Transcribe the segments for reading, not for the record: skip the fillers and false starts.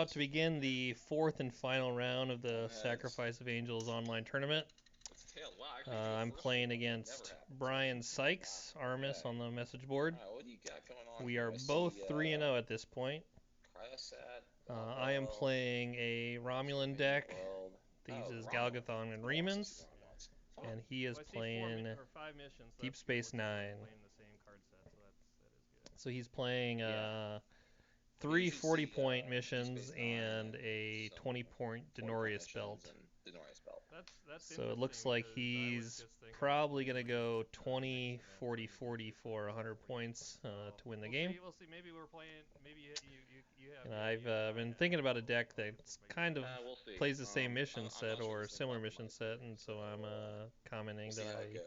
about to begin the fourth and final round of the Sacrifice of Angels online tournament. I'm playing against Brian Sykes, Armus on the message board. We are both 3-0 at this point. I am playing a Romulan deck. These is Galgathon and Remans. And he is playing Deep Space Nine. So he's playing three 40-point missions and a 20-point Denorius belt. So it looks like he's probably going to go 20, 40, 40 for 100 points to win the game. And I've been thinking about a deck that kind of plays the same mission set or similar mission set, and so I'm commenting that I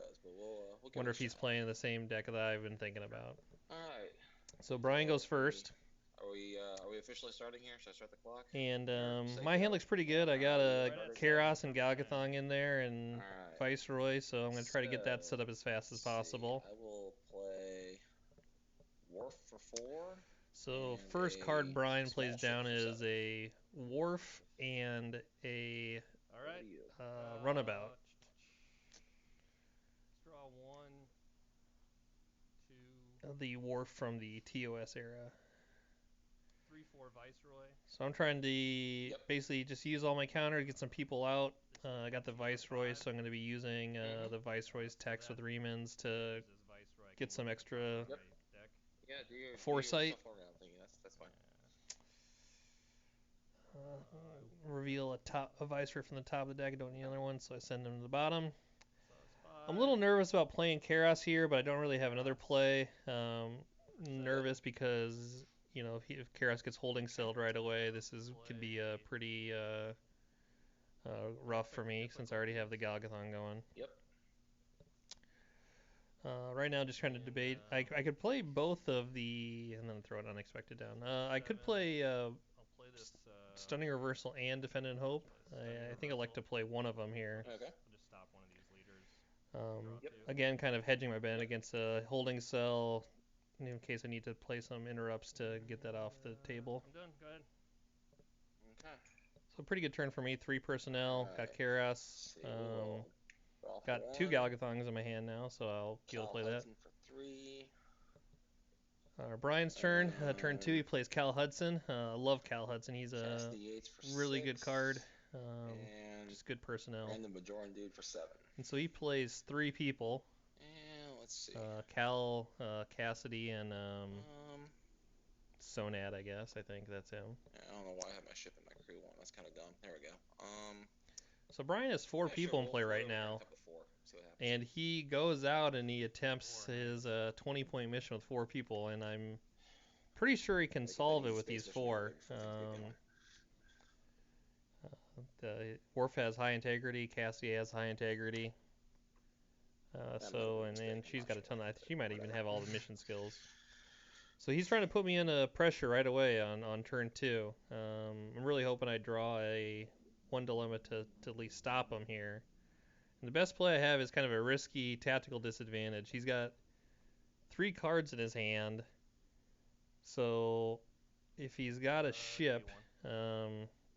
wonder if he's playing the same deck that I've been thinking about. So Brian goes first. Are we officially starting here? Should I start the clock? And my hand looks pretty good. I got a Karos and Galgathon in there and Viceroy, so I'm going to try to get that set up as fast as possible. I will play Wharf for 4. So first card Brian plays down is a Wharf and a Runabout. Let's draw 1, 2. The Wharf from the TOS era. 3/4 Viceroy. So I'm trying to basically just use all my counter to get some people out. I got the Viceroy, so I'm going to be using the Viceroy's text with Remans to get some extra foresight. That's fine. Reveal a Viceroy from the top of the deck. I don't need another one, so I send them to the bottom. I'm a little nervous about playing Karos here, but I don't really have another play. Nervous because, you know, if Karos gets holding celled right away, could be pretty rough for me since I already have the Galgathon going. Yep. Right now, just trying to debate. I could play both of the, and then throw it unexpected down. I could play Stunning Reversal and Defendant Hope. I think I'd like to play one of them here. Okay. Just stop one of these leaders. Again, kind of hedging my bet against a holding cell in case I need to play some interrupts to get that off the table. I'm done. Go ahead. Okay. So pretty good turn for me. 3 personnel. Got Karos. Got 2 1. Galgathons in my hand now, so I'll be able to play that. For 3. Brian's turn. Turn 2, he plays Cal Hudson. I love Cal Hudson. He's a really good card. Just good personnel. And the Majoran dude for 7. And so he plays 3 people. And let's see. Cal, Cassidy, and Sonat, I guess. I think that's him. Yeah, I don't know why I have my ship in my crew one. That's kind of dumb. There we go. So Brian has 4 people in play right now. And he goes out and he attempts his 20-point mission with 4 people, and I'm pretty sure he can solve it with these 4. The Worf has high integrity, Cassie has high integrity. And she's got a ton of, she might even have all the mission skills. So he's trying to put me into pressure right away on turn 2. I'm really hoping I draw one dilemma to at least stop him here. And the best play I have is kind of a risky tactical disadvantage. He's got 3 cards in his hand. So if he's got a ship,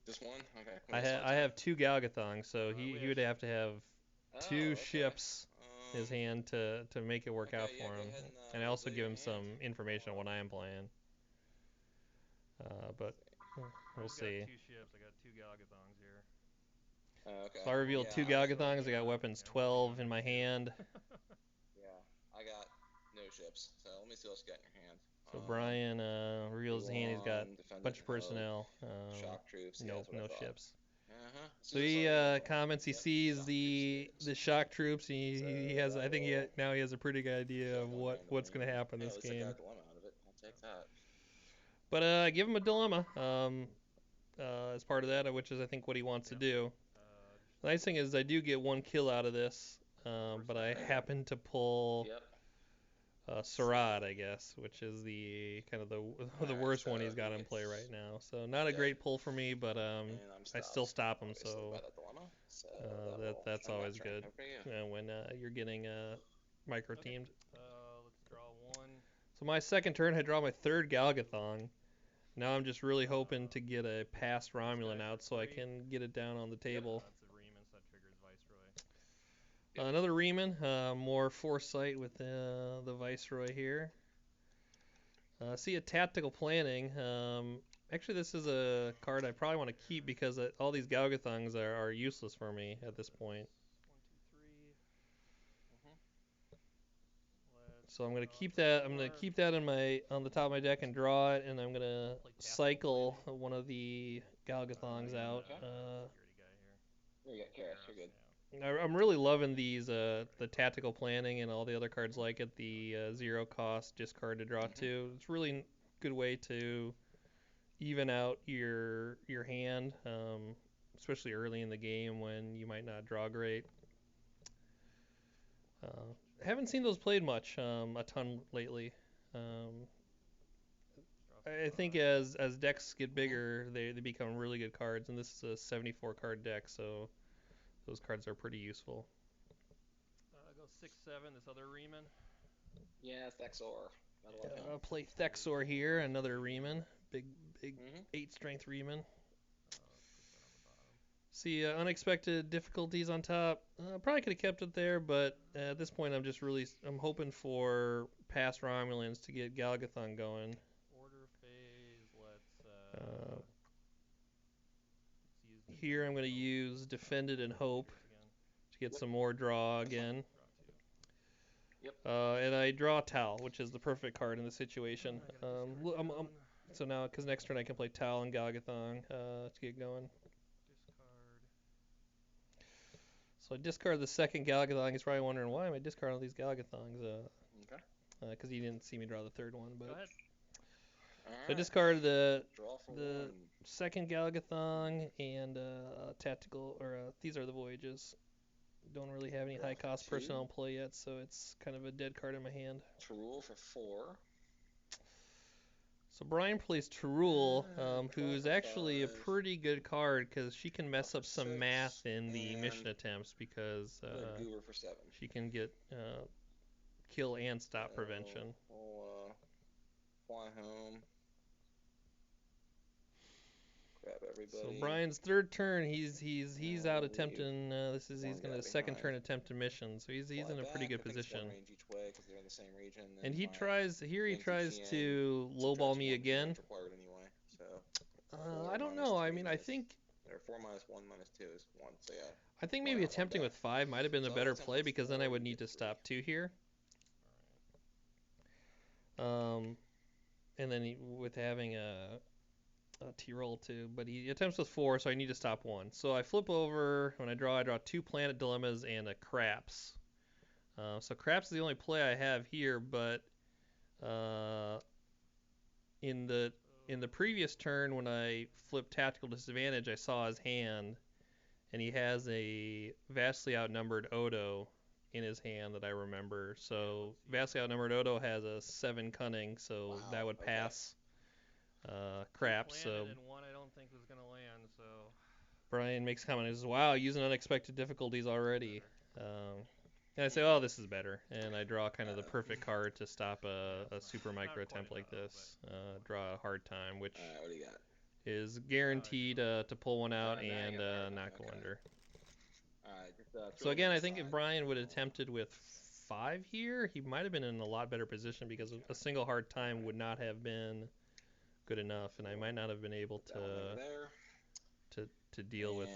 just one? Okay. I have 2 Galgathons, so he would have to have 2 ships in his hand to make it work out for him. And I also give him some information on what I am playing. But we'll see. I got 2 ships. I got 2 Galgathons here. Okay. So I revealed 2 Galgathons. I got weapons 12 in my hand. Yeah, I got no ships. So let me see what else you got in your hand. So Brian reveals his hand. He's got a bunch of personnel. Shock troops. No ships. So he comments. He sees the shock troops. He has. I think now he has a pretty good idea of what's going to happen this game. I got a dilemma out of it. I'll take that. But I give him a dilemma as part of that, which is I think what he wants to do. The nice thing is I do get 1 kill out of this, but I happen to pull Sarad, I guess, which is the kind of the worst one he's got in play right now. So not a great pull for me, but I still stop him. So that's always good when you're getting micro teamed. Let's draw 1. So my second turn, I draw my 3rd Galgathon. Now I'm just really hoping to get a past Romulan out so I Three. can get it down on the table. That's a Riemann, so that triggers Viceroy. Another Riemann, more foresight with the Viceroy here. See a tactical planning. Actually, this is a card I probably want to keep because all these Galgathongs are useless for me at this point. 1, 2, 3. So I'm gonna keep that. I'm gonna keep that on the top of my deck and draw it, and I'm gonna cycle one of the Galgathongs out. There you go, Karis. You're good. I'm really loving these the tactical planning and all the other cards like it. The 0 cost discard to draw 2. It's really a good way to even out your hand, especially early in the game when you might not draw great. Haven't seen those played much a ton lately. I think as decks get bigger, they become really good cards, and this is a 74 card deck, so those cards are pretty useful. Go 6, 7. This other Riemann. Yeah, Thexor. I'll play Thexor here, another Riemann, big 8 strength Riemann. See, unexpected difficulties on top. Probably could have kept it there, but at this point, I'm hoping for past Romulans to get Galgathon going. Order phase. Let's here I'm going to use Defended and Hope to get some more draw again. Yep. And I draw Tal, which is the perfect card in this situation. So now, because next turn I can play Tal and Galgathon to get going. So I discard the second Galgathon. He's probably wondering, why am I discarding all these Galgathons? Okay. Because he didn't see me draw the third one. But Go ahead. So I discard the one. second Galgathon and tactical, or these are the Voyages. Don't really have any high cost personnel in play yet, so it's kind of a dead card in my hand. Tarul for 4. So Brian plays Tarul, who's actually a pretty good card because she can mess up some math in the mission attempts because Goober for 7. she can get kill and stop prevention. We'll fly home. Grab everybody. So Brian's third turn, he's out attempting. He's gonna second turn attempt a mission, so he's in a pretty good position. Range each way because they're in the same region. And he tries to lowball me again. Anyway, so I don't know. I mean, I think they're 4 minus 1 minus 2 is 1. So yeah. I think maybe attempting with 5 might have been the better play because then I would need to stop 2 here. And then with having a T-roll too, but he attempts with 4, so I need to stop 1. So I flip over. When I draw 2 Planet Dilemmas and a Craps. So Craps is the only play I have here, but in the previous turn when I flipped Tactical Disadvantage, I saw his hand, and he has a vastly outnumbered Odo in his hand that I remember. So vastly outnumbered Odo has a 7 cunning, so that would pass. Crap. So and one I don't think was gonna land. So Brian makes a comment. He says, "Wow, using unexpected difficulties already." And I say, "Oh, this is better." And I draw kind of the perfect card to stop a super micro attempt like this. Draw a hard time, which what do you got? is guaranteed to pull one out and not go under. So again, I think if Brian would have attempted with 5 here, he might have been in a lot better position because a single hard time would not have been good enough, and I might not have been able to deal with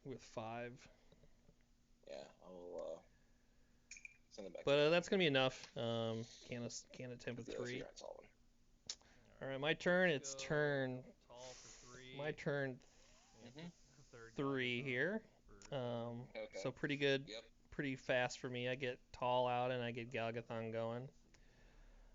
with 5. Yeah, I'll send it back. But that's gonna be enough. Can't attempt with 3. All right, my turn. It's turn. My turn. 3 here. So pretty good. Yep. Pretty fast for me. I get Tall out and I get Galgathon going.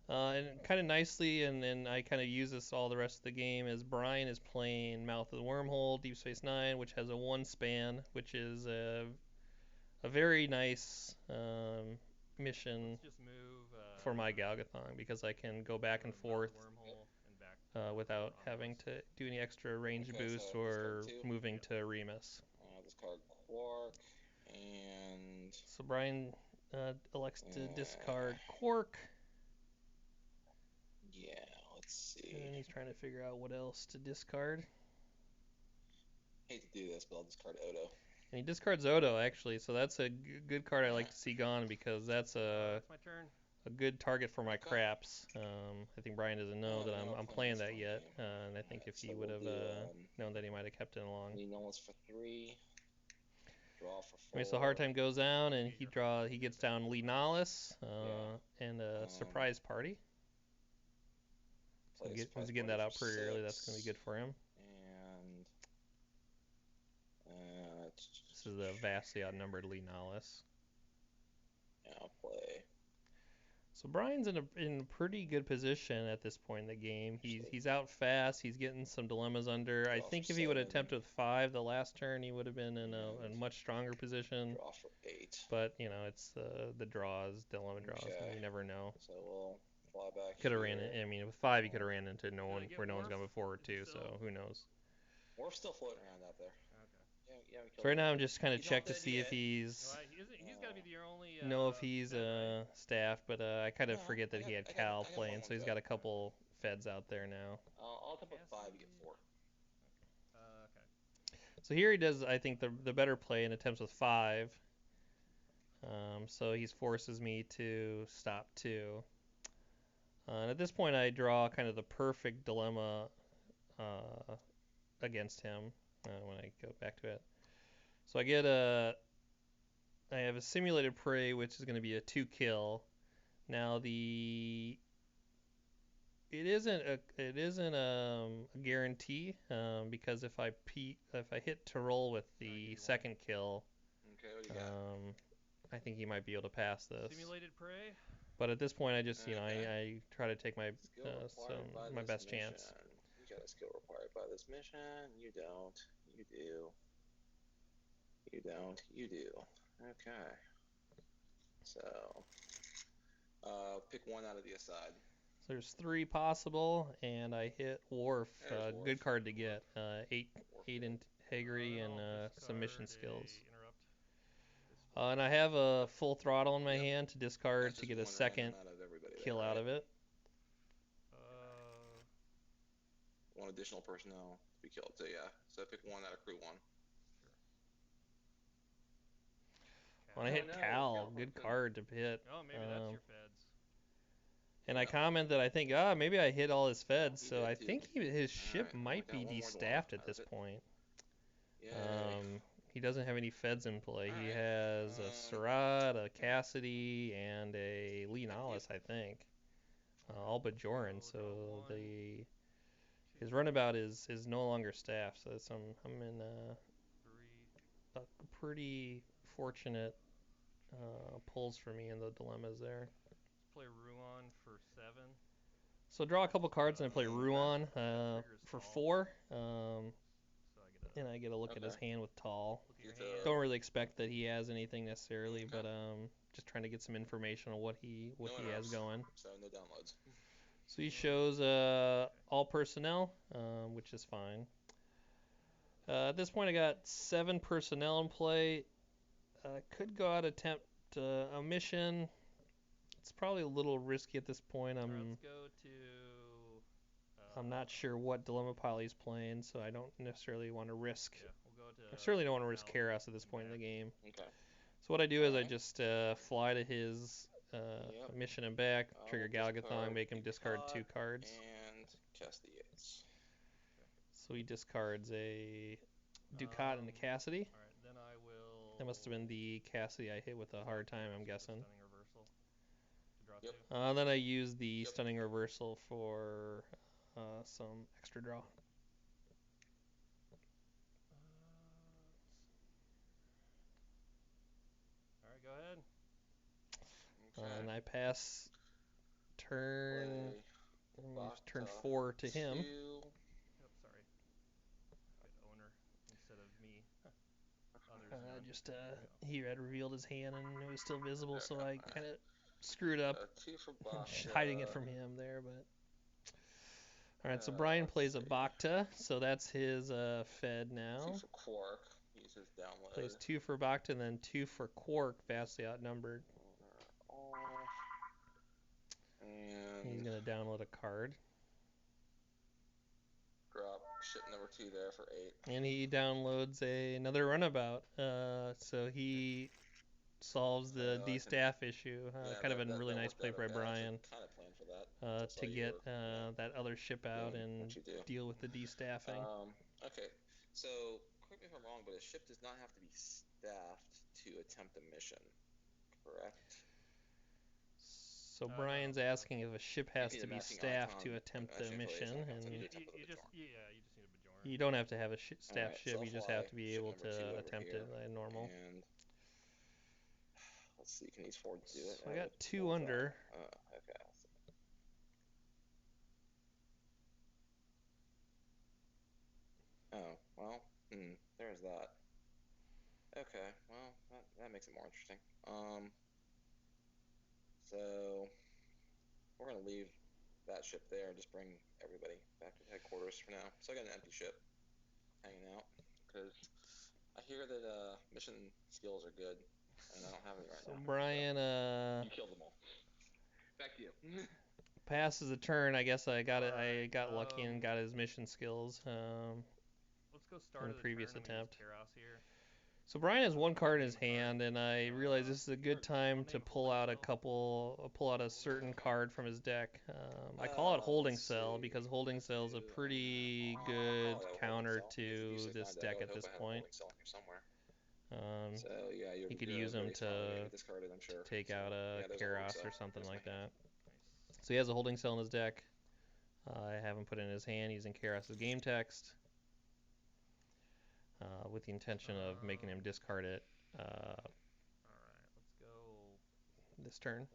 And kind of nicely, and then I kind of use this all the rest of the game, as Brian is playing Mouth of the Wormhole, Deep Space Nine, which has a 1 span, which is a very nice mission for my Galgathon, because I can go back and forth without having to do any extra range boost or moving to Remus. Discard Quark, and so Brian elects to discard Quark. Yeah, let's see. And then he's trying to figure out what else to discard. Hate to do this, but I'll discard Odo. And he discards Odo, actually, so that's a good card I like to see gone because that's It's my turn. a good target for my Okay. craps. I think Brian doesn't know that I'm I'm playing playing this that one yet, game. and I think if So he would have known that, he might have kept it along. Lee Knowles for 3. Draw for 4. I mean, so hard time goes down, and he gets down Lee Nollis and a surprise party. So he's getting that out pretty early. That's going to be good for him. And this is the vastly outnumbered Lee Nollis. Yeah, I'll play. So Brian's in a pretty good position at this point in the game. He's out fast. He's getting some dilemmas under. I think if he would have attempted with 5 the last turn, he would have been in a much stronger position. Draw for 8. But it's the draws, dilemma draws. Okay. You never know. So we'll fly back. Could have ran it. I mean, with 5, you could have ran into no one where no one's gone before too. So who knows? We're still floating around out there. Okay. Yeah, so right now I'm just kind of check to see if he's got to be the only. Know if he's staff, but I kind of forget that he had Cal playing, so he's got a couple feds out there now. I'll attempt with 5. You get 4. Okay. So here he does, I think, the better play and attempts with 5. So he forces me to stop 2. And at this point, I draw kind of the perfect dilemma against him when I go back to it. So I have a simulated prey, which is going to be a 2 kill. Now it isn't a guarantee because if I hit to roll with the second kill, okay, what do you got? I think he might be able to pass this. Simulated prey. But at this point, I just I try to take my my best mission. chance. You got a skill required by this mission. You don't. You do. You don't. You do. Okay. So, pick one out of the aside. So there's 3 possible, and I hit Worf. Worf. Good card to get. 8 integrity and submission skills. And I have a full throttle in my hand to discard to get a second kill out of it. One additional personnel to be killed. So yeah. So pick one out of crew 1. When I hit Cal, good card to hit. Oh, maybe that's your feds. And I comment that I think, maybe I hit all his feds, so I think his ship might be de-staffed at this point. He doesn't have any feds in play. He has a Surratt, a Cassidy, and a Lee Nollis, I think. All but Joran, so his runabout is no longer staffed, so I'm in a pretty fortunate pulls for me in the dilemmas there. Let's play Ruan for 7. So draw a couple cards and I play Ruan for 4. And I get a look at his hand with Tall. Don't really expect that he has anything necessarily, but just trying to get some information on what he has going. So no downloads. So he shows all personnel, which is fine. At this point, I got 7 personnel in play. Could go out attempt a mission. It's probably a little risky at this point. Let's go to. I'm not sure what dilemma pile he's playing, so I don't necessarily want to risk. Yeah, we'll go to. I certainly don't want to risk Karas at this point in the game. Okay. So what I do is I just fly to his mission and back, trigger Galgathon, make him discard 2 cards. And cast the Yates. So he discards a Ducat and a Cassidy. Alright, then I will. That must have been the Cassidy I hit with a hard time, I'm guessing. Stunning reversal to draw 2. Then I use the stunning reversal for some extra draw. Alright, go ahead. Okay. And I pass turn 4 to him. Oh, sorry. Good owner instead of me. He had revealed his hand and it was still visible, so I kind of screwed up 2 for Bacta. hiding it from him there. But all right, so Brian plays a Bacta, so that's his Fed now. 2 for Quark. He's his download. Plays 2 for Bacta and then 2 for Quark, vastly outnumbered. And he's gonna download a card. ship number 2 there for 8. And he downloads another runabout. So he solves the D-staff issue. Kind of a really nice play by Brian Kind of planned for that. to get that other ship out doing and what you do. deal with the D-staffing. Okay, so correct me if I'm wrong, but a ship does not have to be staffed to attempt a mission, correct? So Brian's asking if a ship has to be staffed to attempt the mission, and You just need a Bajorn. you don't have to have a staffed Alright, ship. so You just I'll have to fly be ship able number 2 to over attempt here, it like normal. And let's see, can these 4 do it? So I got 2 under. Okay. Oh, well, there's that. Okay, well, that makes it more interesting. So we're gonna leave that ship there and just bring everybody back to headquarters for now. So I got an empty ship hanging out because I hear that mission skills are good, and I don't have any right now. So Brian You killed them all. Back to you. passes a turn. I guess I got it. I got lucky and got his mission skills. Let's go start in of the previous turn. attempt. Keros here. So Brian has 1 card in his hand, and I realize this is a good time to pull out a certain card from his deck. I call it Holding Cell because Holding Cell is a pretty good counter to this deck at this point. So yeah, he could use them to take out a Keros or something like that. So he has a Holding Cell in his deck. I have him put in his hand using Keros' game text. With the intention of making him discard it Alright, let's go this turn.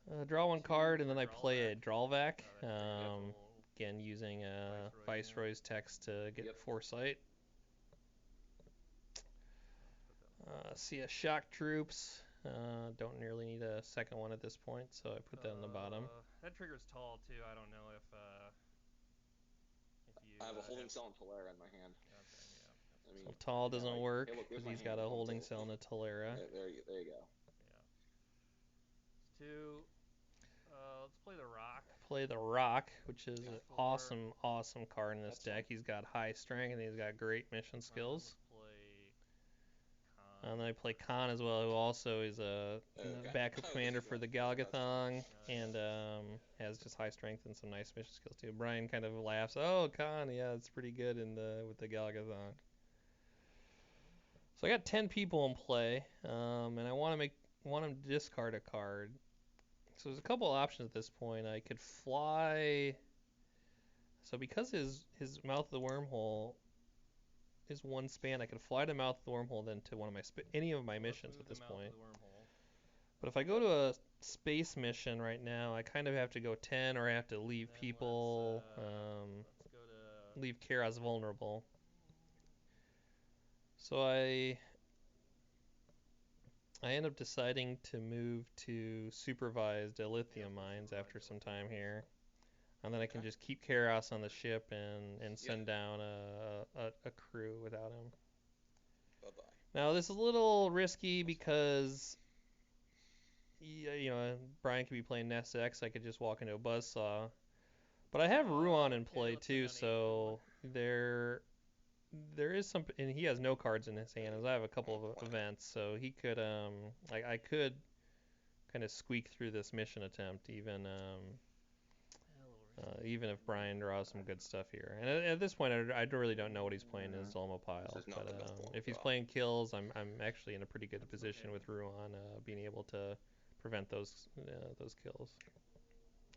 1. Draw 1 card, and then I play a Drawback. Cool. Again, using Viceroy's text to get Foresight. See a Shock Troops. Don't nearly need a second one at this point, so I put that in the bottom. That trigger's tall too. I don't know if you. I have a Holding Cell and Talera in my hand. Okay, yeah. So tall doesn't work because he's got a Holding Cell and a Talera. There you go. Yeah. 2. Let's play the Rock. Play the Rock, which is an awesome card in this deck. He's got high strength and he's got great mission skills. And then I play Khan as well, who also is a backup commander for the Galgathon, and has just high strength and some nice mission skills too. Brian kind of laughs, "Oh, Khan, yeah, it's pretty good with the Galgathon." So I got 10 people in play, and I want him to discard a card. So there's a couple options at this point. I could fly. So because his Mouth of the Wormhole is 1 span, I could fly to Mouth of the Wormhole then to one of my any of my missions at this point. But if I go to a space mission right now, I kind of have to go 10, or I have to leave people, leave Keros vulnerable. So I end up deciding to move to supervised lithium mines after some time here. And then I can just keep Keros on the ship and send down a crew without him. Bye-bye. Now this is a little risky because Brian could be playing Nest X. I could just walk into a Buzzsaw. But I have Ruan in play too, so there is some, and he has no cards in his hand. As I have a couple of events, so he could I could kind of squeak through this mission attempt even if Brian draws some good stuff here. And at this point, I really don't know what he's playing in his Zolmo pile. But if he's playing kills, I'm actually in a pretty good position with Ruan, being able to prevent those kills.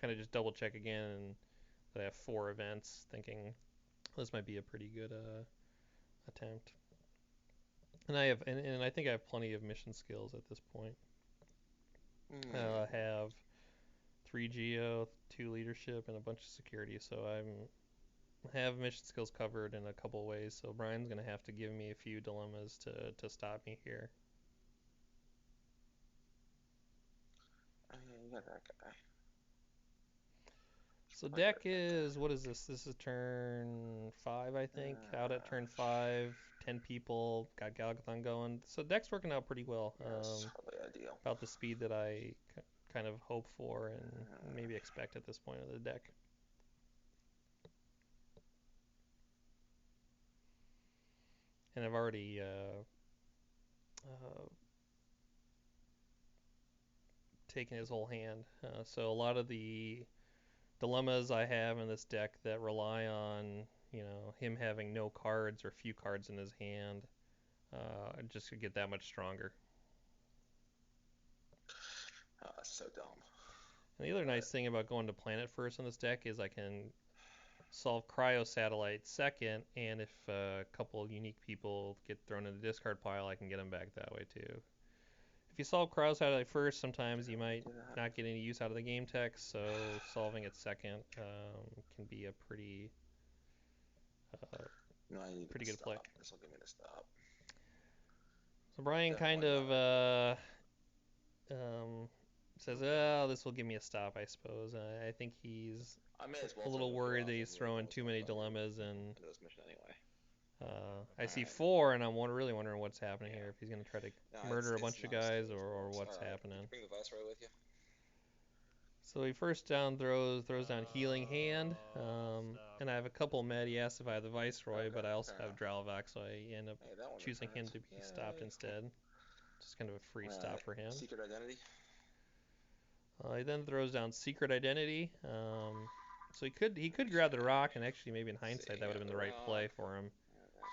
Kind of just double check again, and I have 4 events, thinking this might be a pretty good attempt. And I think I have plenty of mission skills at this point. I have 3 Geo, 2 leadership, and a bunch of security, so I have mission skills covered in a couple ways. So Brian's gonna have to give me a few dilemmas to stop me here. You got that guy. So deck is, what is this? This is turn 5, I think. Out at turn 5, 10 people, got Galgathon going. So deck's working out pretty well. Hardly ideal. About the speed that I kind of hope for and maybe expect at this point of the deck. and I've already taken his whole hand. So a lot of the dilemmas I have in this deck that rely on, him having no cards or few cards in his hand, just to get that much stronger. Oh, that's so dumb. And the other nice thing about going to planet first in this deck is I can solve Cryo Satellite second, and if a couple of unique people get thrown in the discard pile, I can get them back that way too. If you solve Cryo Satellite first, sometimes you might not get any use out of the game text, so solving it second can be a pretty No, I need pretty to good stop. play. This will give me to stop. So Brian kind Definitely of says, "Oh, this will give me a stop, I suppose." I think he's I may as well a little throw the worried off that and he's move throwing on too to many another dilemmas, and into this mission anyway. I see Alright. 4, and I'm really wondering what's happening Yeah. here. If he's going to try to No, murder a it's bunch of not as guys, scary as it or looks. what's Alright, happening. did you bring the Viceroy with you? So he first down throws down Healing Hand, and I have a couple med. He asked if I have the Viceroy, but I also have Dralvac, so I end up Hey, that one choosing him returned. to be Yay. stopped instead. Just kind of a free stop for him. Secret Identity. He then throws down Secret Identity. So he could grab the rock, and actually maybe in hindsight that would have been the right play for him,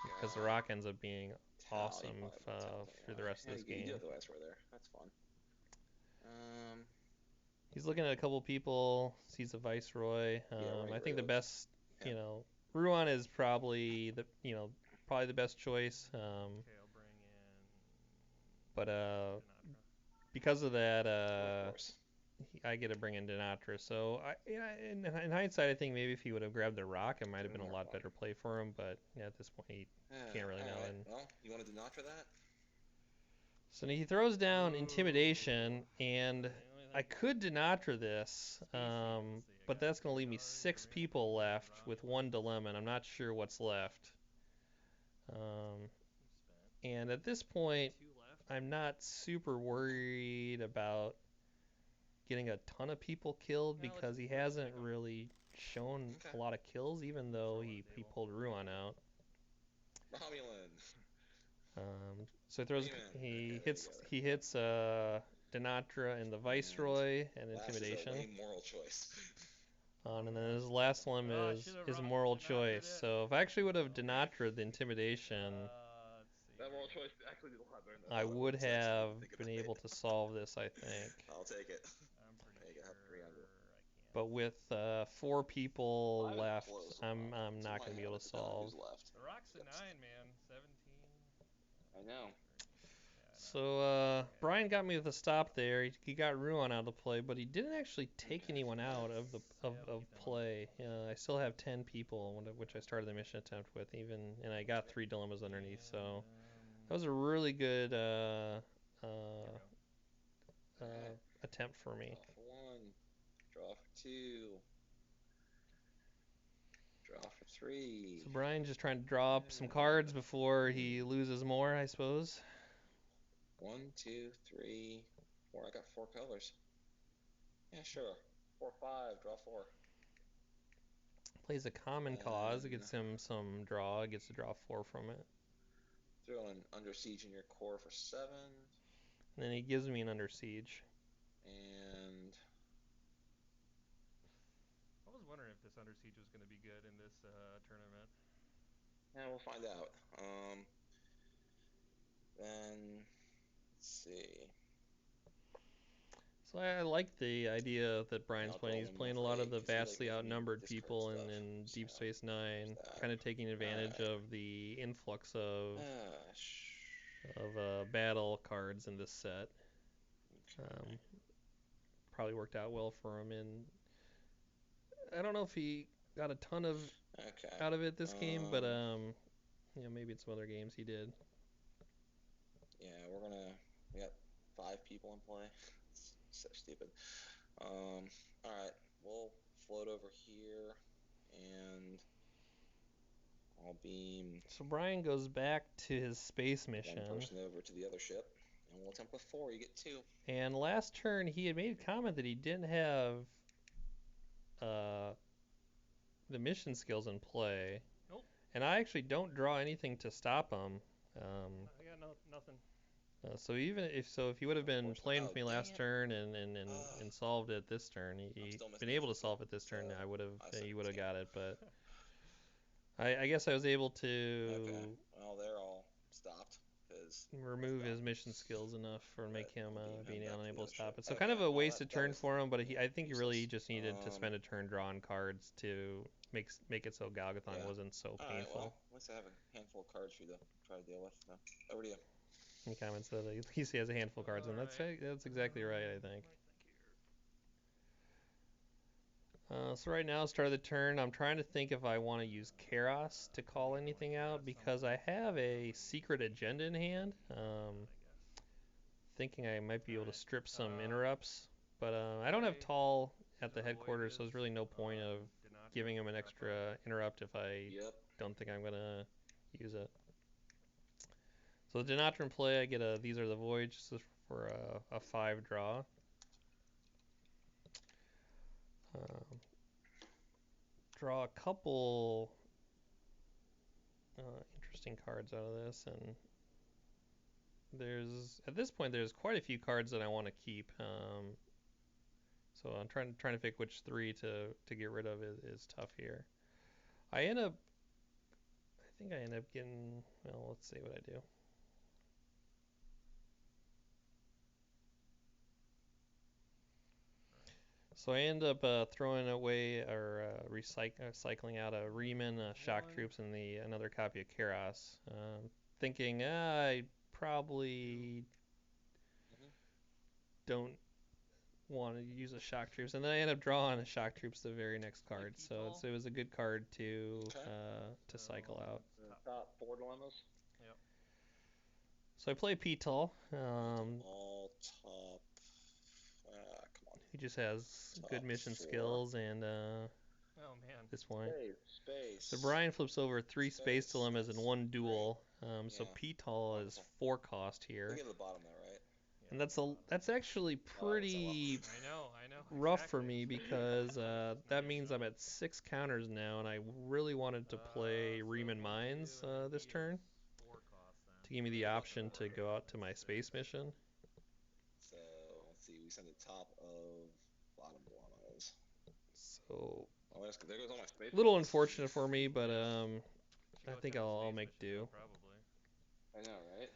because the rock ends up being awesome for the rest of this game. You do have the Viceroy there. That's fun. He's looking at a couple people, sees a Viceroy. I think the best, Ruan is probably the best choice. Okay, I'll bring in But Sinatra. because of that, Of course. I get to bring in Dinatra. So in hindsight, I think maybe if he would have grabbed the rock, it might have been a lot better play for him. But at this point, he can't really know. Alright, And well, you want to Dinatra that? so he throws down Intimidation, and I could Dinatra this, but that's going to leave me 6 people left with 1 dilemma, and I'm not sure what's left. And at this point, I'm not super worried about getting a ton of people killed, because he hasn't really shown a lot of kills, even though he pulled Ruan out. Romulan. So he hits Dinatra and the Viceroy and Intimidation. Last is a lame moral choice. And then his last one is Moral Choice. So if I actually would have Dinatra the Intimidation, That moral choice actually did a lot better than I would have been able to solve this, I think. I'll take it. I'm pretty There you go, sure 300. I can't. But with 4 people left, close I'm enough. not going to be able to solve. Who's left? The rock's a 9, man. 17. I know. So Brian got me with a stop there. He got Ruan out of play, but he didn't actually take anyone out of play. I still have 10 people, which I started the mission attempt with, and I got 3 dilemmas underneath. So that was a really good attempt for me. Draw for 1. Draw for 2. Draw for 3. So Brian's just trying to draw up some cards before he loses more, I suppose. 1, 2, 3, 4. I got 4 colors. Yeah, sure. 4, 5. Draw 4. Plays a Common Cause. It gets him some draw. It gets to draw 4 from it. Throw an Under Siege in your core for 7. And then he gives me an Under Siege. And I was wondering if this Under Siege was going to be good in this tournament. yeah, we'll find out. Then let's see. So I like the idea that Brian's I'll playing. draw He's one playing a more lot for of the 8, 'cause he vastly like outnumbered discard people stuff. in Deep So, Space Nine, there's that. kind of taking advantage Alright. of the influx of Okay. battle cards in this set. Probably worked out well for him, and I don't know if he got a ton of out of it this game, but maybe in some other games he did. Yeah, we got 5 people in play. It's so stupid. Alright, we'll float over here, and I'll beam So Brian goes back to his space mission. one person over to the other ship, and we'll attempt with 4. You get 2. And last turn he had made a comment that he didn't have the mission skills in play. Nope. And I actually don't draw anything to stop him. I got nothing. So if he would have been playing with me dang last it. turn and solved it this turn, he still missing been a able to ship, solve it this turn, so I would have I suck he at would this have game. got it. But I guess I was able to Okay. Well, they're all stopped because remove his mission skills enough for make him beam him being back to the unable other to stop ship. it. So kind Okay. of a Well, wasted that turn was for him, but I think useless. he just needed to spend a turn drawing cards to make it so Galgathon Yeah. wasn't so All right. painful. Well, at least I have a handful of cards for you to try to deal with. No. Over to you. He comments that at least he has a handful of cards, and that's exactly right, I think. So right now, start of the turn, I'm trying to think if I want to use Karos to call anything out because I have a secret agenda in hand. Thinking I might be able to strip some interrupts, but I don't have Tall at the headquarters, so there's really no point of giving him an extra interrupt if I don't think I'm gonna use it. So the Denatran play, I get a These Are the Voids for a 5 draw. Um, draw a couple interesting cards out of this, and at this point there's quite a few cards that I want to keep. So I'm trying to pick which 3 to get rid of is tough here. I think I end up getting, well, let's see what I do. So I end up throwing away or recycling out a Riemann, Shock Troops, and another copy of Karos. Thinking I probably don't want to use a Shock Troops, and then I end up drawing a Shock Troops the very next card. So it was a good card to cycle out. Top 4 dilemmas. Yep. So I play P-Tull. All top. Come on. He just has Top good mission 4. skills and Oh man. this point. Space. So Brian flips over 3 space dilemmas and 1 duel. So P-Tull is 4 cost here. Look at the bottom there, right? And that's actually pretty I know. rough for me because that means I'm at 6 counters now, and I really wanted to play Riemann Mines this turn to give me the option to go out to my space mission. So let's see, we send the top of bottom dilemmas. So there goes all my space. Little unfortunate for me, but I think I'll make do. I know, right?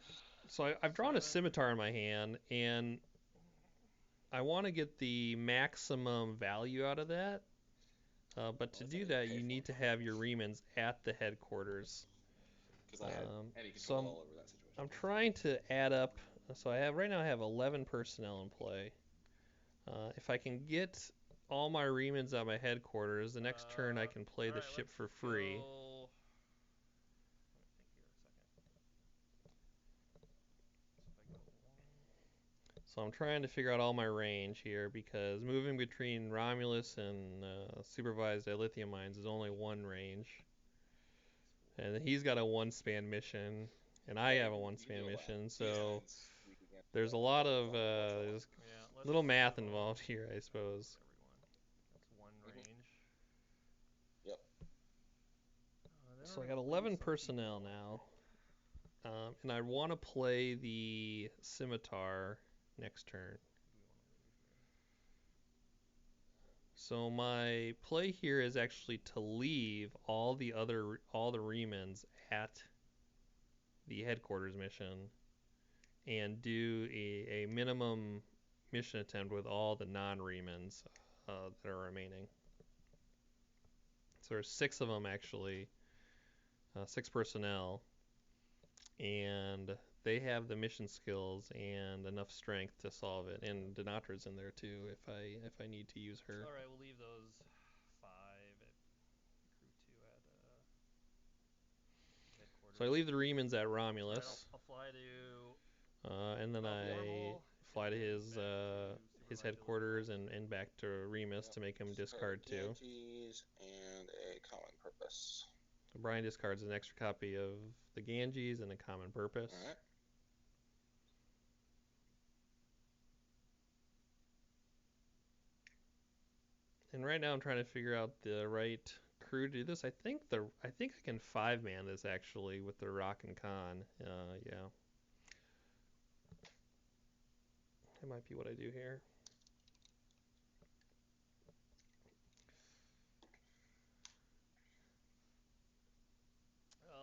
So I've drawn a scimitar in my hand, and I want to get the maximum value out of that. But to do that, you need to have your Riemanns at the headquarters. So I'm trying to add up. So right now I have 11 personnel in play. If I can get all my Riemanns at my headquarters, the next turn I can play the ship for free. So I'm trying to figure out all my range here because moving between Romulus and supervised dilithium mines is only one range. And he's got a 1-span mission, and I have a 1-span mission, so there's a lot of there's little math involved here, I suppose. That's 1 range. Yep. So I got 11 personnel now, and I want to play the scimitar next turn. So my play here is actually to leave all the Riemanns at the headquarters mission and do a minimum mission attempt with all the non-Riemanns that are remaining. So there's 6 of them actually, 6 personnel, and they have the mission skills and enough strength to solve it. And Denatra's in there too if I need to use her. All right, we'll leave those 5 at crew 2 at headquarters. So I leave the Riemanns at Romulus. Right, I'll fly to. And then I fly to his headquarters and back to Remus to make him discard 2. And a common purpose. So Brian discards an extra copy of the Ganges and a common purpose. All right. And right now I'm trying to figure out the right crew to do this. I think I can 5-man this actually with the Rock and Con. Yeah. That might be what I do here.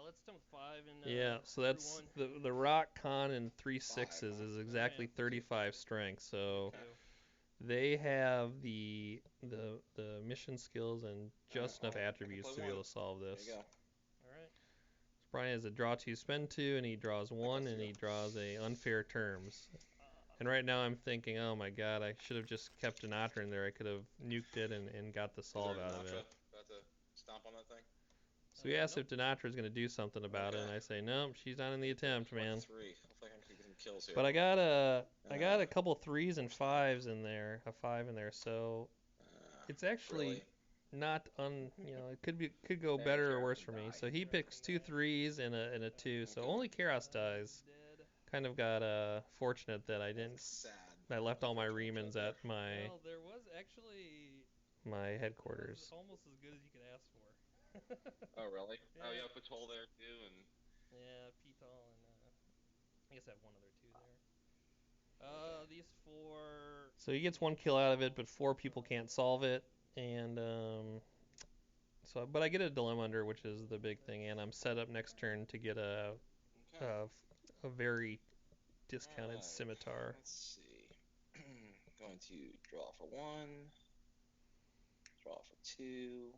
Let's dump 5 and Yeah, so crew that's 1. the Rock Con and 3 sixes huh? is exactly Yeah. 35 strength. So Two. they have the mission skills and just enough I can attributes play to be able one. to solve There this. you go. All right. Brian has a draw 2, spend 2, and he draws 1, and he draws a unfair terms. And right now I'm thinking, oh my god, I should have just kept an Otter in there. I could have nuked it and got the solve out of it. About to stomp on that thing? So he asked Nope. if Denatra is going to do something about it, and I say, nope, she's not in the attempt, man. 3. Hopefully I can keep some kills here. But I got a couple 3s and 5s in there, a 5 in there, so it's actually not it could go better or worse for me. So he picks 2 3s and a 2, so only Keros dies. Dead. Kind of got fortunate that I didn't. Sad. I left all my Remans at Well, there was actually my it headquarters. was almost as good as you could ask for. Oh really? Yeah. Oh yeah, Patrol there too, and Yeah, Petol and I guess I have one other 2 there. These 4. So he gets 1 kill out of it, but 4 people can't solve it, and but I get a dilemma under, which is the big thing, and I'm set up next turn to get a very discounted scimitar. Let's see. Going to draw for 1, draw for 2.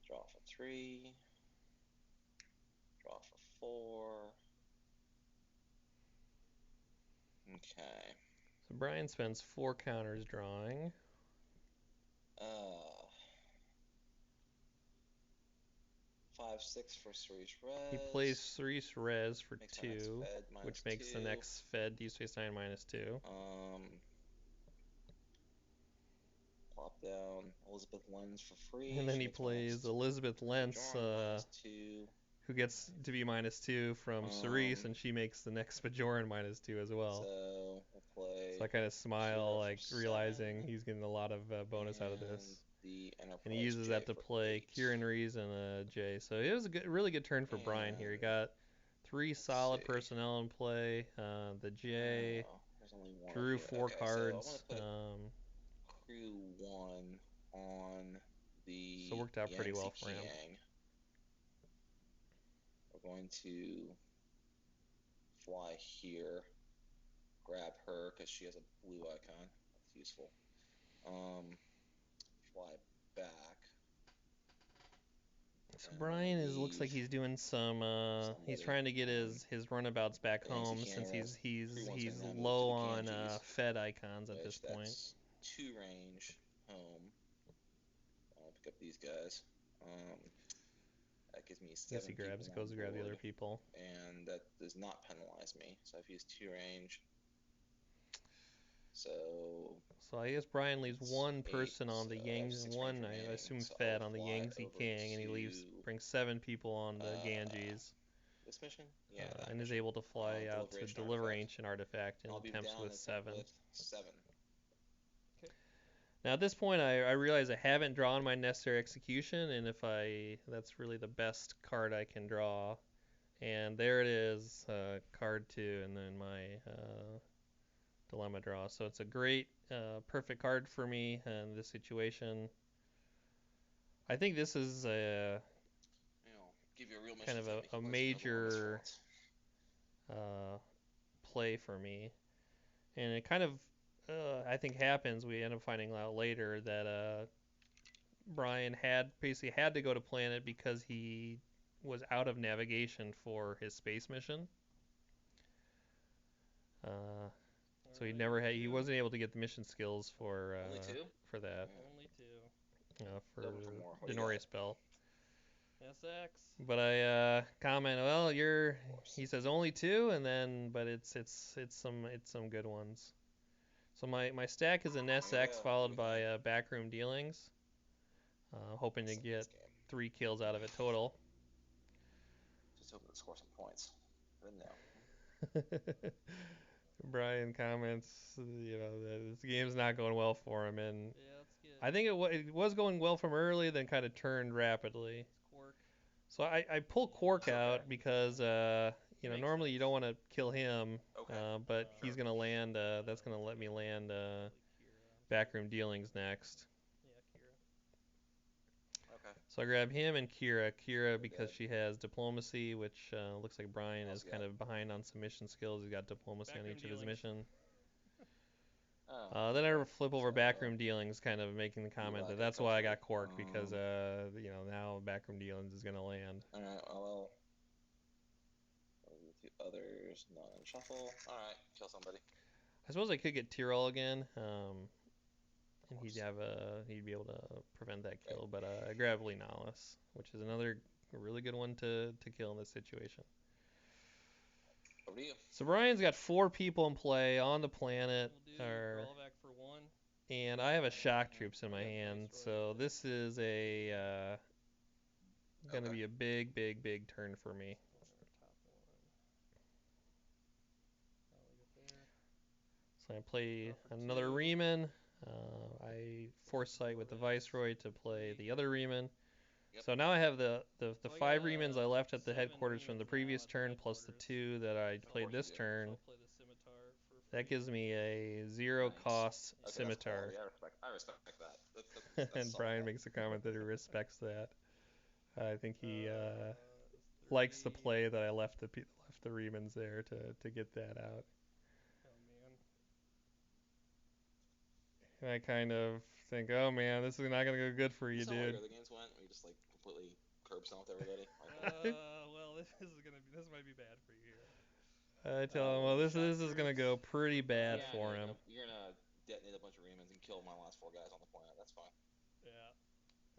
Draw for 3. Draw for 4. Okay. So Brian spends 4 counters drawing. 5 6 for Cerise Res. He plays Cerise Res for Makes 2, which makes the next Fed D space 9 -2. Plop down Elizabeth Lens for free. And then he plays Elizabeth Lentz, who gets to be -2 from Cerise, and she makes the next Bajoran -2 as well. So we'll play. So I kind of smile, Kira like for realizing 7, he's getting a lot of bonus out of and this. The Enterprise And he uses J that to for play 8. Kieran Rees and a J. So it was a really good turn for Brian here. He got 3 solid personnel in play. The J there's only one drew here. 4 Okay, cards. So I'm gonna put crew 1 on the. So it worked out pretty well for him. Yang. We're going to fly here, grab her because she has a blue icon. That's useful. Fly back. So Brian looks like he's doing some. He's trying to get his runabouts back home since he's low on Fed icons at this point. That's 2 range home. I'll pick up these guys. That gives me 7. Yes, he goes to grab the other people. And that does not penalize me. So I've used 2 range. So I guess Brian leaves 1 person on the Yangtze, 1 I assume Fed on the Yangtze King, and he brings 7 people on the Ganges. This mission? Yeah. And is able to fly out to deliver Ancient Artifact and attempts with 7. Okay. Now at this point I realize I haven't drawn my necessary execution, and that's really the best card I can draw. And there it is, card 2, and then my dilemma draw. So it's a great, perfect card for me in this situation. I think this is kind of a major play for me, and it kind of I think happens. We end up finding out later that Brian basically had to go to planet because he was out of navigation for his space mission. So he wasn't able to get the mission skills for that. Only 2. For Denorius Bell. SX. But I comment, well, he says only 2, but it's some good ones. So my stack is an SX followed by backroom dealings, hoping to get 3 kills out of it total. Just hoping to score some points. But no. Brian comments, that this game's not going well for him, and Yeah, let's get. I think it was going well from early, then kind of turned rapidly. It's Quark. So I pull Quark Okay. out because Makes normally you sense. don't want to kill him, Okay. but he's gonna land. That's gonna let me land backroom dealings next. Yeah, Kira. Okay. So I grab him and Kira. Kira Very because good. she has diplomacy, which looks like Brian is Also kind got- of behind on some mission skills. He's got diplomacy on Backroom each of his dealings. mission. Oh, Then I okay. flip over So, backroom dealings, kind of making the comment that like that's why I got agriculture. Quark because now backroom dealings is gonna land. All right. Well, the others not on shuffle. All right. Kill somebody. I suppose I could get Tyrell again, and course. he'd be able to prevent that kill. But I grab Lenalis, which is another really good one to kill in this situation. Over to you. So Brian's got 4 people in play on the planet, We'll do Grolvac for 1. and I have a shock troops in my Yeah, hand. Viceroy. So this is gonna Okay. be a big turn for me. Top 1. I'll leave it there. So I play Draw for another 2. Riemann. I foresight with the Viceroy to play the other Riemann. Yep. So now I have the So I 5 got, Riemanns I left at the 7 headquarters from the Riemanns previous now at the turn, plus the headquarters. 2 that I played course you this do. So turn. I'll play the scimitar for free. That gives me a 0 Nice. cost Okay, scimitar. That's quality. I respect that. That's And solid. Brian makes a comment that he respects that. I think he It's likes the 3. play that I left the Riemanns there to get that out. Oh man. And I kind of think, oh man, this is not gonna go good for you, Is this how all dude. your other games went? Where you just like completely curb stomped everybody? Well, this might be bad for you here. I tell him, well, this Shock is gonna troops. go pretty bad Yeah, for him. you're gonna detonate a bunch of Riemanns and kill my last 4 guys on the planet. That's fine. Yeah.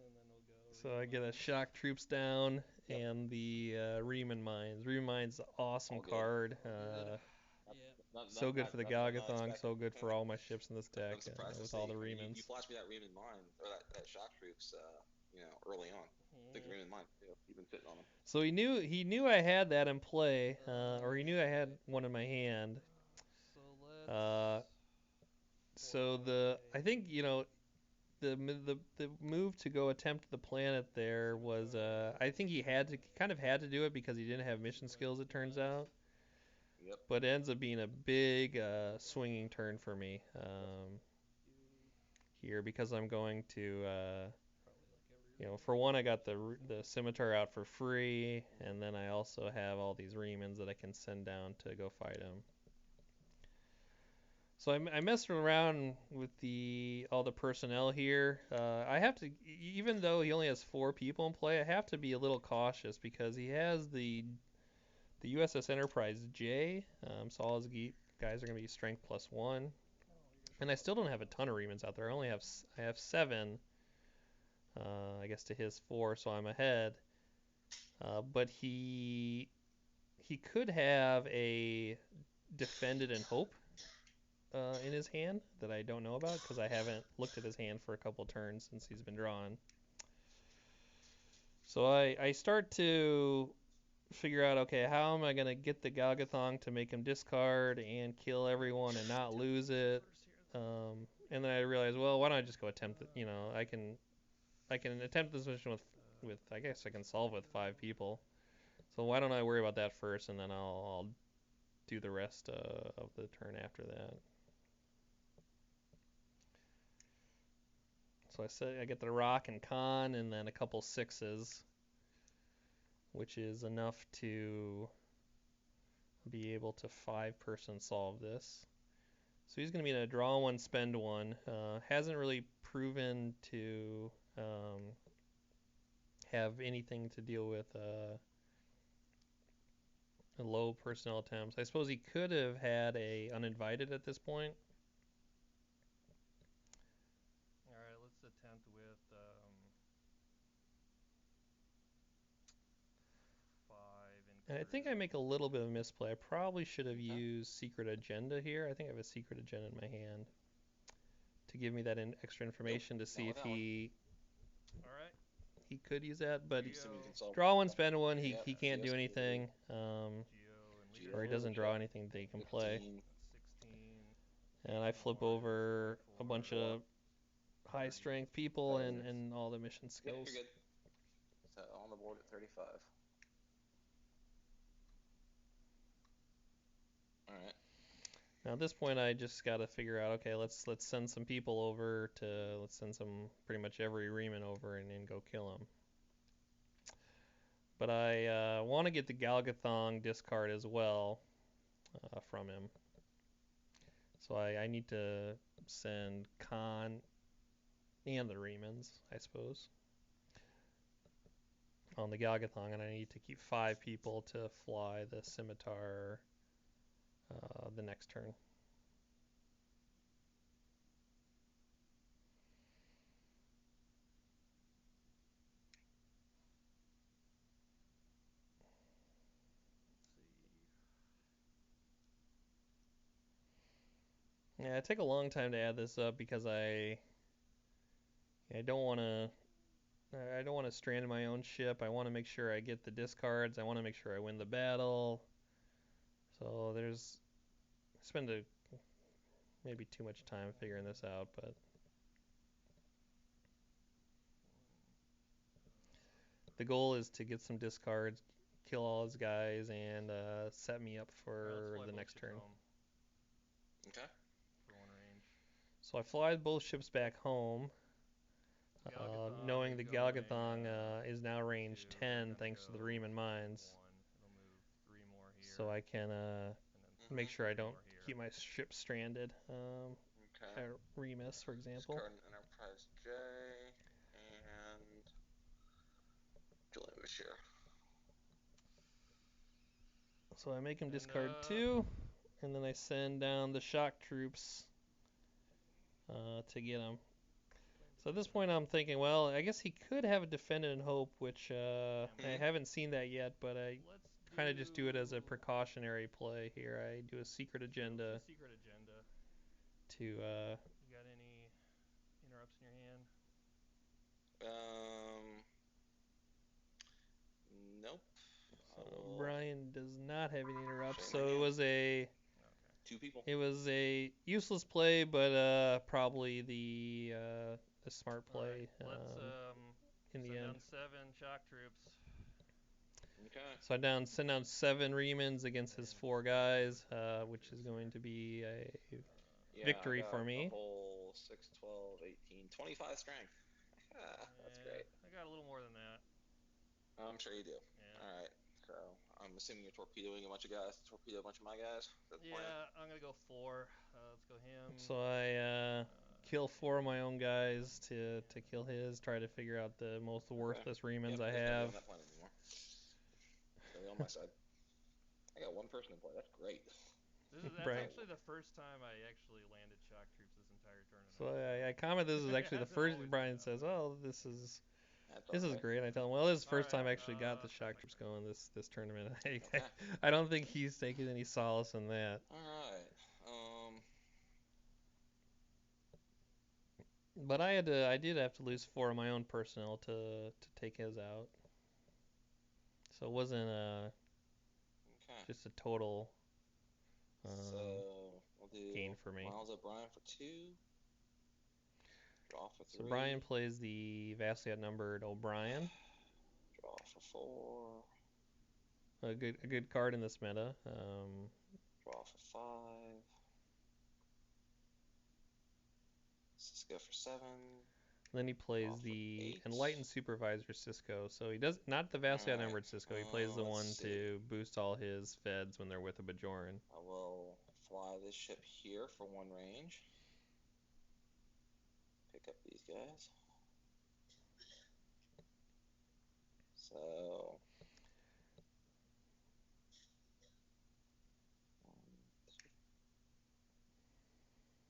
And then we'll go. So I get a Riemann. shock troops down Yep. and the Riemann Mines. Riemann Mines, an awesome All good. card. Good. Not, Yeah. So good for the not Galgathon, so good for expecting. all my ships in this deck I'm surprised to with see. all the I mean, Riemanns. you flashed me that Riemann mine or that shock troops, early on. Took the Riemann mine too. You've been sitting on them. So he knew I had that in play, or he knew I had one in my hand. So let's. I think the move to go attempt the planet there was I think he kind of had to do it because he didn't have mission skills, it turns out. Yep. But it ends up being a big swinging turn for me here because I'm going to for one I got the scimitar out for free, and then I also have all these Riemanns that I can send down to go fight him. So I messed around with all the personnel here. I have to, even though he only has 4 people in play, I have to be a little cautious because he has the USS Enterprise J. So all his guys are going to be strength +1, and I still don't have a ton of Riemanns out there. I have 7. I guess to his 4, so I'm ahead. But he could have a Defended and Hope in his hand that I don't know about because I haven't looked at his hand for a couple turns since he's been drawn. So I start to figure out, okay, how am I going to get the Galgathon to make him discard and kill everyone and not lose it? And then I realize, well, why don't I just go attempt it? I can attempt this mission with I guess I can solve with 5 people. So why don't I worry about that first, and then I'll do the rest of the turn after that. So I get the Rock and Con, and then a couple 6s, which is enough to be able to 5-person solve this. So he's going to be in a draw 1, spend 1. Hasn't really proven to have anything to deal with low personnel attempts. I suppose he could have had a uninvited at this point. All right, let's attempt with 5. And I think I make a little bit of a misplay. I probably should have Okay. used Secret Agenda here. I think I have a Secret Agenda in my hand to give me that extra information to see if he All right. he could use that. But Assuming you can solve draw 1, spend 1. He Yep, can't do yes, anything. Geo and Or he leader. doesn't draw anything that he can play. 15. and I flip over a bunch of high strength people and all the mission Yep, skills. you're good. So on the board at 35. All right. Now at this point, I just got to figure out, okay, let's send some people over to let's send some pretty much every Reman over and then go kill him. But I want to get the Galgathong discard as well from him. So I need to send Khan and the Remans, I suppose, on the Galgathong, and I need to keep 5 people to fly the Scimitar the next turn. Yeah, it took a long time to add this up because I don't want to strand my own ship. I want to make sure I get the discards. I want to make sure I win the battle. So spend maybe too much time figuring this out, but the goal is to get some discards, kill all his guys, and set me up for the next turn. Okay. For 1 range. So I fly both ships back home, knowing the Galgathong is now range 10 thanks to the Riemann mines. It'll move 3 more here. So I can make sure I don't here. keep my ship stranded. Okay. At Remus, for example. Discard an Enterprise J and Julian Bashir. So I make him discard 2, and then I send down the shock troops to get him. So at this point I'm thinking, well, I guess he could have a Defend and Hope, which I haven't seen that yet, but I kind of just do it as a precautionary play here. I do a secret agenda. To You got any interrupts in your hand? Nope. So Brian does not have any interrupts, so it was a 2 people. It was a useless play, but probably the smart play in the end. Send down 7 shock troops. Okay. So I send down 7 Remans against his 4 guys, which is going to be a victory for me. A whole 6, 12, 18, 25 strength. That's great. I got a little more than that. I'm sure you do. Yeah. All right. So I'm assuming you're torpedoing a bunch of guys to torpedo a bunch of my guys. I'm gonna go 4. Let's go him. So I kill 4 of my own guys to kill his. Try to figure out the most worthless Remans I have. I'm not playing anymore. They're on my side. I got 1 person in play. That's great. That's actually the first time I actually landed shock troops this entire tournament. So I comment this is actually the first. Brian says, "Oh, this is great." And I tell him, "Well, this is the first time I actually got the shock troops going this tournament." I don't think he's taking any solace in that. All right. But I did have to lose 4 of my own personnel to take his out. So it wasn't just a total so we'll do gain for me. Miles O'Brien for 2. Draw for 3. So Brian plays the vastly outnumbered O'Brien. Draw for 4. A good card in this meta. Draw for 5. Cisco for 7. Then he plays the Enlightened Supervisor Cisco. So he does not the vastly outnumbered Cisco. He plays the one to boost all his feds when they're with a Bajoran. I will fly this ship here for 1 range. Pick up these guys. So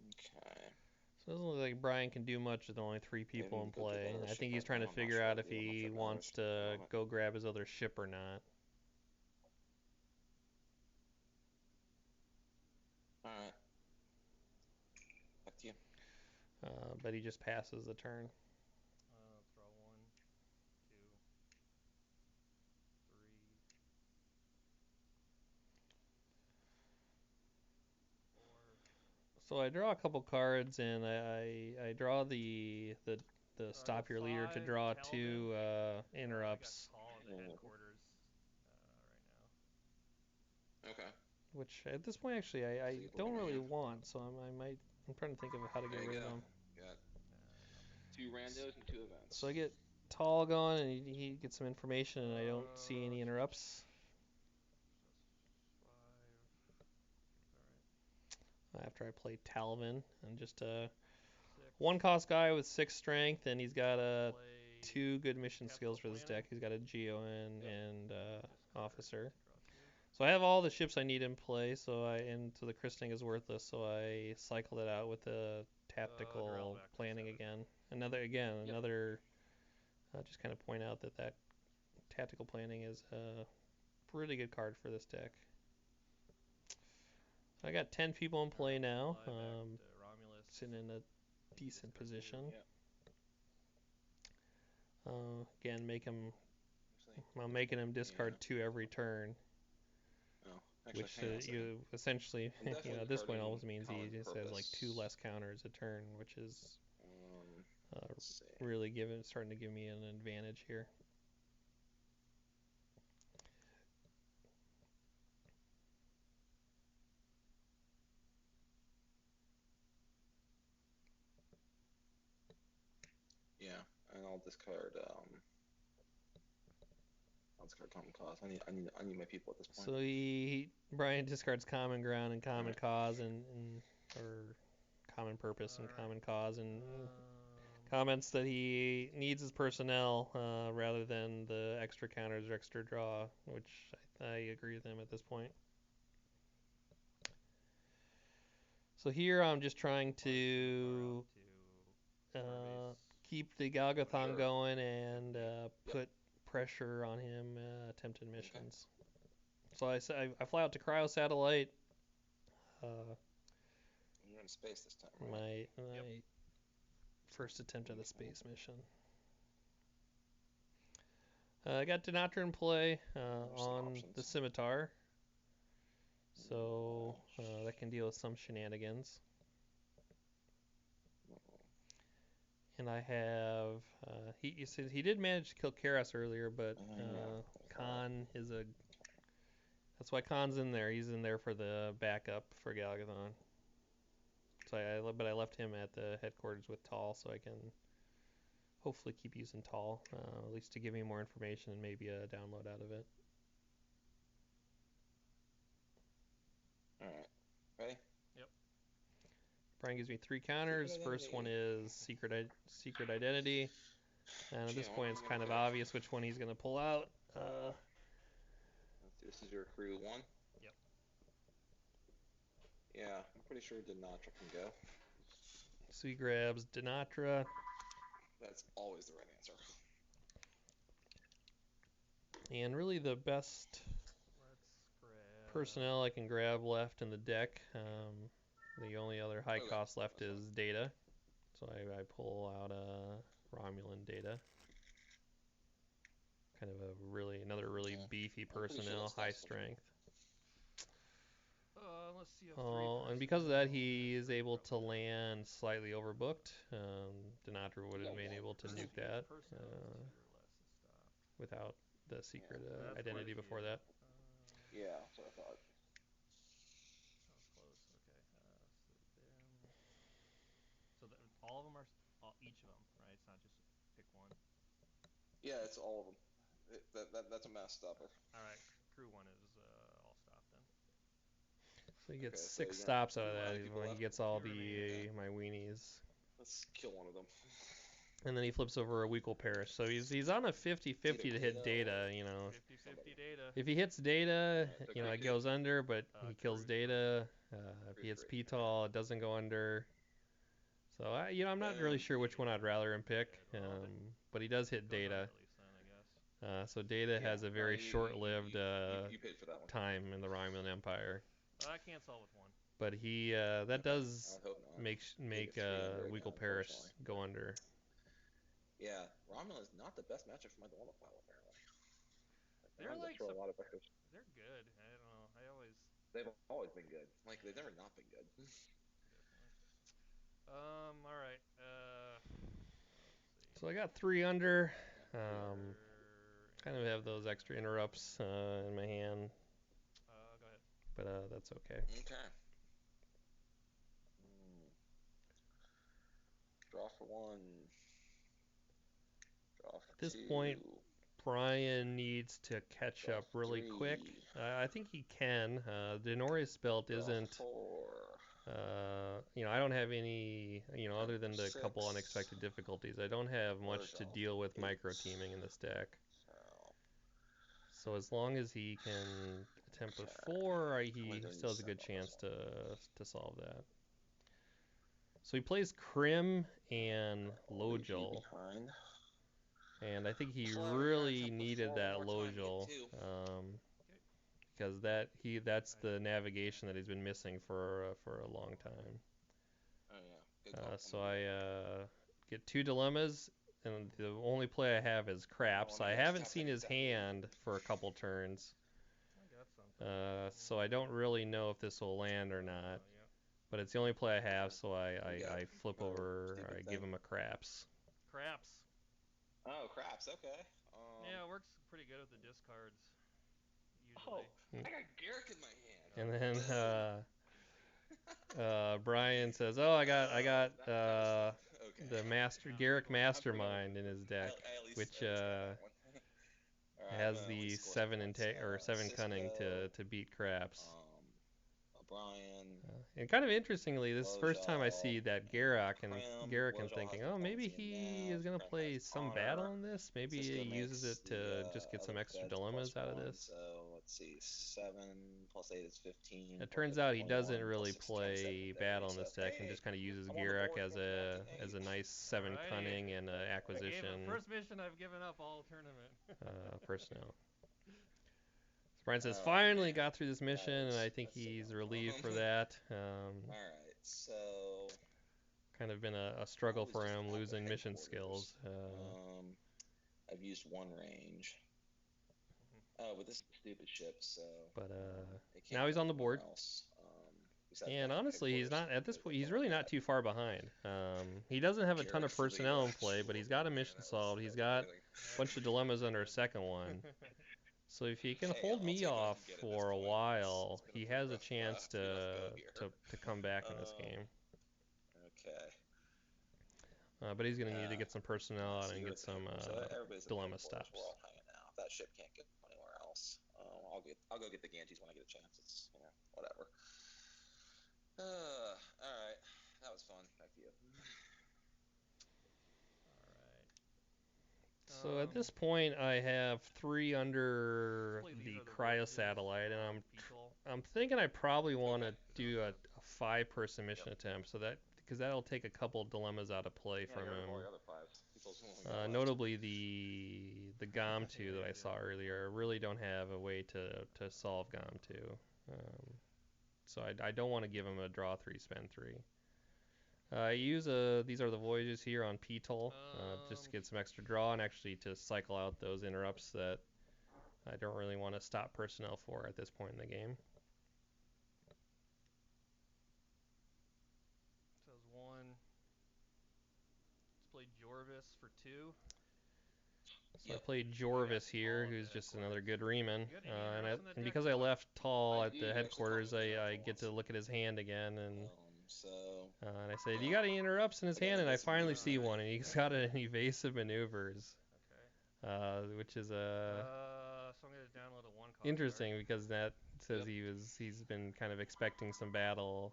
okay. So it doesn't look like Brian can do much with only 3 people in play. I think he's trying to figure out if he wants to go grab his other ship or not. Alright. Back to you. But he just passes the turn. Let's draw 1, 2, 3, 4. So I draw a couple cards, and I draw the stop your leader to draw two interrupts. Tall at the headquarters right Okay. Which at this point actually I So you don't look at really hand. want. So I'm trying to think of how to get There you rid of go. them. Got now. two randos and two events. So I get tall going, and he gets some information, and I don't see any interrupts. After I play Talvin, and just a one cost guy with 6 strength, and he's got two good mission skills for this deck. He's got a Geo and Officer. So I have all the ships I need in play. So the christening is worthless. So I cycled it out with a tactical planning again. Another. Just kind of point out that tactical planning is a pretty good card for this deck. So I got 10 people in play now. Sitting in a decent position. Again, I'm making him discard 2 every turn. Oh, actually, Which hang on a second. you essentially, I'm definitely at this point discarding almost means he common just has like 2 purpose. less counters a turn, which is Let's see. really starting to give me an advantage here. Yeah, and I'll discard common cause. I need my people at this point. So Brian discards common ground and common cause and or common purpose and common cause, and comments that he needs his personnel rather than the extra counters or extra draw, which I agree with him at this point. So here I'm just trying to keep the Galgathon going and put pressure on him, attempted missions. So I fly out to Cryo Satellite. You're in space this time, right? My first attempt at a space mission. I got Denatra in play on the Scimitar. So that can deal with some shenanigans. And I have he did manage to kill Karas earlier, but Khan is a that's why Khan's in there. He's in there for the backup for Galgathon. So I left him at the headquarters with Tall, so I can hopefully keep using Tall, at least to give me more information and maybe a download out of it. All right, ready? Yep. Brian gives me 3 counters. First one is secret identity, and at this point it's kind of obvious which one he's gonna pull out. This is your crew 1. Yep. Yeah, I'm pretty sure Denatra can go. So he grabs Denatra. That's always the right answer. And really the best personnel I can grab left in the deck. The only other high cost left is Data. So I pull out Romulan Data. Kind of another really beefy personnel, high strength. Let's see. And because of that, he is able to land slightly overbooked. Denatra would have been able to nuke that without the secret identity before that. Yeah, that's what I thought. That was close. Okay. So all of them are each of them, right? It's not just pick one. Yeah, it's all of them. That's a mass stopper. All right. Crew 1 is all stopped then. So he gets 6 stops out of that. He gets all my weenies. Let's kill one of them. And then he flips over a Weekle Parish. So he's on a 50-50 to hit Data, 50-50 Data. If he hits Data, it goes under, but he kills Data. If he hits P-Tall, it doesn't go under. So I'm not really sure which one I'd rather him pick. But he does hit Data. So Data has a very short-lived time in the Romulan Empire. I can't solve with 1. But he that does make Weekle Parish go under. Yeah, Romulan is not the best matchup for my Dilemma pile, apparently. They're like throw a lot of vectors. They're good. I don't know. They've always been good. Like they've never not been good. All right. So I got 3 under. Under, Kind of have those extra interrupts in my hand, go ahead. but that's okay. Okay. Draw for 1. Draw for At this 2. point, Brian needs to catch Draw up for really 3. quick. I think he can. Denorius belt Draw isn't. for 4. I don't have any. Other than the 6. couple unexpected difficulties, I don't have much to Draw deal with 8. micro teaming in this deck. So, So as long as he can attempt a Okay. 4, I'm he gonna go still has a use good 7 on chance this to solve that. So he plays Crim and I'll leave you Lojal, behind. and I think he So I'm gonna really attempt the needed 4 that one more time, Lojal, get 2. because that's the navigation that he's been missing for a long time. Oh yeah, good call. So I get 2 dilemmas, and the only play I have is Craps. Oh, I let me haven't tap seen that his exactly. hand for a couple turns, I got something. so I don't really know if this will land or not. Yeah. But it's the only play I have, so You got I flip another over, stupid I give thing. him a Craps. Craps. Oh, craps. Okay. Yeah, it works pretty good with the discards. Oh, Usually. I got Garrick in my hand. And then Dude. Brian says, "Oh, I got That was fun. Okay. the Yeah, Garrick good one. Mastermind in his deck, I at least which got that one. Alright, I'm has gonna at the least score some 7 points. cunning Cisco, to beat Craps." O'Brien, And kind of interestingly, this is the first time I Lojal, see that and Garrick Krim. I'm Lojal thinking, has oh, maybe diplomacy and he is nav. gonna Krim play has some honor. battle on this. Maybe Cisco he uses makes it to the just get some other extra beds dilemmas out of +1, this. so let's see, 7 + 8 is 15. It Plus turns 8 is out he 21, doesn't really plus 6 is 27 play in theory. battle in So this deck and hey, just kind of uses I'm on the Garrick board for as a nice 7 Alrighty. cunning and acquisition First mission I've given up all tournament. personnel. So Brian says, Oh, finally man. got through this mission, and I think That's he's so relieved for dumb. that. Alright, so Kind of been a struggle always for just him at the losing mission headquarters. skills. I've used 1 range. Oh, but this is a stupid ship, so But it can't now he's go on the anywhere board. else, besides And back at honestly, he's headquarters, not at this because point. they He's don't really let not that. too far behind. He doesn't have a ton of Garrick for the personnel in play, but he's got a shield. mission That was solved. He's got amazing. a bunch of dilemmas under a second one. So if he can Hey, hold I'll me take what I off can get at this for a point. while, It's been he a pretty has a rough, chance pretty rough go here. to come back in this game. Okay. But he's going to need to get some personnel out So and you're get at the some headquarters. So everybody's at the dilemma headquarters. stops. We're all hanging out. If that ship can't go anywhere else, I'll go get the Ganges when I get a chance. It's whatever. All right, that was fun. Back to you. So at this point, I have 3 under Hopefully these the are the cryo voyages, satellite, and People. I'm thinking I probably want to Okay. do a 5-person mission attempt, so because that'll take a couple dilemmas out of play Yeah, from get rid of all him. your other 5s. People's only got left. Notably the GOM2 that I saw earlier. I really don't have a way to solve GOM2. So I don't want to give him a draw 3, spend 3. I use these are the voyages here on PTOL, just to get some extra draw and actually to cycle out those interrupts that I don't really want to stop personnel for at this point in the game. So it's 1. Let's play Jorvis for 2. So I played Jorvis here, who's just another good Riemann. You got any interrupts in that And deck? because I left Tall I at do, the you actually caught me headquarters, with that I for get to once. look at his hand again, and So I say, "Do you got any interrupts in his hand?" And I finally see maneuvers. one, and he's got an evasive maneuvers, Okay. which is So I'm gonna download a 1 cost interesting card. because that says Yep. he's been kind of expecting some battle,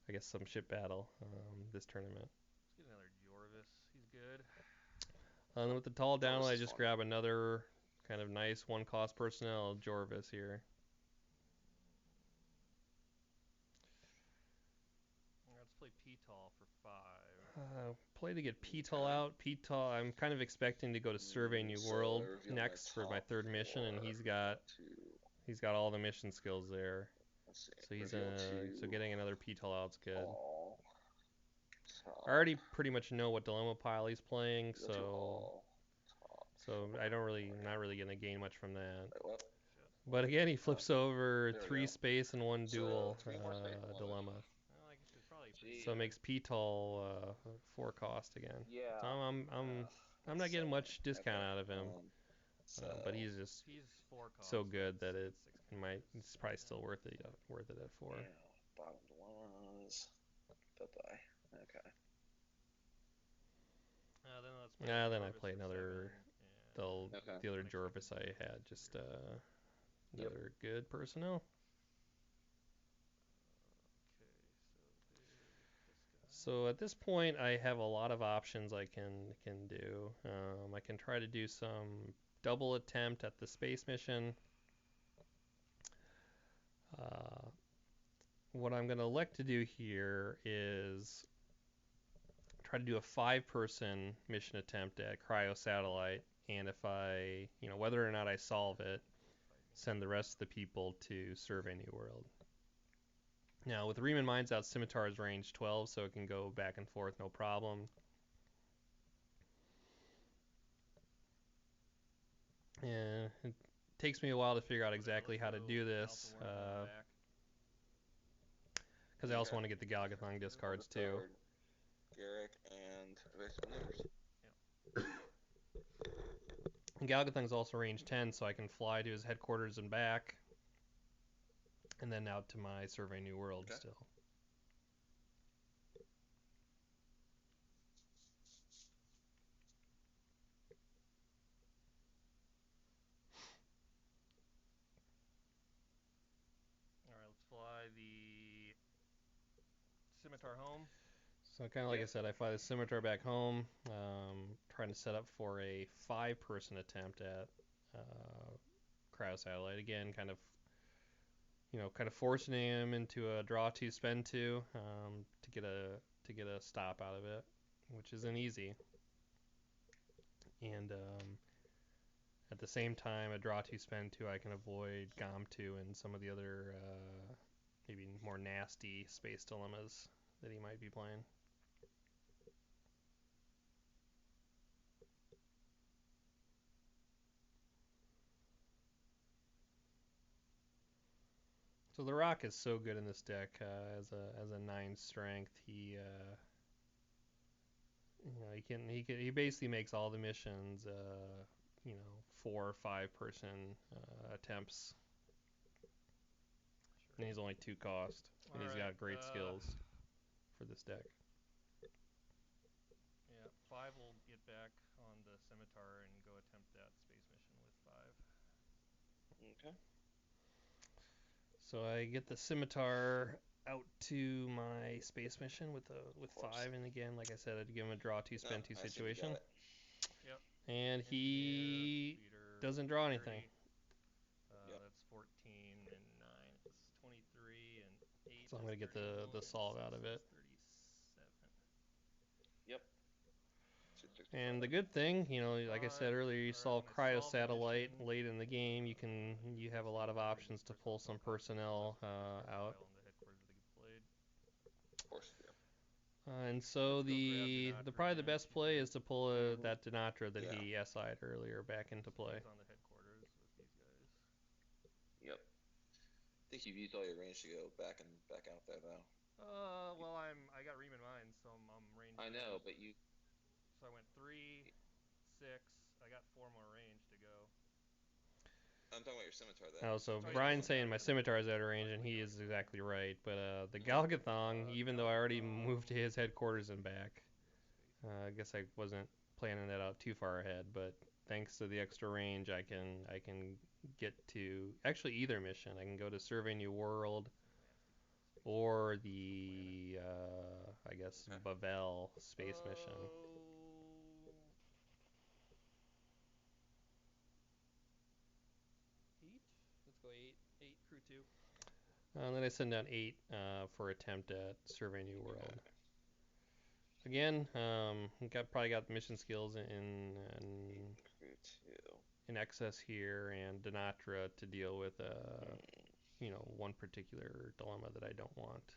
I guess some ship battle this tournament. Let's get another Jorvis. He's good. And with the Tall Jorvis download, I is just fun. grab another kind of nice 1 cost personnel, Jorvis here. Let's play P-Tall for 5. Play to get P-Tall out. P-Tall, I'm kind of expecting to go to Survey New So World reveal my next for my top 3rd mission, and 4. he's got all the mission skills there. Let's see. So he's Reveal so getting another P-Tall out's good. all. I already pretty much know what dilemma pile he's playing, Reveal to all. so I don't really not really gonna gain much from that. Wait, what? But again, he flips over There we 3 go. space and 1 So, dual 3 more space, I love it. dilemma. Well, I should probably Gee. So it makes P-Tall 4 cost again. Yeah. So I'm not getting much discount out of him, but he's just He's 4 cost. so good that it's it's probably still worth it at 4. Yeah. Bottom dilemmas. Bye-bye. Okay. Then I play another the other Jorvis I had, just another good personnel. So at this point, I have a lot of options I can do. I can try to do some double attempt at the space mission. What I'm going to elect to do here is try to do a 5-person mission attempt at Cryo Satellite, and if I, whether or not I solve it, send the rest of the people to Survey New World. Now, with Riemann Mines Out, Scimitar is range 12, so it can go back and forth no problem. And it takes me a while to figure out exactly how to do this, because I also want to get the Galgathon discards too. Garrick and And Galgathon's also range 10, so I can fly to his headquarters and back, and then out to my Survey New World still. Alright, let's fly the Scimitar home. So kind of like I said, I fly the Scimitar back home, trying to set up for a 5-person attempt at Cryo Satellite. Again, kind of forcing him into a draw 2, spend 2 to get a stop out of it, which isn't easy. And at the same time, a draw 2, spend 2, I can avoid Gom 2 and some of the other maybe more nasty space dilemmas that he might be playing. So the Rock is so good in this deck as a 9 strength. He he basically makes all the missions 4 or 5-person attempts. And he's only 2 cost, and he's got great skills for this deck. Yeah, 5 will get back on the Scimitar and go attempt that space mission with 5. Okay. So I get the Scimitar out to my space mission with 5, and again, like I said, I'd give him a draw 2, spend 2 situation. Yep. And he doesn't draw anything. That's 14 and 9. It's 23 and 8. So I'm going to get the solve out of it. 37. Yep. And the good thing, like I said earlier, you solve Cryo Satellite late in the game. You have a lot of options to pull some personnel out. Of course, yeah. And so probably the best play is to pull that Dinatra that he SI'd earlier back into play. He's on the headquarters with these guys. Yep. I think you've used all your range to go back out there though. Well, I got Riemann Mines, so I'm range. I know, but you. So I went 3, 6. I got 4 more range to go. I'm talking about your Scimitar though. Oh, so Brian's saying my Scimitar is out of range, and he is exactly right. But the Galgathon, even though I already moved to his headquarters and back, I guess I wasn't planning that out too far ahead. But thanks to the extra range, I can get to actually either mission. I can go to Survey New World, or the I guess Bavel space mission. Let's go 8 crew 2. And then I send down 8 for attempt at Survey New World. Again, probably got the mission skills in excess here, and Dinatra to deal with one particular dilemma that I don't want.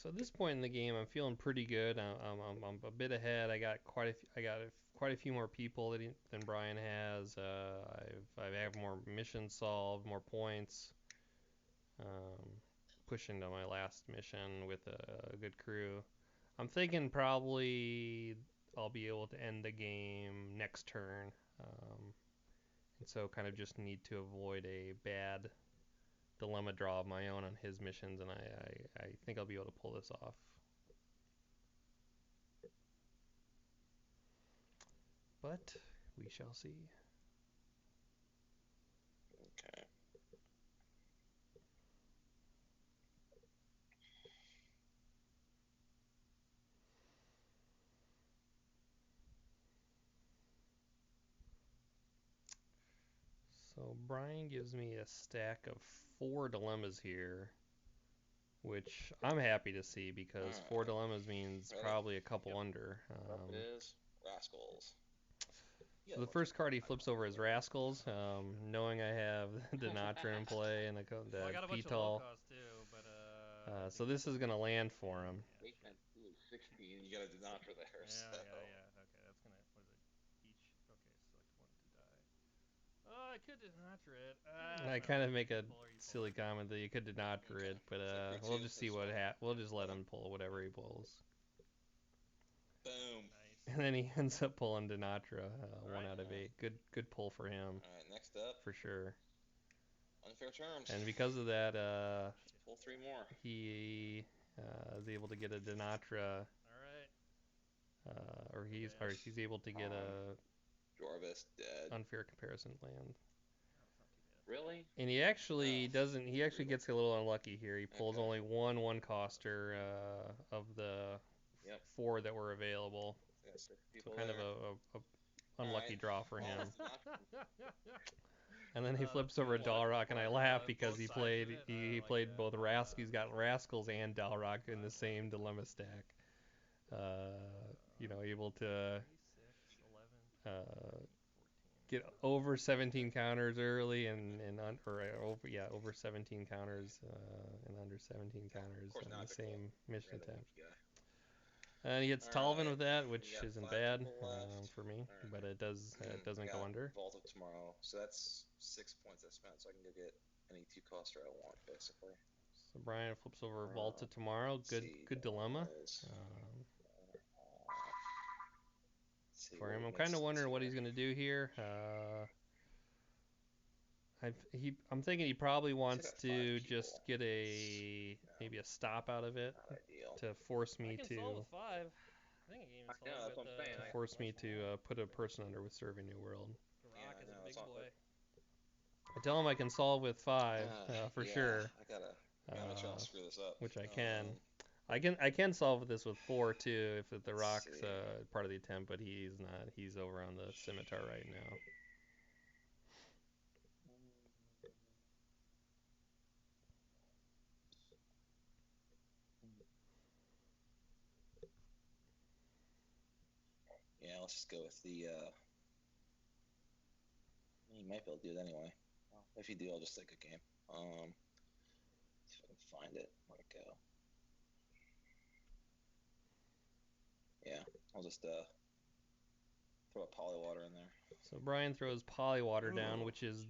So at this point in the game, I'm feeling pretty good. I'm a bit ahead. I got quite a few more people than Brian has. I have more missions solved, more points. Um, pushing to my last mission with a good crew. I'm thinking probably I'll be able to end the game next turn. And so kind of just need to avoid a bad dilemma draw of my own on his missions, and I think I'll be able to pull this off. But we shall see. Okay. So Brian gives me a stack of 4 dilemmas here, which I'm happy to see because 4 Alright. dilemmas means Ready? probably a couple Yep. under. Up it is. Rascals. You So got a the bunch first of card he high flips quality over is players. Rascals, knowing I have Denatra in play and Well, I the got a bunch of low P-Tall. cost too, but So this is going to land for him. Yeah, 8 times 2 is 16. You got a Denatra there. yeah, So. yeah. Okay, that's gonna. What is it? Each. Okay, select one to die. Oh, I could Denatra it. I No. kind of make a You pull or you pull silly it. comment that you could Denatra Okay. it, but So crew we'll 2 just see is what we'll just let Boom. him pull whatever he pulls. Boom. Nice. And then he ends up pulling Denatra, 1 out of Alright. 8. Good pull for him, Alright, next up, for sure. unfair terms. And because of that, Pull 3 more. he is able to get a Denatra, All right. or he's able to get a Jorvis dead. unfair comparison land. Oh, it's not too bad. Really? And he actually Oh. doesn't. He actually gets a little unlucky here. He pulls Okay. only one coster of the Yep. 4 that were available. I got 6 So people kind there. of a unlucky Alright. draw for Well, him. Denatra. And then he flips That's over a good. Dalrock, and I laugh because Both he sides of played it. he, I he like played that. both He's got Rascals and Dalrock in the same dilemma stack. Able to 6, 11, uh, 14. get over 17 counters early over 17 counters and under 17 counters Of course, on now I the pick the same mission random attempt. guy. And he hits Talvin with that, which You got isn't 5 bad people left. for me, Alright. but it doesn't I go got under. Vault of Tomorrow, so that's 6 points I spent, so I can go get any 2 coster I want, basically. So Brian flips over Volta tomorrow. Good dilemma. For him, I'm kind of wondering what he's going to do here. I'm thinking he probably wants to just get maybe a stop out of it Not ideal. to force me I can to solve with 5. I think I can even solve that's with what I'm saying. to force me to put a person under with Serving New World. Rock I is know, a that's big all- boy. I tell him I can solve with 5 for sure, I gotta make sure I don't screw this up. which I can. I can solve this with 4 too if the rock's part of the attempt, but he's not. He's over on the scimitar right now. Yeah, let's just go with the. You might be able to do it anyway. Well, if you do, I'll just take a game. See if I can find it. Where'd it go? Yeah, I'll just throw a polywater in there. So Brian throws Polywater down, which is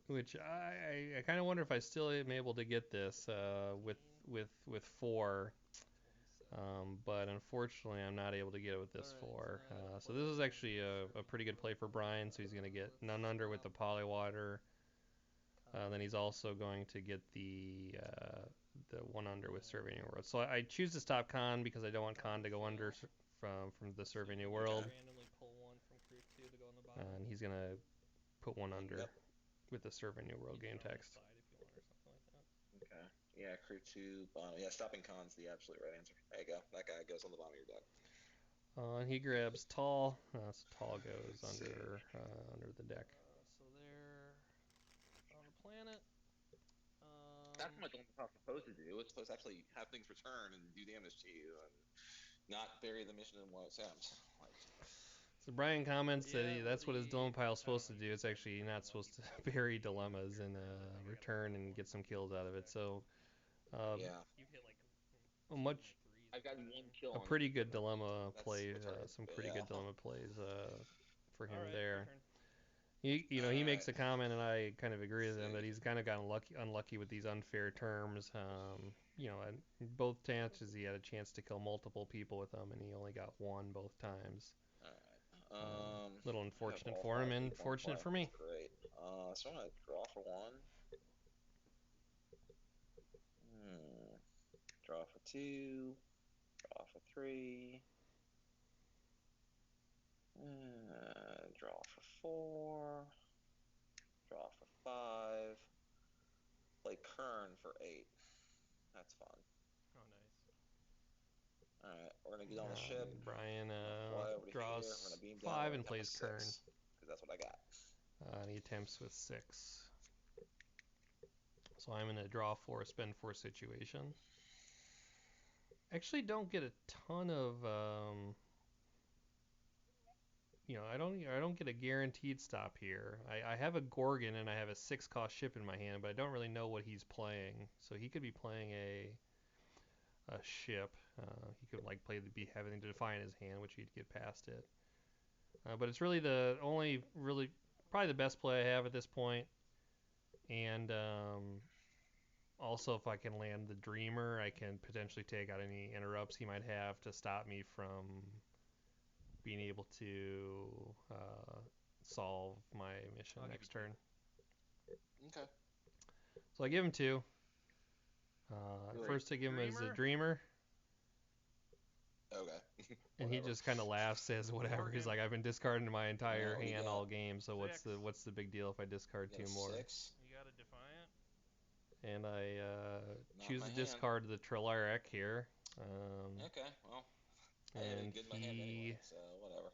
which I kind of wonder if I still am able to get this with 4. But unfortunately, I'm not able to get it with this 4. So this is actually a pretty good play for Brian. So he's going to get none under with the Polywater. Then he's also going to get the 1 under with Survey New World. So I choose to stop Khan because I don't want Khan to go under from the Survey New World. Randomly pull 1 from crew 2 to go on the bottom. And he's going to put 1 under with the Survey New World game text. If you want, or something like that. Okay. Yeah, crew 2 bottom. Yeah, stopping Khan's the absolute right answer. There you go. That guy goes on the bottom of your deck. And he grabs Tall. So Tall goes under the deck. So they're on the planet. That's what Dilemma's supposed to do. It's supposed to actually have things return and do damage to you, and not bury the mission in one attempt. So Brian comments that that's what his dilemma pile is supposed to do. It's actually not supposed to bury dilemmas and return and get some kills out of it. So Yeah. much I've got one kill a on pretty good on dilemma That's play, retarded, some but pretty yeah. good dilemma plays for him All right, there. your turn. He makes Alright. a comment, and I kind of agree with him See. that he's kind of gotten unlucky with these unfair terms. And both chances he had a chance to kill multiple people with them, and he only got one both times. Alright. Little I have unfortunate all for him, 5 and people in fortunate play. for me. That's great. So I'm gonna draw for 1. Draw for 2. Draw for 3. Draw for 4. Draw for 5. Play Kern for 8. That's fun. Oh, nice. Alright, we're gonna get on the ship. Brian Fly over to here. We're draws gonna beam down. 5 We're and gonna plays attempt Kern. a 6, because that's what I got. And he attempts with 6. So I'm in a draw 4, spend 4 situation. Actually, don't get a ton of I don't get a guaranteed stop here. I have a Gorgon and I have a 6 cost ship in my hand, but I don't really know what he's playing. So he could be playing a ship. He could be having to define his hand, which he'd get past it. But it's really the only really probably the best play I have at this point. And also, if I can land the Dreamer, I can potentially take out any interrupts he might have to stop me from being able to solve my mission next turn. Okay. So I give him 2. Great. First, I give him as a Dreamer, Okay. and he just kind of laughs, says whatever. He's like, I've been discarding my entire What do you hand got? all game, so what's 6. the big deal if I discard You got 2 a more? 6. You got a Defiant. And I Not choose my to hand. discard the Trilaric here. Okay, well, I had And it good in my hand anyway, so whatever.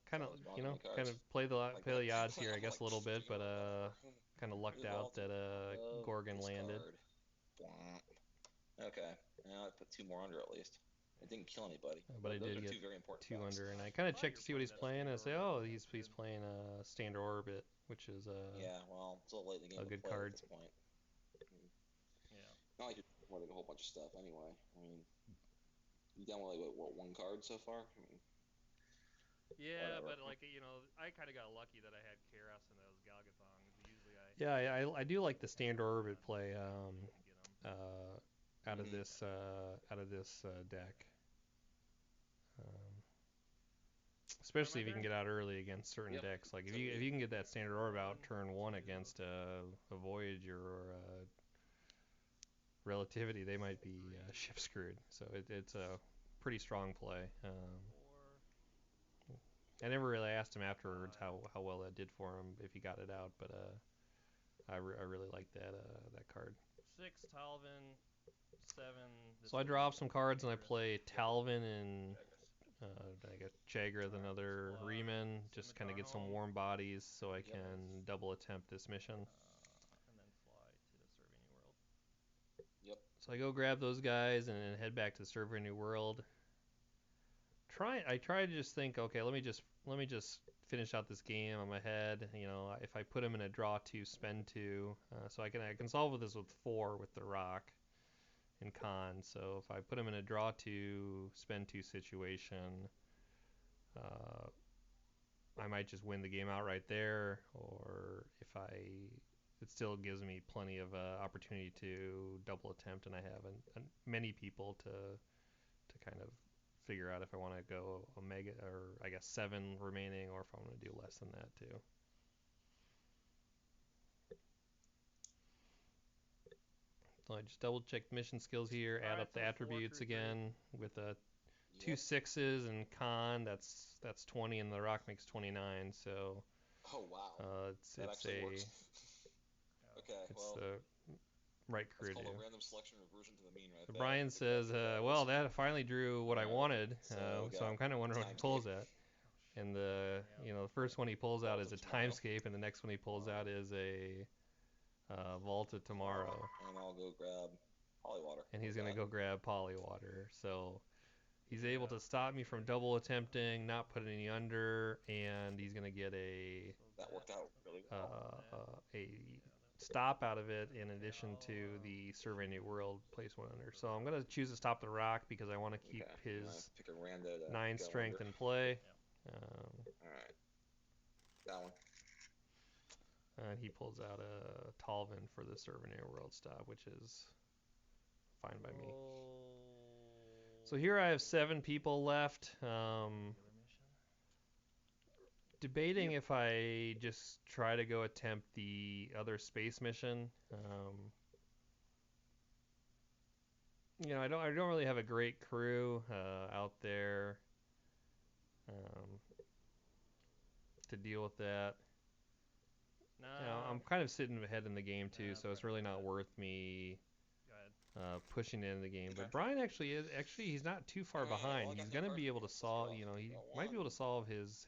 kind of Always brought many cards. kind of play the Like play that. the odds here, I I'm guess like, a little bit, you know but what, whatever. kind of lucked Move all out to that Gorgon landed. discard. Bwomp. Okay, now I put 2 more under at least. I didn't kill anybody. But I those did are get 2 very important 2 facts. under, and I kind of thought checked you to see what were he's playing, and I say, playing oh, that he's Standard Orbit. playing Standard Orbit, which is Yeah, well, it's a little late in the game a to good play card. at this point. Yeah. Not like you're hoarding a whole bunch of stuff anyway. I mean, you down with like, what 1 card so far? I mean, Yeah, whatever. but I kind of got lucky that I had Karas and those Galgathongs. Usually I. Yeah, I do like the Standard Orbit play Get 'em. out of this deck. Especially if you can get out early against certain decks. Like if you can get that Standard Orb out turn 1 against a Voyager or a Relativity, they might be ship screwed. So it's a pretty strong play. 4. I never really asked him afterwards how well that did for him if he got it out, but I really like that card. 6 Talvin. 7. So I draw off some cards and I play Talvin and I got Jagger with another Riemann, just kind of get some warm bodies so I can double attempt this mission. And then fly to the Survey New World. Yep. So I go grab those guys and then head back to the Survey New World. I try to just think, okay, let me just finish out this game. I'm ahead. If I put him in a draw 2, spend 2, so I can solve this with 4 with the rock and con. So if I put him in a draw 2, spend 2 situation, I might just win the game out right there. Or it still gives me plenty of opportunity to double attempt, and I have many people to kind of figure out if I want to go Omega or I guess 7 remaining, or if I want to do less than that too. So I just double check mission skills here, add up the attributes again with 2 6s and con. That's 20, and the rock makes 29. So oh wow, it's that actually works. Okay, it's well, the right career that's do. called a random selection reversion to the mean right there. Brian says, well, that finally drew what I wanted, so I'm kind of wondering what he pulls at. And the first one he pulls out is a Timescape, and the next one he pulls out is a Vaulted Tomorrow. And I'll go grab Polywater. And he's gonna go grab Polywater. So he's able to stop me from double attempting, not put any under, and he's gonna get that worked out really well. stop out of it in addition to the Survey New World place one under. So I'm going to choose to stop the rock because I want to keep Okay. his Pick a rando to 9 go strength under. in play. Alright. That one. And he pulls out a Talvin for the Survey New World stop, which is fine by me. So here I have 7 people left. Debating if I just try to go attempt the other space mission. You know, I don't really have a great crew out there to deal with that. No. You know, I'm kind of sitting ahead in the game too, so it's really not worth me pushing it in the game. But Brian actually he's not too far behind. He's gonna be able to solve. You know, he might be able to solve his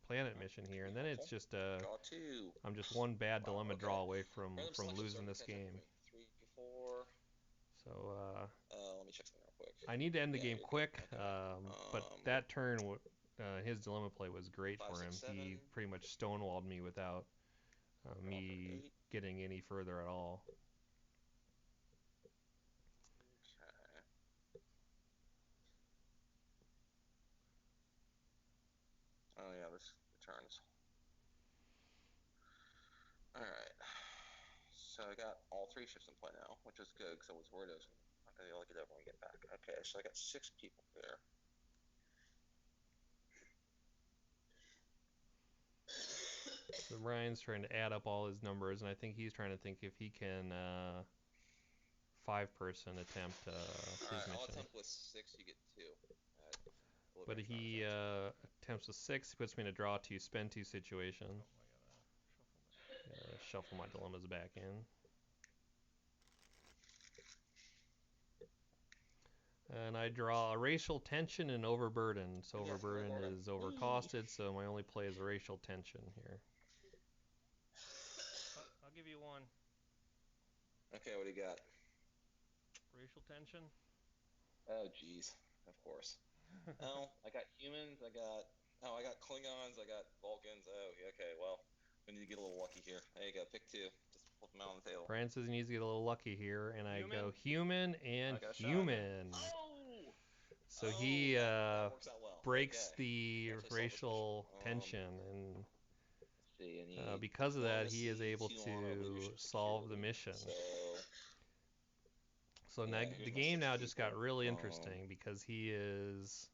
planet mission here, and then it's just I'm just one bad dilemma draw away from losing this game. 3, 4. So Let me check something real quick. I need to end the Yeah, game you're quick. good. Okay. But that turn, his dilemma play was great 5, for him. 6, 7. He pretty much stonewalled me without me 8. getting any further at all. Okay. Oh yeah, this returns. Alright. So I got all 3 ships in play now, which is good because I was worried I was not going to be able to get over and get back. Okay, so I got 6 people there. So Ryan's trying to add up all his numbers, and I think he's trying to think if he can 5-person attempt his Alright, I'll mission. attempt with 6, you get 2. But he attempts with 6, he puts me in a draw 2, spend 2 situation. Shuffle my dilemmas back in. And I draw a racial tension and overburden. So overburden is overcosted, so my only play is a racial tension here. I'll give you 1. Okay, what do you got? Racial tension? Oh, jeez. Of course. Oh, I got humans, I got Klingons, I got Vulcans. Oh, okay, well, we need to get a little lucky here. There you go, pick 2. Just flip them out on the table. Brian says he needs to get a little lucky here, and I go human and human. Oh! So he that works out well. breaks the racial tension, and because of that, he is able to solve the mission. So now the game now just got really interesting because he is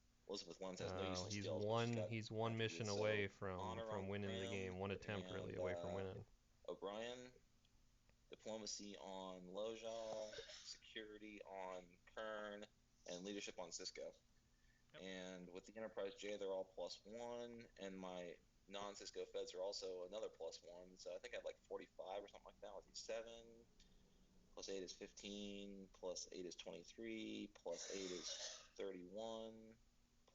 he's one mission away from winning the game, one attempt really away from winning. O'Brien, diplomacy on Lojal, security on Kern, and leadership on Cisco. Yep. And with the Enterprise J, they're all +1, and my non-Cisco feds are also another +1. So I think I have like 45 or something like that with these 7. +8 is 15, +8 is 23, +8 is 31,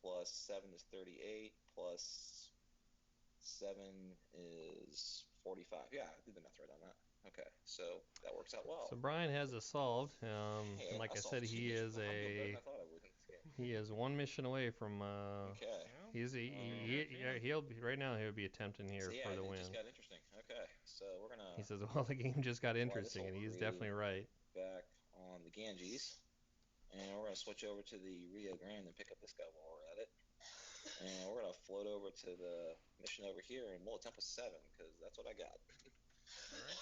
+7 is 38, +7 is 45. Yeah, I did the math right on that. Okay, so that works out well. So Brian has it solved. And like I said, he is one mission away from. Okay. He'll be right now. He'll be attempting here for the win. Just got interesting. Okay, so we're gonna. He says, "Well, the game just got interesting," and he's definitely right. Back on the Ganges, and we're gonna switch over to the Rio Grande and pick up this guy while we're at it. And we're gonna float over to the mission over here, and we'll attempt with 7 because that's what I got. All right.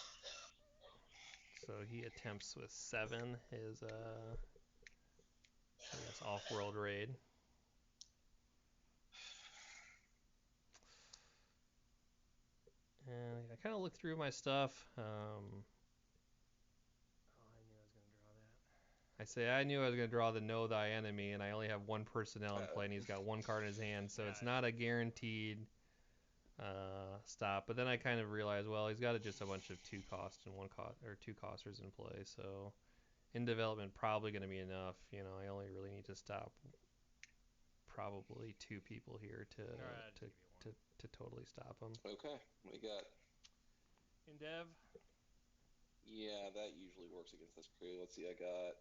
So he attempts with 7 his off-world raid. And I kind of looked through my stuff. I knew I was going to draw that. I knew I was going to draw the Know Thy Enemy, and I only have 1 personnel in play, and he's got 1 card in his hand, so it's not a guaranteed stop. But then I kind of realized, well, he's got just a bunch of 2 cost and 2 costers in play, so in development probably going to be enough. You know, I only really need to stop probably 2 people here to totally stop him. Okay, what do you got? In dev? Yeah, that usually works against this crew. Let's see, I got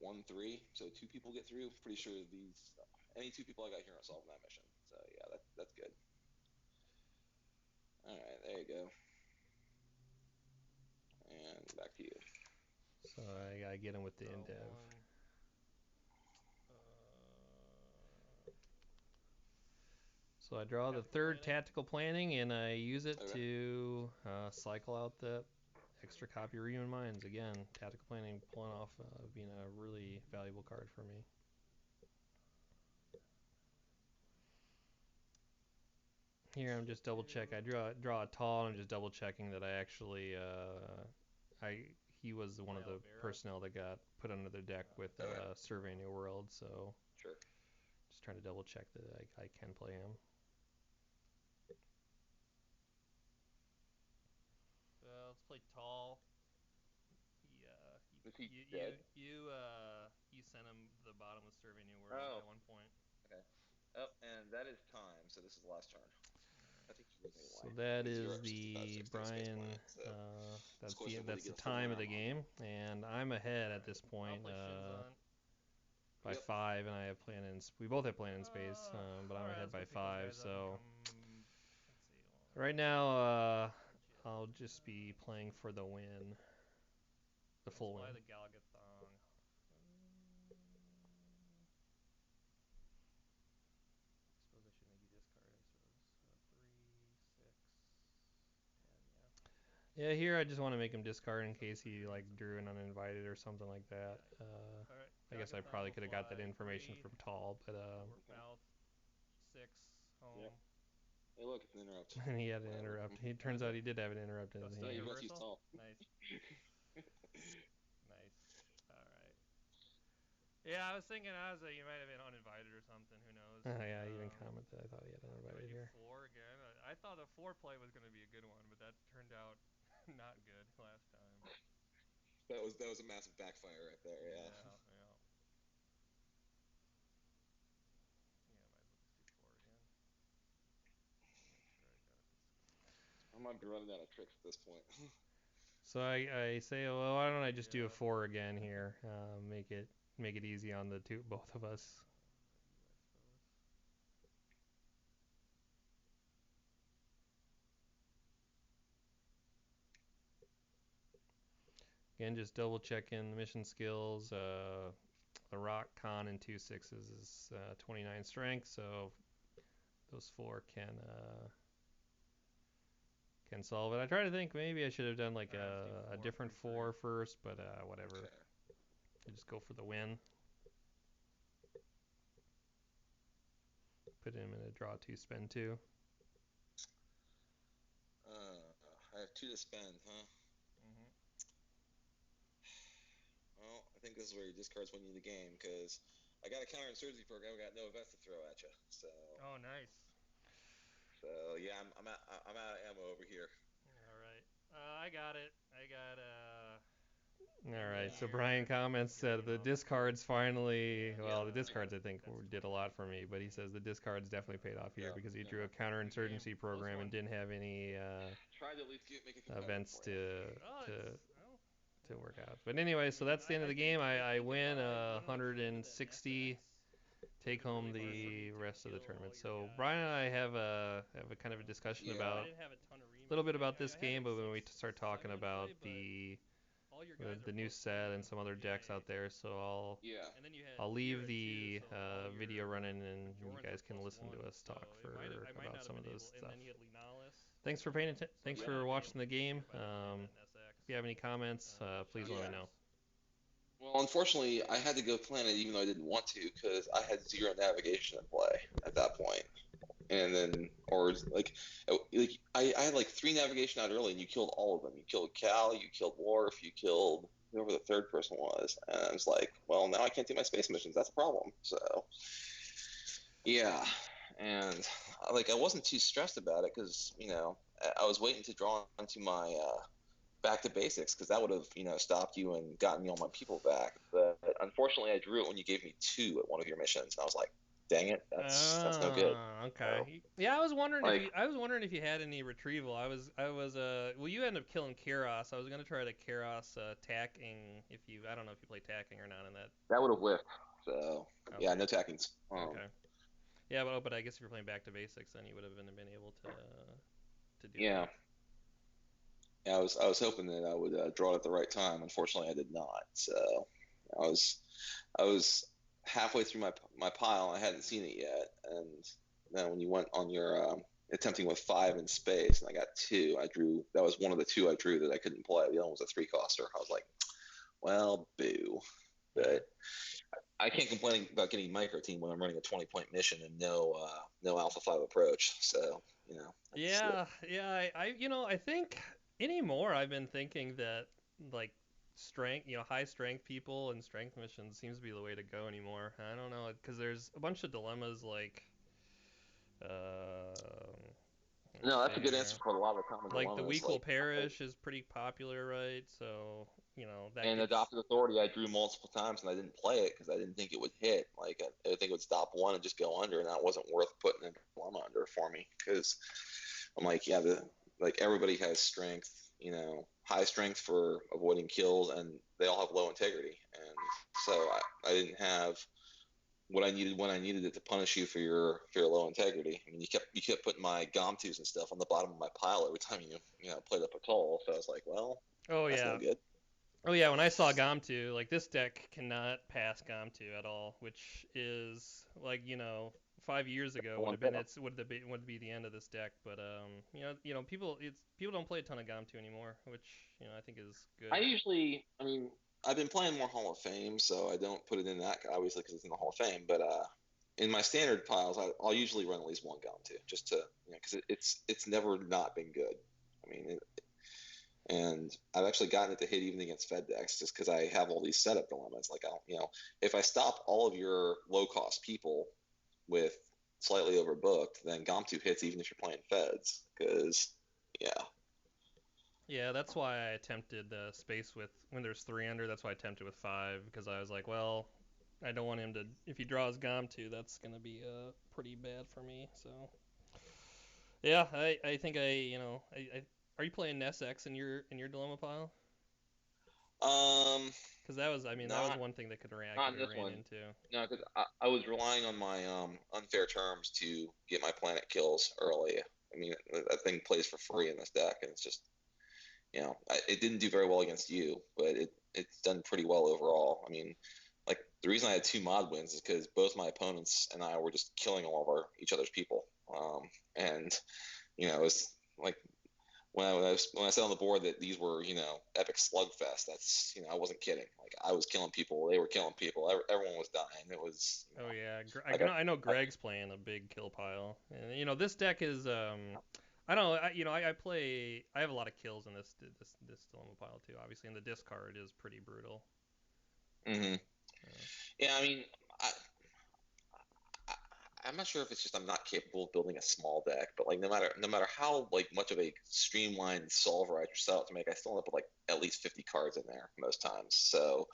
1, 3, so 2 people get through. Pretty sure any 2 people I got here are solving that mission. So yeah, that's good. All right, there you go. So I gotta get him with the Draw indev. one. So I draw the Tactical third planning. tactical planning, and I use it Okay. to cycle out that extra copy of Human Minds. Again, tactical planning pulling off being a really valuable card for me. Here I'm just double check. I draw a tall, and I'm just double checking that I actually he was one of the personnel that got put under the deck with Survey New World. So Sure. just trying to double check that I can play him. Let's play tall. Is he dead? You sent him the bottomless Survey New World at one point. Okay. Oh, and that is time. So this is the last turn. I think you lose So anyway. that Because is you're at 65, the 60 space Brian. planet, so That's question of the whether he gets the time of win the or not. game, and I'm ahead at this I'll point play Shinzon. by Yep. 5, and I have plan in. We both have plan in space, but I'm ahead by 5. So right now, I'll just be playing for the win, the full win. The Galgathong. Suppose I should maybe discard it. So 3, 6, 10. Yeah, here I just want to make him discard in case he like drew an uninvited or something like that. Alright. I guess I probably could have got that information from Tall, but Mouth. 6. Home. Yep. Hey, look, it's an interrupt. and he had an interrupt. It turns out he did have an interrupt in his Still hand. universal? Nice. Nice. Alright. Yeah, I was thinking you might have been uninvited or something. Who knows? Oh yeah, I even commented. I thought he had an uninvited here. 4 again. I thought a 4 play was going to be a good one, but that turned out not good last time. That was a massive backfire right there. Yeah. Yeah, might as well just do 4 again. I might be running out of tricks at this point. So I say, well, why don't I just do a 4 again here? Make it easy on the both of us. Again, just double checking the mission skills. The rock con and 2 6s is 29 strength, so those 4 can solve it. I try to think maybe I should have done like a different 4 first, but whatever. Okay. I just go for the win. Put him in a draw 2, spend 2. I have 2 to spend, huh? Mm-hmm. Well, I think this is where he discards when you the game, because I got a counterinsurgency program. I got no events to throw at you. So. Oh, nice. So yeah, I'm out of ammo over here. All right. I got it. All right. So Brian comments said the discards finally. Well, the discards I think did a lot for me, but he says the discards definitely paid off here because he drew a counterinsurgency program and didn't have any Tried to at least make it events to work out. But anyway, so that's the end of the game. I win 160. Take home the rest of the tournament. So Brian and I have a kind of a discussion about a little bit about this game, but when we start talking about the new set and some other decks out there, so I'll leave the video running and you guys can listen to us talk about some of those stuff. Thanks for thanks for watching the game. If you have any comments, please let me know. Well, unfortunately, I had to go plan it even though I didn't want to because I had 0 navigation in play at that point. And then, I had like 3 navigation out early, and you killed all of them. You killed Cal, you killed Worf, you killed whoever the third person was. And I was like, well, now I can't do my space missions. That's a problem. So, yeah. And I wasn't too stressed about it because, I was waiting to draw onto my back to basics because that would have stopped you and gotten me all my people back. But unfortunately, I drew it when you gave me 2 at one of your missions, and I was like, dang it, that's no good. Okay. So, yeah, I was wondering if you had any retrieval. Well, you ended up killing Keros. I was gonna try the Keros tacking I don't know if you play tacking or not in that. That would have whiffed. So okay. Yeah, no tackings. Okay. Yeah, but I guess if you're playing back to basics, then you would have been able to do. Yeah. That. Yeah, I was hoping that I would draw it at the right time. Unfortunately, I did not. So I was I was halfway through my pile. I hadn't seen it yet, and then when you went on your attempting with 5 in space, and I got 2, I drew. That was one of the 2 I drew that I couldn't play. The other one was a 3-coster. I was like, well, boo. Yeah. But I can't complain about getting micro team when I'm running a 20-point mission and no Alpha 5 approach. So that's Yeah, yeah. I think anymore I've been thinking that like strength, high strength people and strength missions seems to be the way to go anymore. I don't know, because there's a bunch of dilemmas like, let's no, that's see a good here. answer for a lot of the common Like the dilemmas. weak will Like, perish is pretty popular, right? So that and gets. adopted authority, I drew multiple times and I didn't play it because I didn't think it would hit. Like I think it would stop one and just go under, and that wasn't worth putting a dilemma under for me because I'm like, yeah, like everybody has strength, high strength for avoiding kills, and they all have low integrity, and so I didn't have what I needed when I needed it to punish you for your low integrity. I mean, you kept putting my Gomtus and stuff on the bottom of my pile every time you played up a toll. So I was like, well, Oh that's no yeah. good. Oh yeah, when I saw Gomtu, like this deck cannot pass Gomtu at all, which is like 5 years ago would One have been better. would be the end of this deck. But people don't play a ton of Gomtu anymore, which I think is good. I mean, I've been playing more Hall of Fame, so I don't put it in that obviously because it's in the Hall of Fame. But in my standard piles, I'll usually run at least one Gomtu just to because it's never not been good. I mean, and I've actually gotten it to hit even against Fed decks just because I have all these setup dilemmas. Like, if I stop all of your low cost people with slightly overbooked, then Gomtu hits even if you're playing Feds. Because, yeah. Yeah, that's why I attempted the space with when there's 3 under. That's why I attempted with 5 because I was like, well, I don't want him to. If he draws Gomtu, that's gonna be pretty bad for me. So yeah, I think I are you playing NSX in your dilemma pile? Um, Because that was not one thing that I not could in have this ran one. into. No, because I was relying on my unfair terms to get my planet kills early. I mean, that thing plays for free in this deck, and it's just it didn't do very well against you, but it's done pretty well overall. I mean, like the reason I had 2 mod wins is because both my opponents and I were just killing all of each other's people. And it was like when I said on the board that these were epic slugfest. That's I wasn't kidding. Like I was killing people, they were killing people, everyone was dying. It was Oh yeah, like I know Greg's playing a big kill pile, and this deck is I don't know I have a lot of kills in this dilemma pile too. Obviously, and the discard is pretty brutal. hmm Uh, yeah. I mean, I, I'm not sure if it's just I'm not capable of building a small deck, but like no matter how like much of a streamlined solver I set out to make, I still end up with like at least 50 cards in there most times. So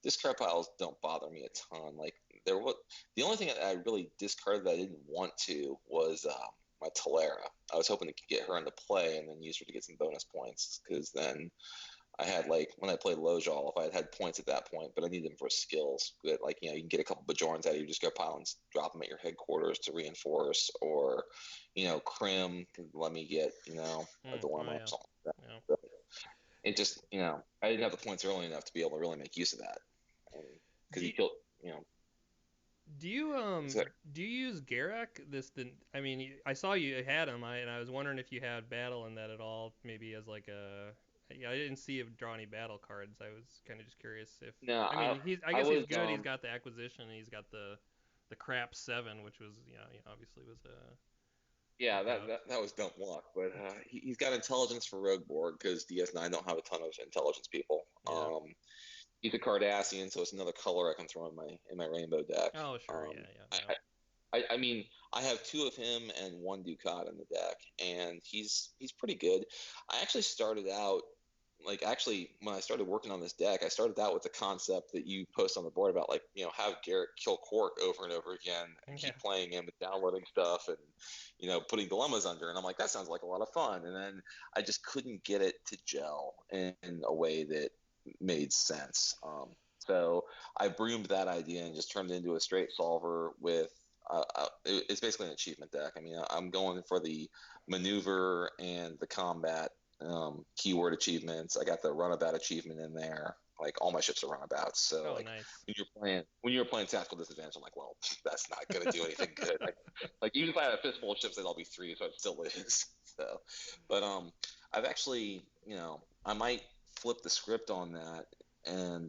discard piles don't bother me a ton. Like the only thing that I really discarded that I didn't want to was my Talera. I was hoping to get her into play and then use her to get some bonus points because then I had like when I played Lojal, if I had points at that point, but I need them for skills. But like you can get a couple Bajorans out of you, just go pile and drop them at your headquarters to reinforce, or Krim can let me get a oh dilemma or yeah, something like that. yeah. But it just I didn't have the points early enough to be able to really make use of that because Do you you, killed you know. do you So, do you use Garak? I mean, I saw you had him, and I was wondering if you had battle in that at all, maybe as like a. Yeah, I didn't see him draw any battle cards. I was kind of just curious if. no, I mean, I I guess he's was good. He's got the acquisition, and he's got the crap 7, which was obviously was a yeah, buff. that was dumb luck, but he's got intelligence for Rogue Board because DS9 don't have a ton of intelligence people. Yeah. He's a Cardassian, so it's another color I can throw in my rainbow deck. Oh sure. Um, Yeah. Yeah. I, Yeah. I mean, I have 2 of him and 1 Ducat in the deck, and he's pretty good. I actually started out when I started working on this deck, I started out with the concept that you post on the board about like have Garrett kill Quark over and over again and Yeah. keep playing him and downloading stuff and putting dilemmas under, and I'm like that sounds like a lot of fun, and then I just couldn't get it to gel in a way that made sense. So I broomed that idea and just turned it into a straight solver with. It's basically an achievement deck. I mean, I'm going for the maneuver and the combat keyword achievements. I got the runabout achievement in there. Like all my ships are runabouts. So Oh, like nice. when you're playing tactical disadvantage, I'm like, well, that's not gonna do anything good. Like even if I had a fistful of ships, then I'll be 3, so it still is. So, but I've actually, I might flip the script on that and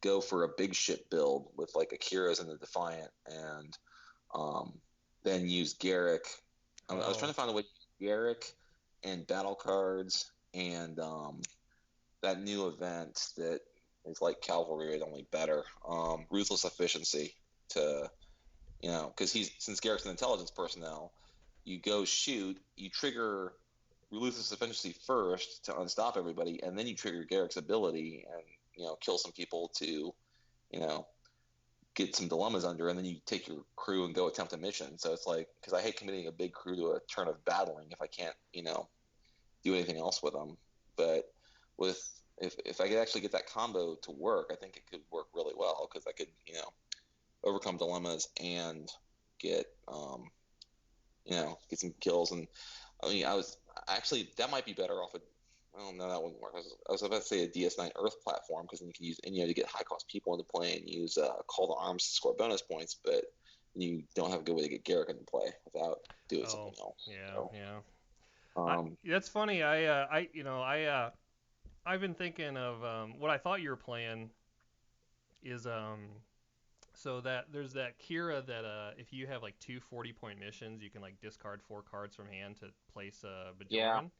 go for a big ship build with like Akira's and the Defiant, and then use Garrick. I was trying Oh, to find a way to use Garrick and battle cards and that new event that is like cavalry, only better. Ruthless efficiency to because since Garrick's an intelligence personnel, you go shoot, you trigger ruthless efficiency first to unstop everybody, and then you trigger Garrick's ability and kill some people to you know get some dilemmas under, and then you take your crew and go attempt a mission. So it's like because I hate committing a big crew to a turn of battling if I can't do anything else with them. But with if I could actually get that combo to work, I think it could work really well because I could overcome dilemmas and get get some kills. And I mean, I was actually that might be better off. Well, no, that wouldn't work. I was about to say a DS9 Earth platform because then you can use to get high cost people into play and use Call to Arms to score bonus points, but you don't have a good way to get Garrick into play without doing something else. yeah, So, yeah. um, That's funny. I've been thinking of what I thought you were playing is so that there's that Kira that if you have like two 40-point missions, you can like discard 4 cards from hand to place a yeah, Bajoran.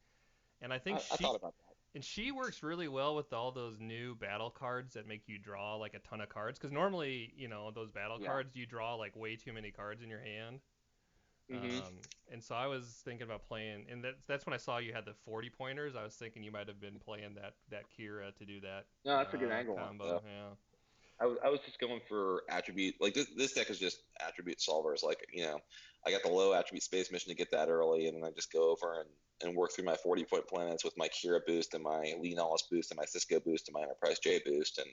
And I think I thought about that. she works really well with all those new battle cards that make you draw like a ton of cards. Because normally, those battle Yeah. cards, you draw like way too many cards in your hand. Hmm. And so I was thinking about playing, and that's when I saw you had the 40 pointers. I was thinking you might have been playing that Kira to do that No, that's a good angle on it, combo. though. Yeah. I was just going for attribute. Like this deck is just attribute solvers. Like I got the low attribute space mission to get that early, and then I just go over and work through my 40-point planets with my Kira boost and my Lee Nollis boost and my Cisco boost and my Enterprise J boost. And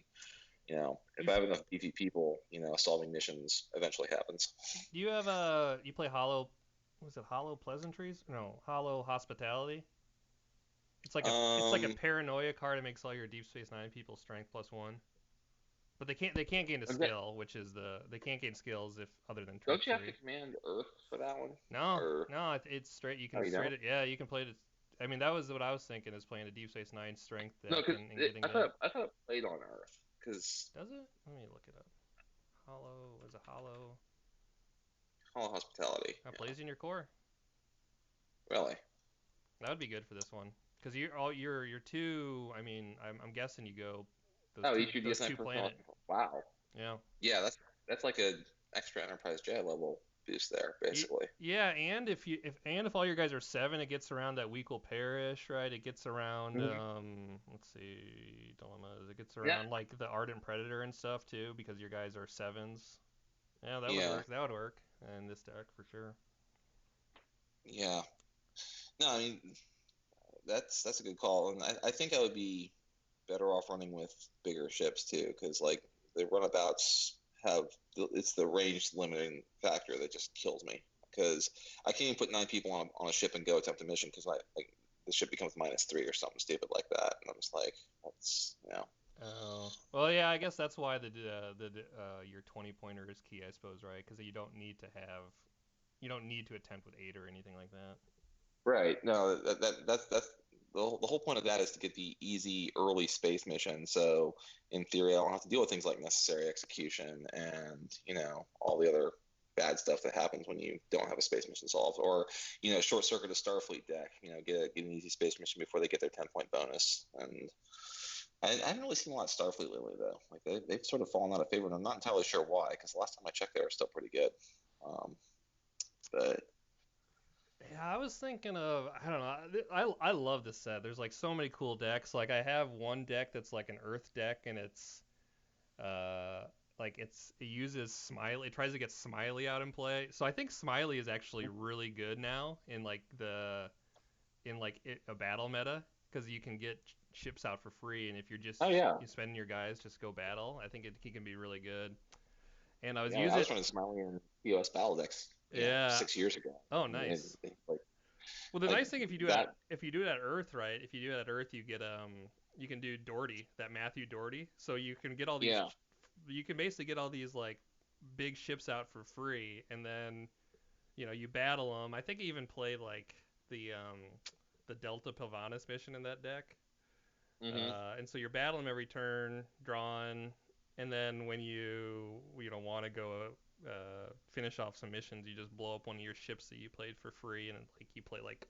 if I have enough beefy people, solving missions eventually happens. Do you have you play Hollow? Was it Hollow Pleasantries? No, Hollow Hospitality. It's like a Um, paranoia card. It makes all your Deep Space Nine people strength +1. But they can't gain a is that, skill, which is they can't gain skills if other than don't you have to treachery. command Earth for that one? No, Or no, it's straight. You oh, can you straight don't? it. Yeah, you can play it. I mean, that was what I was thinking is playing a Deep Space Nine strength No, deck because and getting I that. thought it played on Earth. Because Does it? Let me look it up. Hollow is a hollow. Hall Hospitality. That Yeah, plays in your core. really. That would be good for this one because you're two. I mean, I'm guessing you go Oh, each those UDS9 two personnel. planet. Wow. Yeah. Yeah, that's like a extra Enterprise J level boost there, basically. Yeah, and if all your guys are 7, it gets around that weak will perish, right? It gets around Hmm. let's see, dilemmas. It gets Yeah. around like the ardent predator and stuff too because your guys are 7s. Yeah, that would Yeah. work. That would work in this deck for sure. Yeah. No, I mean that's a good call, and I think I would be better off running with bigger ships too, because like the runabouts have it's the range limiting factor that just kills me. Because I can't even put 9 people on a ship and go attempt a mission because like the ship becomes -3 or something stupid like that, and I'm just like that's Oh, well, yeah, I guess that's why your 20 pointer is key, I suppose, right? Because you don't need to attempt with 8 or anything like that. right. No, that's the whole point of that is to get the easy early space mission. So in theory, I don't have to deal with things like necessary execution and all the other bad stuff that happens when you don't have a space mission solved, or short circuit a Starfleet deck. Get an easy space mission before they get their 10-point bonus. And I haven't really seen a lot of Starfleet lately though. Like they've sort of fallen out of favor, and I'm not entirely sure why. Because the last time I checked, they were still pretty good. Um, but Yeah, I was thinking of I don't know. I love this set. There's like so many cool decks. Like I have one deck that's like an Earth deck, and it's uh it uses Smiley. It tries to get Smiley out in play. So I think Smiley is actually really good now in a battle meta because you can get ships out for free, and if you're just oh yeah, you spending your guys just go battle, I think he can be really good. And I was yeah, I using was running Smiley in POS battle decks, yeah. 6 years ago. Oh, And nice. like Well, the Like nice thing if you do that. it at Earth, right? If you do it at Earth, you get you can do Doherty, that Matthew Doherty. So you can get all these Yeah. you can basically get all these like big ships out for free, and then you battle them. I think I even played like the Delta Pavanis mission in that deck. Mhm. And so you're battling them every turn, drawing, and then when you don't want to go finish off some missions, you just blow up one of your ships that you played for free, and like you play like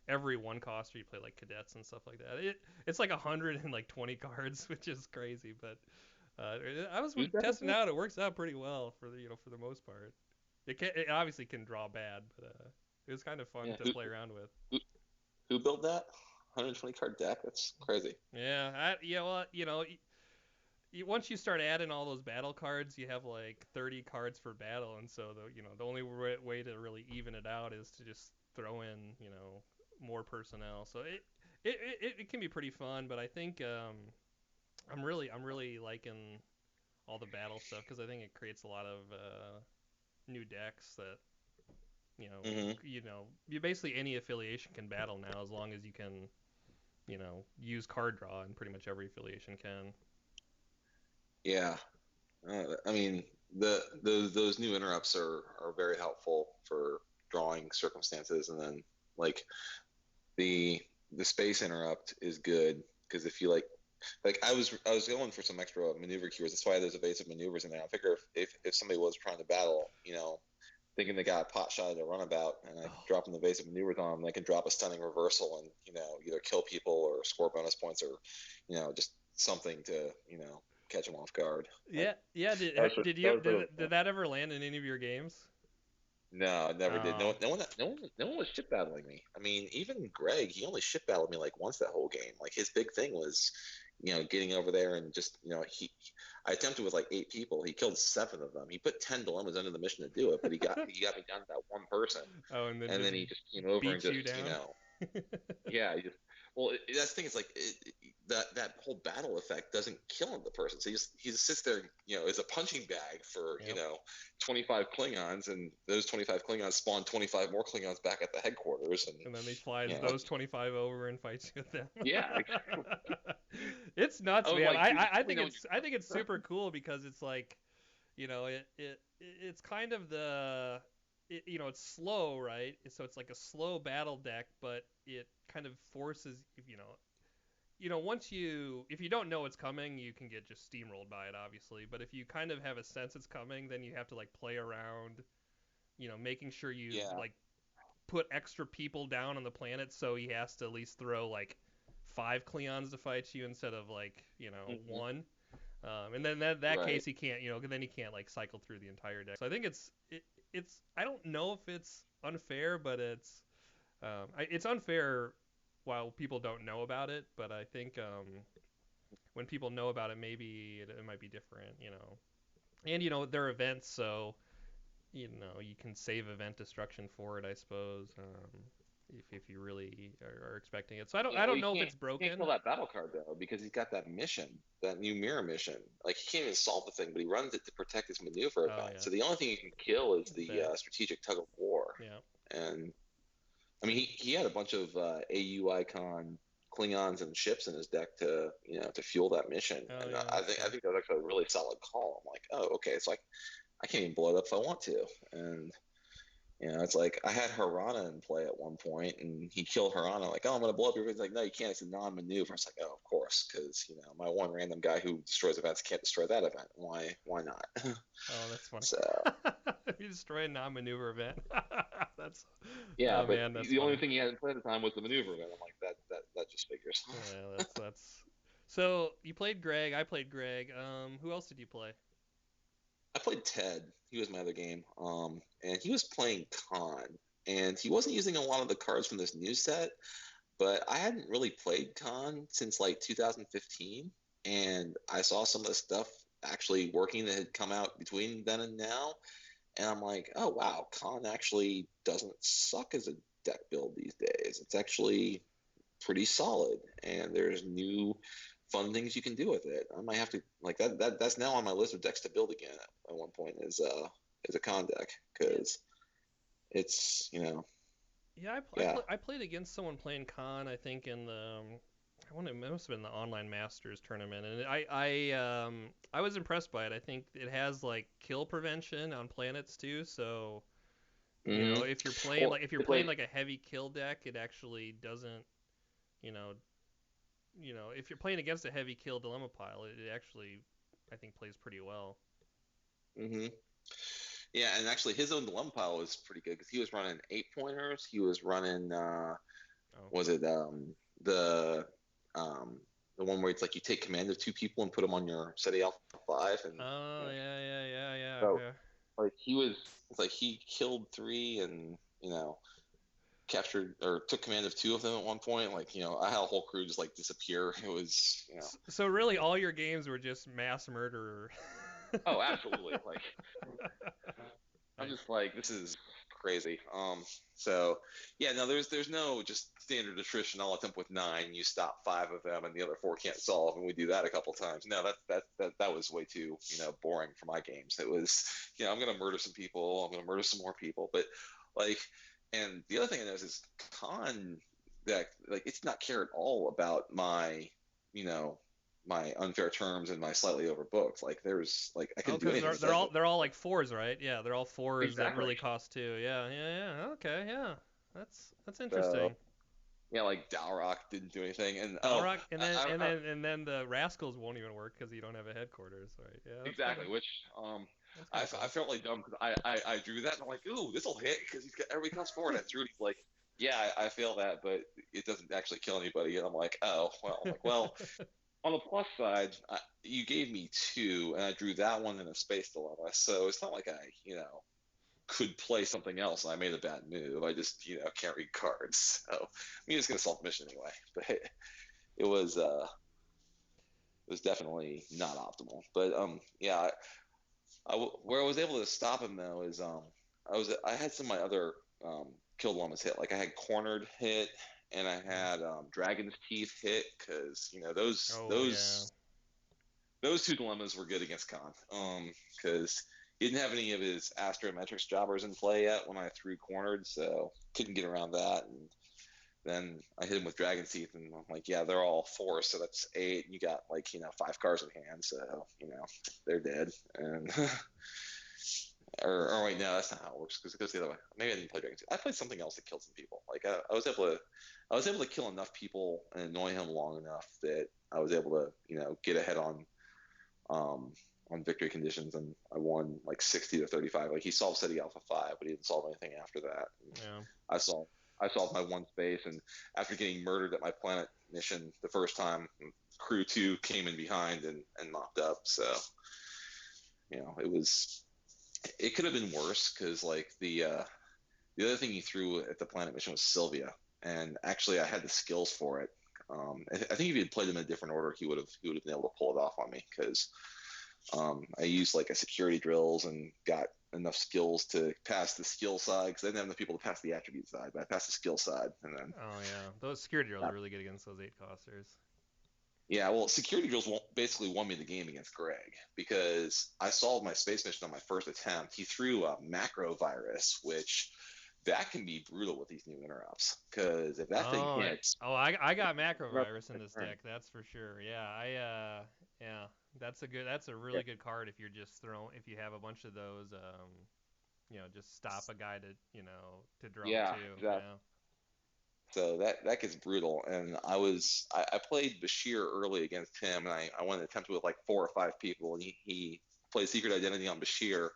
every one coster, you play like cadets and stuff like that. It's like 120 cards, which is crazy, but I was Who's that testing again? out. It works out pretty well for for the most part. It obviously can draw bad, but it was kind of fun Yeah. to play around with. Who, who built that? 120 card deck. That's crazy. Yeah, well, once you start adding all those battle cards, you have like 30 cards per battle, and so the only way to really even it out is to just throw in more personnel. So it can be pretty fun, but I think I'm really liking all the battle stuff because I think it creates a lot of new decks that you know Mhm. you basically any affiliation can battle now as long as you can use card draw, and pretty much every affiliation can. Yeah. I mean, those new interrupts are very helpful for drawing circumstances, and then like the the space interrupt is good because if you like I was going for some extra maneuver cures. That's why there's evasive maneuvers in there. I figure if somebody was trying to battle, thinking they got a pot shot at a runabout, and I Oh, drop an evasive maneuvers on them, they can drop a stunning reversal and either kill people or score bonus points or just something to catch them off guard. Like yeah, yeah. Did that was did that you was really did that ever land in any of your games? no, I never did. Oh, No one was ship battling me. I mean, even Greg, he only ship battled me like once that whole game. Like his big thing was, getting over there and just, I attempted with like 8 people. He killed 7 of them. He put 10 dilemmas under the mission to do it, but he got me down to that one person, oh, and then and just then he just came over and beat you just, down. yeah, he just. Well, that's the thing. It's like that whole battle effect doesn't kill the person. So he just sits there, as a punching bag for Yep. 25 Klingons, and those 25 Klingons spawn 25 more Klingons back at the headquarters, and And then he flies you know, those 25 over and fights you with them. yeah. It's I nuts, was man. like, dude, I let me think know it's super cool because it's like, it's kind of it's slow, right? So it's like a slow battle deck, but it kind of forces, once if you don't know it's coming, you can get just steamrolled by it, obviously. But if you kind of have a sense it's coming, then you have to like play around, making sure you yeah. like put extra people down on the planet, so he has to at least throw like 5 Cleons to fight you instead of like Hmm. one. And then that Right. case he can't, then he can't like cycle through the entire deck. So I think it's I don't know if it's unfair, but it's unfair while people don't know about it. But I think when people know about it, maybe it might be different, And they're events, so you can save event destruction for it, I suppose. If you really are expecting it. So I don't Yeah. I Well, don't know if it's you can't kill broken. that battle card though because he's got that mission, that new mirror mission. Like he can't even solve the thing, but he runs it to protect his maneuver Oh event. yeah, So the only thing you can kill is the that strategic tug of war. yeah. And I mean, he had a bunch of AU icon Klingons and ships in his deck to fuel that mission, Oh and yeah, I that's think I true. think that was actually a really solid call. I'm like, oh, okay, it's like I can't even blow it up if I want to, and it's like I had Harana in play at one point, and he killed Harana. Like, oh, I'm gonna blow up your. He's like, no, you can't. It's a non-maneuver. It's like, oh, of course, because my one random guy who destroys events can't destroy that event. Why not? Oh, that's funny. So You destroy a non-maneuver event. That's yeah, oh but man, that's the only funny. thing he had in play at the time was the maneuver event. I'm like, that just figures. Yeah, that's. So you played Greg. I played Greg. Who else did you play? I played Ted. He was my other game. And he was playing Khan, and he wasn't using a lot of the cards from this new set. But I hadn't really played Khan since like 2015, and I saw some of the stuff actually working that had come out between then and now, and I'm like, oh wow, Khan actually doesn't suck as a deck build these days. It's actually pretty solid, and there's new fun things you can do with it. I might have to like that's now on my list of decks to build again at one point is a con deck Yeah. because it's Yeah, Yeah. I played against someone playing Khan, I think, in the it must have been the online Masters tournament, and I was impressed by it. I think it has like kill prevention on planets too, so you know Hmm. if Well, you're it's playing like like a heavy kill deck, it actually doesn't you know if you're playing against a heavy kill dilemma pile, it actually I think plays pretty well. hmm Yeah, and actually his own dilemma pile was pretty good because he was running 8 pointers. He was running Oh. was it the um the one where it's like you take command of 2 people and put them on your SETI Alpha 5, and Oh you know, yeah. so Okay. like he was it's like he killed 3 and captured or took command of 2 of them at one point. Like I had a whole crew just like disappear. It was So really, all your games were just mass murderer. oh, absolutely. Like I'm Nice. just like, this is crazy. So yeah, no, there's no just standard attrition. I'll attempt with 9. You stop 5 of them, and the other 4 can't solve, and we do that a couple times. No, that was way too boring for my games. It was I'm gonna murder some people. I'm gonna murder some more people, but like, and the other thing I noticed is con that like it's not care at all about my you know my unfair terms and my slightly overbooked. Like there's like I Oh, couldn't do because anything. It's they're like all like fours, right? Yeah, they're all fours that exactly. really cost 2. Yeah. Okay, yeah. That's So interesting. yeah, like Dalrock didn't do anything, and Balrog, I and then the rascals won't even work because you don't have a headquarters, right? Yeah, exactly. Which that's kind of I cool. felt like dumb because I drew that and I'm like, ooh, this will hit because he's got everybody comes forward. And I drew it. He's like, yeah, I feel that, but it doesn't actually kill anybody. And I'm like, oh well. I'm like, well, on the plus side, you gave me 2, and I drew that one in a space dilemma, so it's not like I could play something else. And I made a bad move. I just can't read cards. So I mean, it's gonna solve the mission anyway. But it was definitely not optimal. But yeah, where I was able to stop him though is I had some of my other kill dilemmas hit. Like I had cornered hit, and I had dragon's teeth hit because Oh yeah. those 2 dilemmas were good against Khan. Because he didn't have any of his astrometrics jobbers in play yet when I threw cornered, so couldn't get around that. And then I hit him with Dragon's Teeth, and I'm like, yeah, they're all 4, so that's 8. And you got like 5 cards in hand, so they're dead. And or wait, no, that's not how it works because it goes the other way. Maybe I didn't play Dragon's Teeth. I played something else that killed some people. Like I was able to kill enough people and annoy him long enough that I was able to get ahead um, on victory conditions, and I won like 60-35. Like he solved SETI Alpha 5, but he didn't solve anything after that. And Yeah. I solved my one space, and after getting murdered at my planet mission the first time, crew 2 came in behind and mopped up. So it could have been worse because like the other thing he threw at the planet mission was Sylvia, and actually I had the skills for it. I think if he had played them in a different order, he would have been able to pull it off on me because I used like a security drills and got enough skills to pass the skill side because I didn't have enough people to pass the attribute side, but I passed the skill side, and then Oh yeah. Those security drills are really good against those 8 costers. yeah, well, security drills basically won me the game against Greg because I solved my space mission on my first attempt. He threw a macro virus, which that can be brutal with these new interrupts because if that thing Oh, hits, I got macro virus in this deck. That's for sure. Yeah, yeah. That's a yeah, really good card if you're just if you have a bunch of those just stop a guy to to draw yeah, 2. exactly. Yeah. So that gets brutal. And I played Bashir early against him, and I went and attempted with like 4 or 5 people, and he played Secret Identity on Bashir.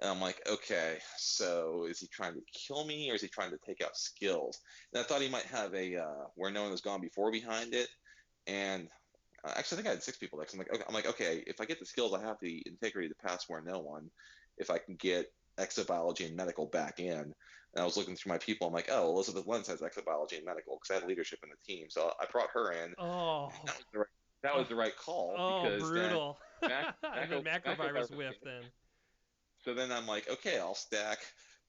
And I'm like, okay, so is he trying to kill me or is he trying to take out skills? And I thought he might have a where no one has gone before behind it. And actually, I think I had 6 people next. I'm like, okay, if I get the skills, I have the integrity to pass where no one. If I can get exobiology and medical back in, and I was looking through my people, I'm like, oh, Elizabeth Lenz has exobiology and medical because I had leadership in the team, so I brought her in. Oh, And that was oh, the right call oh, because then brutal. And then macro Macro virus Virus whiff came. then. So then I'm like, okay, I'll stack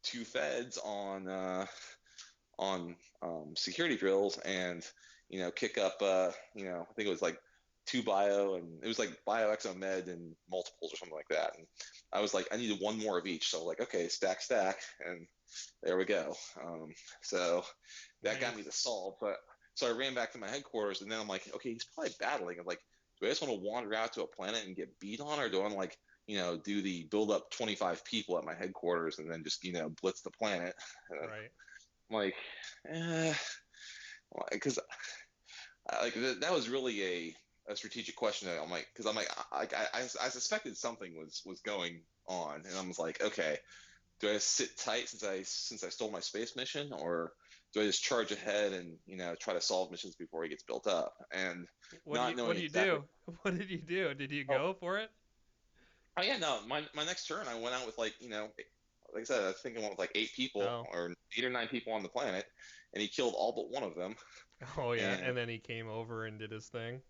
2 feds on security drills and kick up I think it was like 2 bio, and it was like bio exomed and multiples or something like that. And I was like, I needed 1 more of each. So like, okay, stack, and there we go. So that got me to solve. But so I ran back to my headquarters, and then I'm like, okay, he's probably battling. I'm like, do I just want to wander out to a planet and get beat on, or do I want to like, do the build up 25 people at my headquarters and then just, blitz the planet? Right. I'm like, because like that was really a strategic question. I'm like, because I'm like, I suspected something was going on, and I was like, okay, do I just sit tight since I stole my space mission, or do I just charge ahead and try to solve missions before he gets built up? And not knowing What do you exactly. do? What did you do? Did you Oh, go for it? oh yeah, no. My next turn, I went out with like like I said, I think I went with like 8 people Oh. or 8 or 9 people on the planet, and he killed all but one of them. Oh yeah, And and then he came over and did his thing.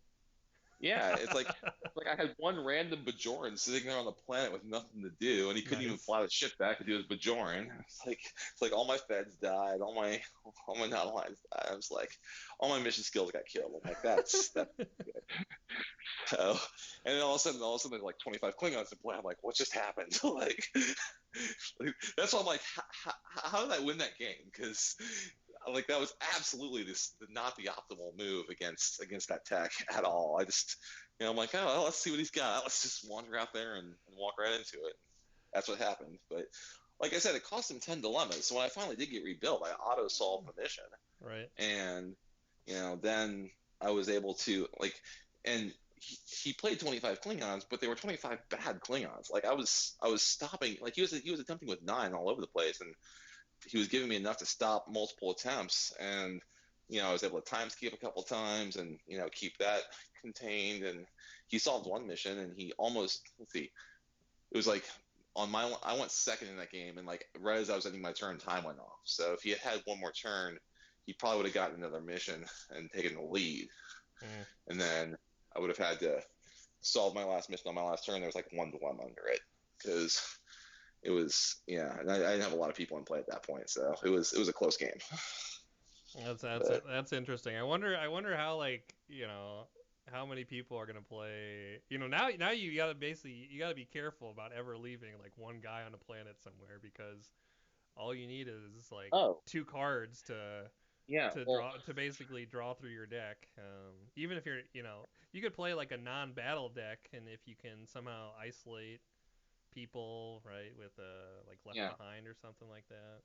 yeah, it's like I had one random Bajoran sitting there on the planet with nothing to do, and he couldn't even Nice. fly the ship back to do his Bajoran. It's like all my feds died, all my non-aligned died. I was like, all my mission skills got killed. I'm like, that's good. So, and then all of a sudden, there's like 25 Klingons in play. I'm like, what just happened? That's why I'm like, how did I win that game? Because like that was absolutely not the optimal move against that tech at all. I just I'm like, oh well, let's see what he's got. Let's just wander out there and walk right into it. That's what happened. But like I said, it cost him 10 dilemmas. So when I finally did get rebuilt, I auto solved the mission, Right. and then I was able to and he played 25 Klingons, but they were 25 bad Klingons. Like I was stopping, like he was attempting with 9 all over the place, and he was giving me enough to stop multiple attempts, and I was able to time skip a couple times and keep that contained. And he solved one mission, and he almost, let's see, it was like I went second in that game, and like right as I was ending my turn, time went off. So if he had one more turn, he probably would have gotten another mission and taken the lead. And then I would have had to solve my last mission on my last turn. There was like 1 dilemma under it, because it was, and I didn't have a lot of people in play at that point, so it was a close game. That's interesting. I wonder how, like, how many people are gonna play. Now you gotta be careful about ever leaving like one guy on a planet somewhere, because all you need is like Oh 2 cards yeah, well to basically draw through your deck. Even if you could play like a non-battle deck, and if you can somehow isolate people, right, with like Left yeah Behind or something like that.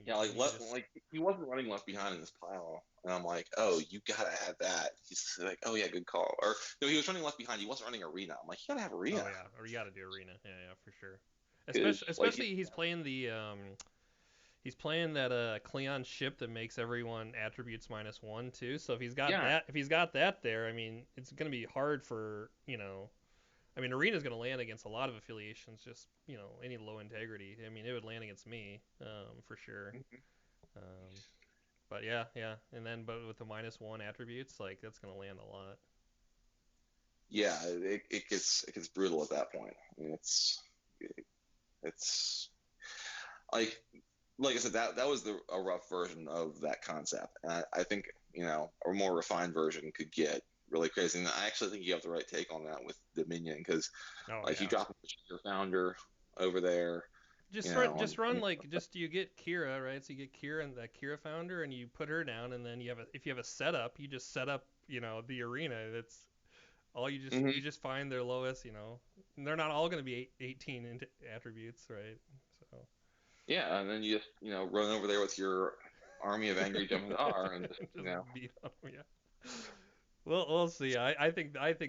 yeah like he wasn't running Left Behind in this pile, and I'm like, oh, you gotta have that. He's like, oh yeah, good call. Or no, he was running Left Behind. He wasn't running Arena. I'm like, you gotta have Arena. Oh yeah, or you gotta do Arena. Yeah, for sure. Like Especially he's playing he's playing that Cleon ship that makes everyone attributes -1 too. So if he's got that there, I mean, it's gonna be hard for I mean, Arena's gonna land against a lot of affiliations. Just any low integrity. I mean, it would land against me, for sure. Um, but yeah, but with the -1 attributes, like that's gonna land a lot. yeah, it gets brutal at that point. I mean, it's like I said, that was a rough version of that concept. And I think a more refined version could get really crazy. And I actually think you have the right take on that with Dominion, because you drop your founder over there. Just you get Kira, right? So you get Kira and that Kira founder, and you put her down, and then if you have a setup, you just set up the arena. That's all you just you just find their lowest. And they're not all going to be 18 attributes, right? So. Yeah, and then you just run over there with your army of angry Jem'Hadar and just beat them. Yeah. Well, we'll see. I think that's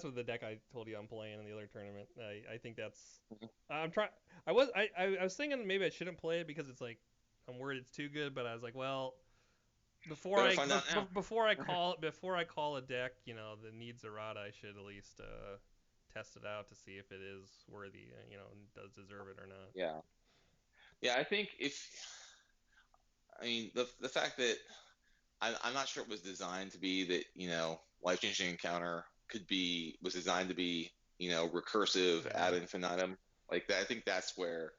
what the deck I told you I'm playing in the other tournament. I think that's I'm trying. I was thinking maybe I shouldn't play it because it's like I'm worried it's too good, but I was like, well, before I call a deck, that needs errata, I should at least test it out to see if it is worthy, and does deserve it or not. Yeah. I think the fact that I'm not sure it was designed to be that life-changing encounter was designed to be recursive ad infinitum like that. I think that's where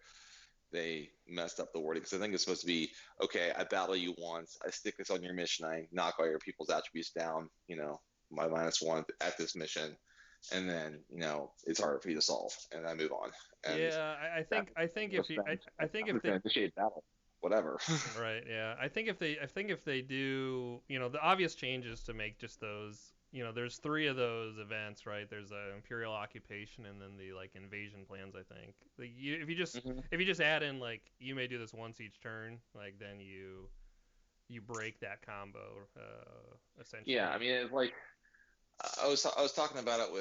they messed up the wording, because I think it's supposed to be, okay, I battle you once, I stick this on your mission, I knock all your people's attributes down, my -1 at this mission, and then it's harder for you to solve, and I move on. And Yeah, I think if you I think I'm if just they gonna initiate battle, whatever. right, yeah. I think if they do, the obvious changes to make just those, there's three of those events, right? There's a Imperial occupation and then the like invasion plans, I think. Like if you just hmm if you just add in like you may do this once each turn, like then you break that combo essentially. Yeah, I mean, it's like I was talking about it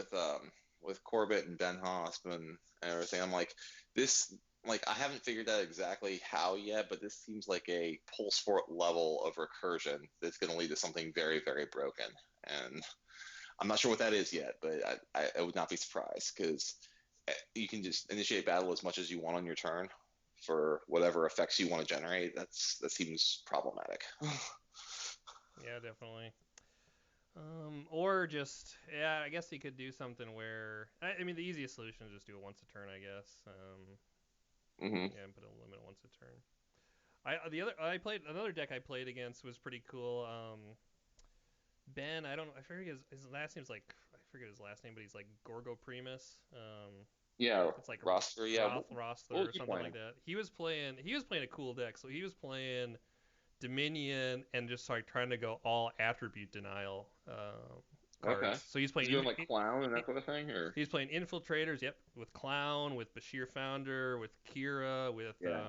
with Corbett and Ben Hosp and everything. I'm like, this, like, I haven't figured out exactly how yet, but this seems like a pulse fort level of recursion that's going to lead to something very, very broken. And I'm not sure what that is yet, but I would not be surprised, because you can just initiate battle as much as you want on your turn for whatever effects you want to generate. That seems problematic. Yeah, definitely. Or just, yeah, I guess you could do something where, I mean, the easiest solution is just do it once a turn, I guess. hmm Yeah, and put a limit once a turn. I played another deck I played against was pretty cool. Ben, I don't know, I forget his last name's like, I forget his last name, but he's like Gorgo Primus. Yeah, It's like roster. Yeah, what Rothler was or he something playing? like that. He was playing a cool deck. So he was playing Dominion and just like trying to go all attribute denial Okay. cards. So he's He's playing doing like clown and that sort of thing, or he's playing infiltrators. Yep, with Clown, with Bashir Founder, with Kira, with yeah,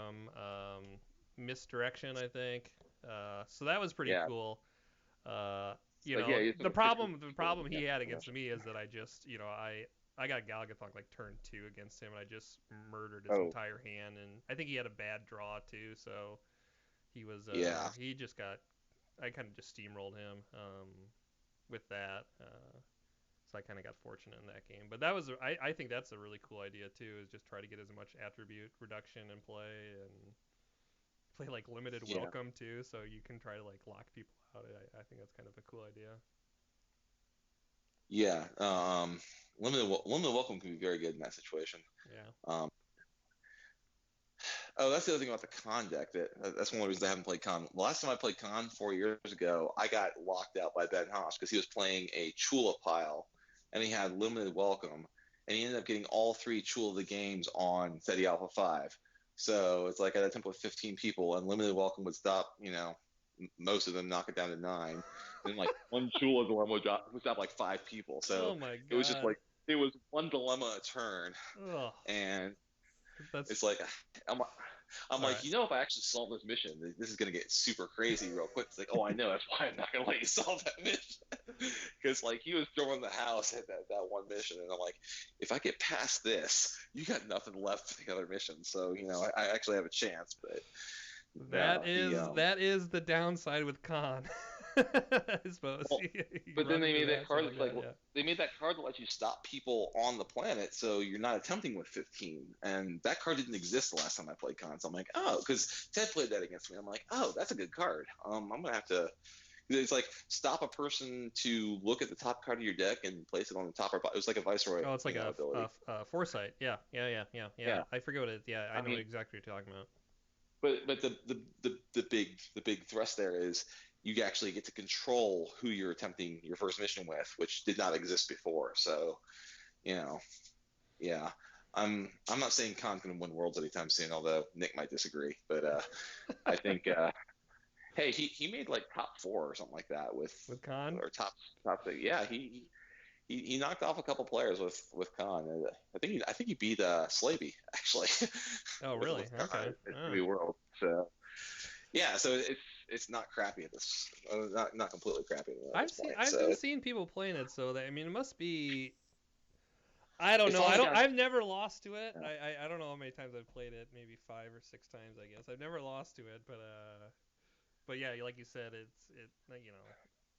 Misdirection, I think. So that was pretty yeah. cool. Uh, Like yeah, he's the doing six problem the control. problem Yeah, he had pretty against much. me is that I just I got Galgathon like turn 2 against him and I just murdered his Oh, entire hand and I think he had a bad draw too, so he was yeah, he just got I kind of just steamrolled him with that. So I kind of got fortunate in that game. But I think that's a really cool idea too. Is just try to get as much attribute reduction in play and play like limited yeah, welcome too, so you can try to like lock people out. I think that's kind of a cool idea. yeah. Limited welcome can be very good in that situation. Yeah. Um, oh, that's the other thing about the con deck. That's one of the reasons I haven't played con. The last time I played con 4 years ago, I got locked out by Ben Haas because he was playing a Chula pile, and he had limited welcome, and he ended up getting all three Chula the games on SETI Alpha 5. So it's like at a tempo of 15 people, and limited welcome would stop, most of them, knock it down to 9. And like one Chula dilemma would stop like 5 people. So Oh my it was just god. like it was one dilemma a turn, Ugh. and That's it's like I'm I'm all right. like, if I actually solve this mission, this is gonna get super crazy real quick. It's like, oh, I know, that's why I'm not gonna let you solve that mission, because like he was throwing the house at that one mission, and I'm like, if I get past this, you got nothing left for the other missions. So I actually have a chance, but That the is that is the downside with con. I suppose well, you but then run they into made that that stuff card like that's like, that. Yeah. they made that card that lets you stop people on the planet, so you're not attempting with 15. And that card didn't exist the last time I played con. So I'm like, oh, because Ted played that against me. I'm like, oh, that's a good card. I'm gonna have to. It's like stop a person to look at the top card of your deck and place it on the top or bottom. It was like a viceroy, Oh, it's like ability. foresight. Yeah, yeah, yeah, yeah, yeah. Yeah, I forget what it. Yeah, I I know mean, exactly what you're talking about. but the big thrust there is you actually get to control who you're attempting your first mission with, which did not exist before. So, you know, yeah. I'm not saying Khan's going to win Worlds anytime soon, although Nick might disagree. But I think hey, he made like top 4 or something like that with, With con. or top 6. Yeah, he knocked off a couple players with Khan. I think he beat Slavey actually Oh, really? with Khan Okay. at Oh. Jimmy World. So yeah, so it's not crappy at this, not completely crappy at this point. I've So been seeing people playing it, so that I mean it must be. I don't it know. finally got. I've never lost to it. Yeah. I don't know how many times I've played it. Maybe 5 or 6 times, I guess. I've never lost to it, but yeah, like you said,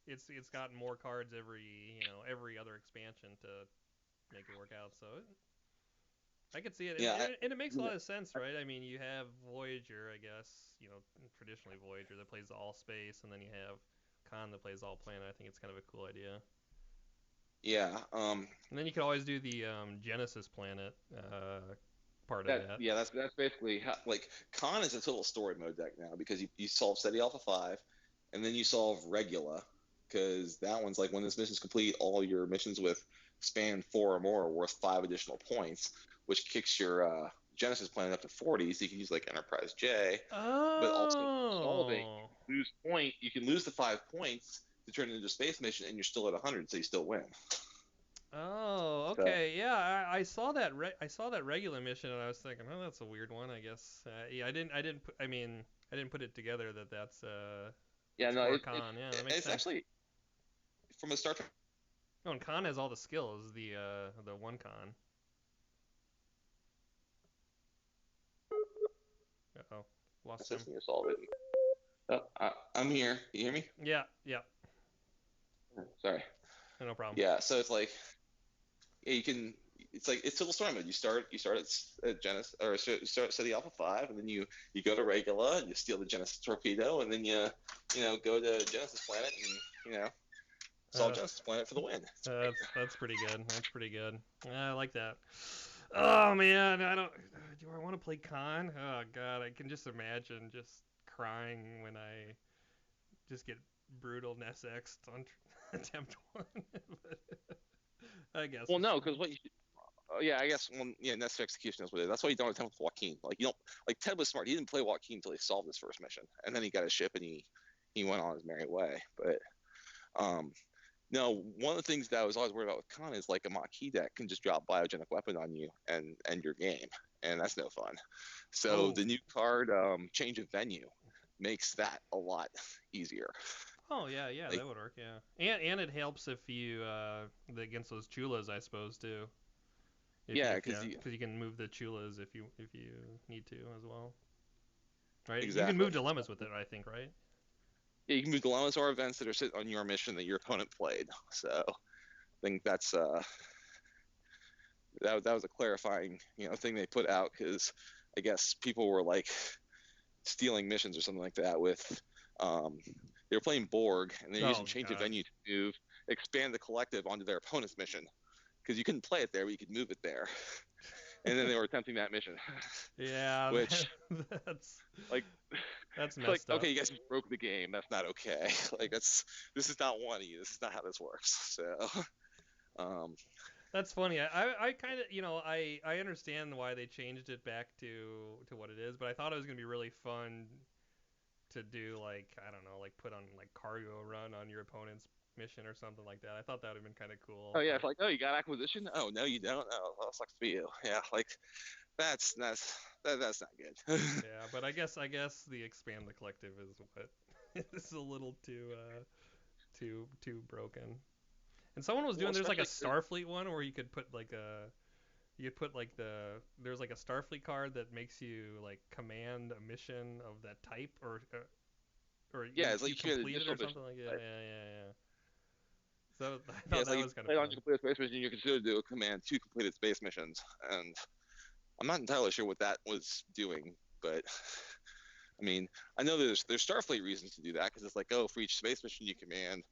it's gotten more cards every other expansion to make it work out. So I could see it, Yeah, and it makes a lot of sense, right? I mean, you have Voyager, I guess, traditionally Voyager that plays all space, and then you have Khan that plays all planet. I think it's kind of a cool idea. yeah. And then you could always do the Genesis planet part of that. That's basically how, like, Khan is a total story mode deck now, because you solve SETI Alpha 5, and then you solve Regula, because that one's like when this mission's complete, all your missions with span 4 or more are worth 5 additional points, which kicks your Genesis planet up to 40, so you can use like Enterprise J. But also solving, Oh. you can lose the 5 points to turn it into a space mission, and you're still at 100, so you still win. Oh, So okay. Yeah, I saw that I saw that regular mission and I was thinking, oh, that's a weird one, I guess. Yeah, I didn't put it together that yeah, that's no, for Khan. Yeah, that makes it's sense. actually from a Star Trek. Oh, and Khan has all the skills, the one Khan. Uh-oh. Lost him. Assisting to solve it. Oh, I'm here. You hear me? Yeah, yeah. Sorry. No problem. Yeah, so it's like, yeah, you can. It's like it's Civil Storm mode. You start at Genesis, or you start City Alpha 5, and then you go to Regula, and you steal the Genesis torpedo, and then you go to Genesis planet, and solve Uh, Genesis planet for the win. that's pretty good. That's pretty good. I like that. Oh man, I don't. Do I want to play Khan? Oh god, I can just imagine just crying when I just get brutal NSX on attempt one. But I guess. Well, no, because what you yeah, I guess Nest execution is what it is. That's why you don't attempt with Joaquin. Like you don't like Ted was smart. He didn't play Joaquin until he solved his first mission, and then he got a ship and he went on his merry way. But um, no, one of the things that I was always worried about with Khan is like a Maquis deck can just drop biogenic weapon on you and end your game, and that's no fun. So Oh. the new card, change of venue, makes that a lot easier. Oh yeah, Like that would work. Yeah, and it helps if you against those chulas, I suppose too. yeah, Because because you can move the chulas if you need to as well. Right? You can exactly. move dilemmas with it, I think, right? Yeah, you can move dilemmas or events that are sitting on your mission that your opponent played. So I think that was a clarifying thing they put out, because I guess people were like stealing missions or something like that with they were playing Borg, and they're using Oh change of god. venue to expand the collective onto their opponent's mission, because you couldn't play it there, but you could move it there. And then they were attempting that mission, Yeah, which that's like that's it's like, messed up. okay, you guys just broke the game. That's not okay. Like this is not one of you. This is not how this works. So um, That's funny. I kind of I understand why they changed it back to what it is, but I thought it was gonna be really fun to do like I don't know like put on like cargo run on your opponent's mission or something like that. I thought that would have been kind of cool, oh yeah, but it's like, oh, you got acquisition. Oh no, you don't. Oh, well, sucks to be you. Yeah, like that's not good. yeah. But I guess the expand the collective is what is a little too broken. And someone was Well, doing there's like a especially Starfleet one where you could put like a you could put like there's like a Starfleet card that makes you like command a mission of that type or yeah, it's like you you create an complete it initial or mission. something like that. Right? Yeah. So I Yeah, thought it's like that you was kind of play on fun. your completed space mission, you're considered to command 2 completed space missions, and I'm not entirely sure what that was doing, but I mean, I know there's Starfleet reasons to do that, because it's like, oh, for each space mission you command,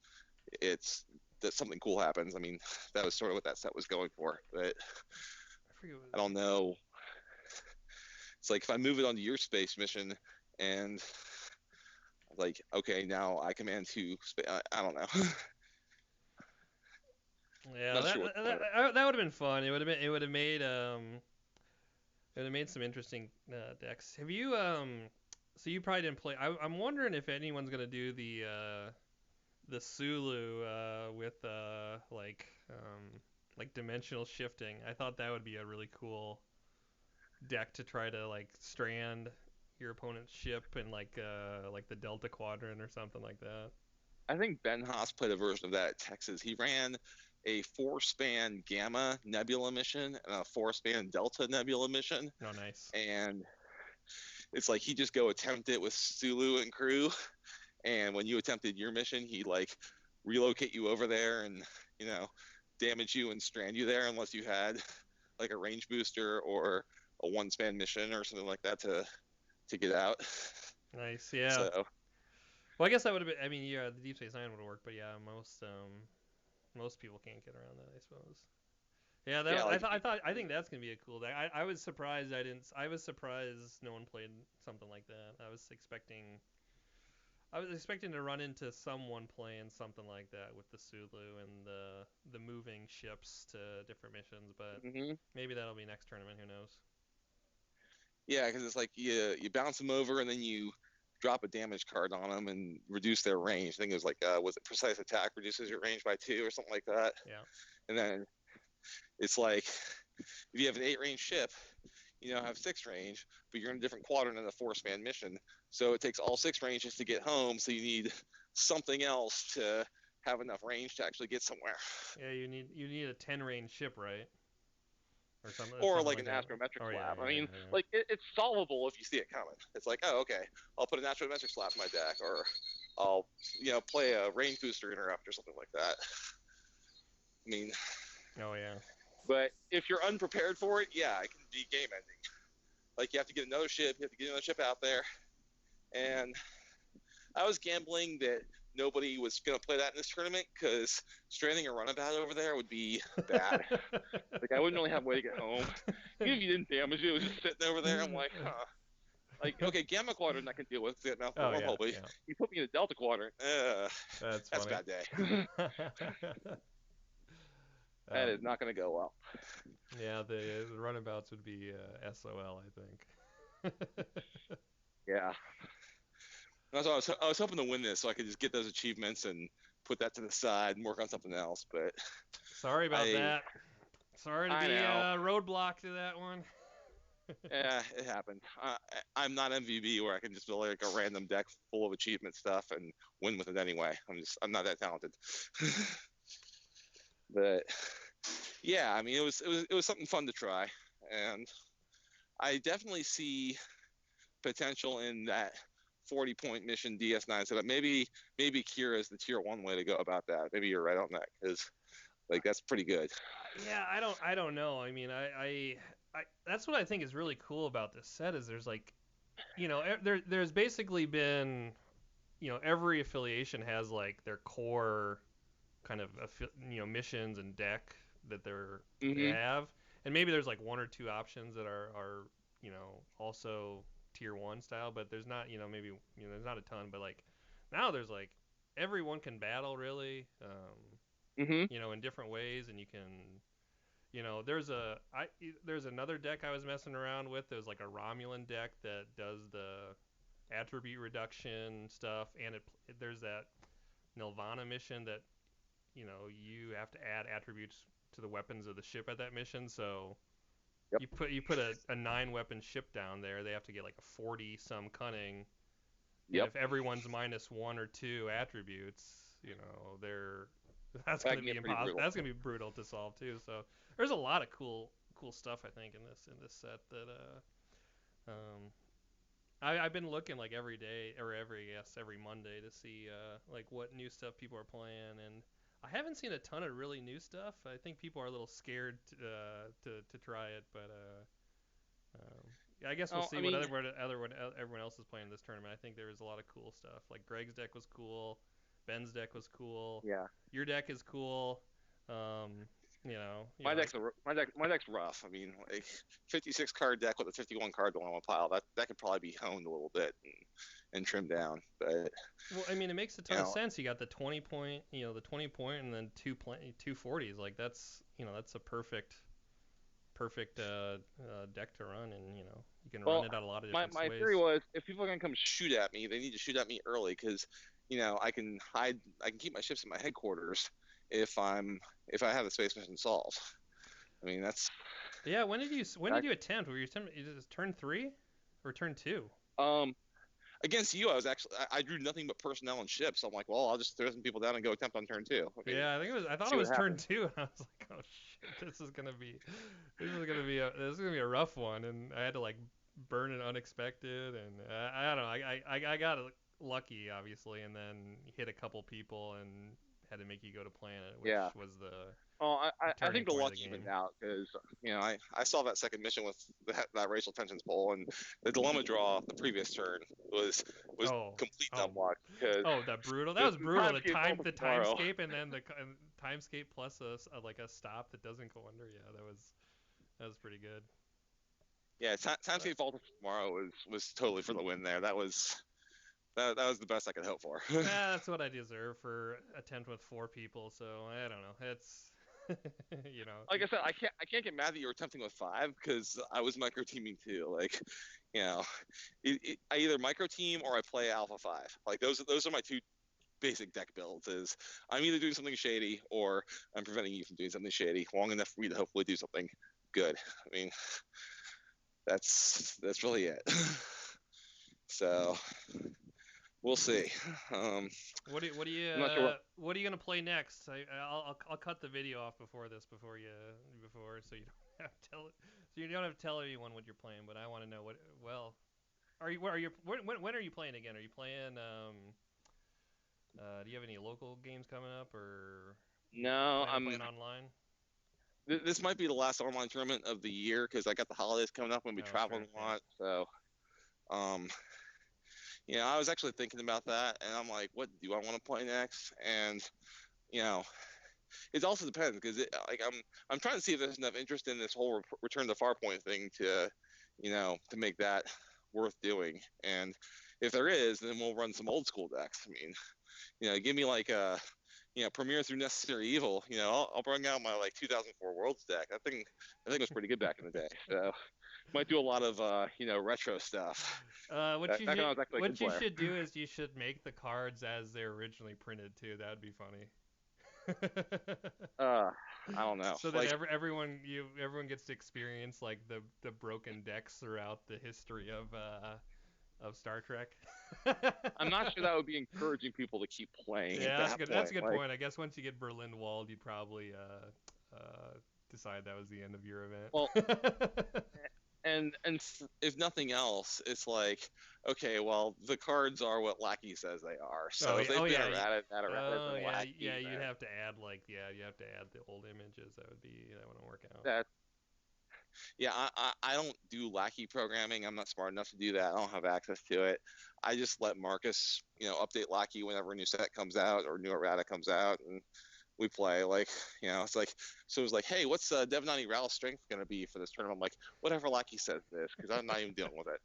it's that something cool happens. I mean, that was sort of what that set was going for, but I forget what. I don't know. It's like if I move it onto your space mission, and like, okay, now I command 2. I don't know. Yeah, Not sure what the point of it. that would have been fun. It would have made some interesting decks. Have you so you probably didn't play. I'm wondering if anyone's gonna do the Sulu with like dimensional shifting. I thought that would be a really cool deck to try to like strand your opponent's ship in like the Delta Quadrant or something like that. I think Ben Haas played a version of that at Texas. He ran a 4-span Gamma Nebula mission and a 4-span Delta Nebula mission, Oh, nice. and it's like he just go attempt it with Sulu and crew, and when you attempted your mission, he like relocate you over there and damage you and strand you there unless you had like a range booster or a 1-span mission or something like that to get out. Nice. Yeah. So Well, I guess that would have been. I mean, yeah, the Deep Space Nine would have worked, but yeah, most people can't get around that, I suppose. Yeah, yeah, like I think that's gonna be a cool deck. I was surprised I didn't. I was surprised no one played something like that. I was expecting. I was expecting to run into someone playing something like that with the Sulu and the moving ships to different missions, but Hmm. maybe that'll be next tournament. Who knows? Yeah, because it's like you bounce them over and then you drop a damage card on them and reduce their range. I think it was like was it precise attack reduces your range by 2 or something like that. Yeah. And then it's like if you have an 8 range ship, you now have 6 range, but you're in a different quadrant in a 4-span mission. So it takes all 6 ranges to get home. So you need something else to have enough range to actually get somewhere. Yeah, you need a 10 range ship, right? Or something Or something like like an that. astrometric Oh yeah, slab. I yeah, mean, yeah, yeah. like it's solvable if you see it coming. It's like, oh, okay, I'll put an astrometric slab in my deck, or I'll play a range booster interrupt or something like that. I mean, Oh yeah. but if you're unprepared for it, yeah, it can be game ending. Like you have to get another ship, you have to get another ship out there, and I was gambling that nobody was going to play that in this tournament because stranding a runabout over there would be bad. Like I wouldn't really have a way to get home. Even if you didn't damage it, it was just sitting over there. I'm like, huh. Like, okay, Gamma Quadrant I can deal with because I have Oh yeah, wormhole, but yeah. you put me in a Delta Quadrant, That's that's a funny. bad day. That is not going to go well. Yeah, the runabouts would be SOL, I think. Yeah. That's why I was hoping to win this so I could just get those achievements and put that to the side and work on something else. But Sorry about that. Sorry to I be know. a roadblock to that one. Yeah, it happened. I'm not MVB where I can just build like a random deck full of achievement stuff and win with it anyway. I'm not that talented. But yeah, I mean it was something fun to try, and I definitely see potential in that 40-point mission DS9 setup. Maybe Kira is the tier 1 way to go about that. Maybe you're right on that because like that's pretty good. Yeah, I don't know. I mean, I that's what I think is really cool about this set is there's like, there's basically been, every affiliation has like their core kind of missions and deck that they Hmm. have, and maybe there's like one or two options that are also tier one style, but there's not maybe there's not a ton, but like now there's like everyone can battle really, Hmm. in different ways, and you can there's another deck I was messing around with. There's like a Romulan deck that does the attribute reduction stuff, and there's that Nirvana mission that you have to add attributes to the weapons of the ship at that mission. So Yep. you put a 9 weapon ship down there. They have to get like a 40 some cunning, and Yep. if everyone's minus 1 or 2 attributes, they're that's That gonna can be get pretty impossible. brutal. That's gonna be brutal to solve too. So there's a lot of cool stuff I think in this set that I've been looking like every day or every Monday to see like what new stuff people are playing, and I haven't seen a ton of really new stuff. I think people are a little scared to try it, but I guess we'll Oh, I see what mean, everyone else is playing this tournament. I think there was a lot of cool stuff. Like Greg's deck was cool, Ben's deck was cool, yeah. your deck is cool. Um, My deck's rough. I mean, like 56 card deck with a 51 card dilemma pile. That could probably be honed a little bit and trimmed down. But Well, I mean, it makes a you ton of know, sense. You got the 20 point, and then two 40s. Like that's a perfect deck to run, and you can run well, it out a lot of my different my ways. theory was if people are gonna come shoot at me, they need to shoot at me early because I can hide. I can keep my ships in my headquarters if I have the space mission solved. I mean, that's Yeah, when that, did you attempt? Were you attempt is it turn 3 or turn 2? um against you. I drew nothing but personnel and ships. I'm like, well, I'll just throw some people down and go attempt on turn 2. I mean, Yeah, I thought see it what was turn happens. 2, and I was like, oh shit, this is gonna be a rough one, and I had to like burn it unexpected, and I don't know, I got lucky obviously, and then hit a couple people and had to make you go to planet, which Yeah. was the Oh, I turning think the point of luck the evened game. out because I saw that second mission with that racial tensions poll and the dilemma draw the previous turn was Oh, complete oh, dumb luck because oh, that the was brutal. The timescape fell time, to the tomorrow. timescape, and then the timescape plus like a stop that doesn't go under. Yeah, that was pretty good. Yeah, But timescape fall to tomorrow was totally for the win there. that was the best I could hope for. That's what I deserve for attempt with 4 people. So I don't know. It's you know. Like I said, I can't get mad that you're attempting with 5 because I was micro teaming too. Like, you know, I either micro team or I play Alpha 5. Like those are my 2 basic deck builds. Is I'm either doing something shady or I'm preventing you from doing something shady long enough for me to hopefully do something good. I mean, that's really it. So we'll see. What do you I'm not sure what are you gonna play next? I'll cut the video off before so you don't have to tell everyone what you're playing. But I want to know what. Well, when are you playing again? Are you playing do you have any local games coming up, or No, plan on playing online? This might be the last online tournament of the year because I got the holidays coming up and we traveling a lot. So, I was actually thinking about that, and I'm like, what do I want to play next? And it also depends because I'm trying to see if there's enough interest in this whole return to Farpoint thing to make that worth doing. And if there is, then we'll run some old school decks. I mean, give me like a Premier through Necessary Evil. I'll bring out my 2004 Worlds deck. I think was pretty good back in the day. So might do a lot of retro stuff. What you should do is you should make the cards as they're originally printed too. That would be funny. I don't know. So that everyone gets to experience the broken decks throughout the history of Star Trek. I'm not sure that would be encouraging people to keep playing. Yeah, that's a good point. I guess once you get Berlin walled, you'd probably decide that was the end of your event. Well, and if nothing else, it's like, okay, well, the cards are what Lackey says they are. So if they've been errata, you'd have to add you have to add the old images. That wouldn't work out. I don't do Lackey programming. I'm not smart enough to do that. I don't have access to it. I just let Marcus, update Lackey whenever a new set comes out or new errata comes out, and we play. It's like, so it was like, hey, what's Devanani Ral's strength going to be for this tournament? I'm like, whatever Lackey says this, because I'm not even dealing with it.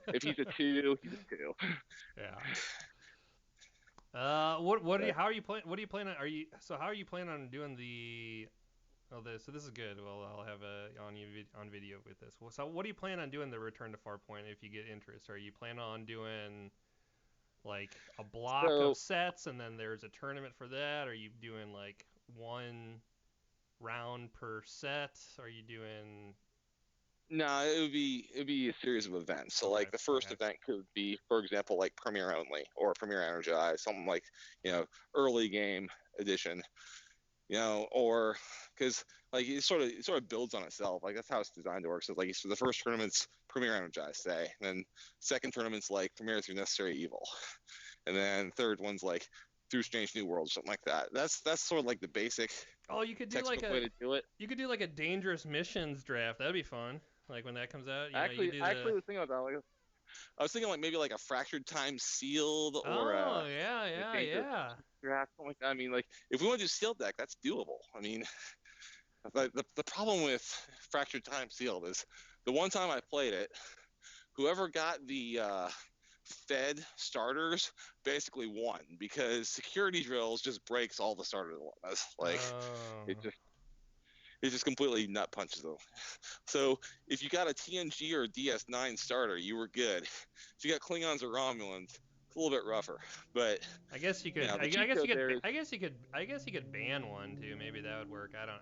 If he's a 2, he's a 2. Yeah. How are you playing? What are you planning on? How are you planning on doing the? Oh, so this is good. Well, I'll have on video with this. So what do you plan on doing the Return to Farpoint if you get interest? Are you planning on doing like a block of sets and then there's a tournament for that? Are you doing like 1 round per set? Are you doing? No, it would be a series of events. So the first event could be, for example, like Premier only or Premier Energized, something like early game edition. Or because it sort of builds on itself. That's how it's designed to work. So so the first tournament's Premier Energized, say, and then second tournament's like Premier through Necessary Evil, and then third one's like through Strange New Worlds, something like that. That's sort of like the basic. Oh, you could do way to do it. You could do like a Dangerous Missions draft. That'd be fun. Like when that comes out. I was thinking about that. I was thinking maybe like a Fractured Time Sealed or yeah. Draft, something like that. I mean, if we want to do sealed deck, that's doable. I mean, the problem with Fractured Time Sealed is the one time I played it, whoever got the fed starters basically won because security drills just breaks all the starter dilemmas. It just completely nut punches them. So if you got a TNG or a DS9 starter, you were good. If you got Klingons or Romulans, it's a little bit rougher. But I guess you could. I guess you could ban one too. Maybe that would work. I don't.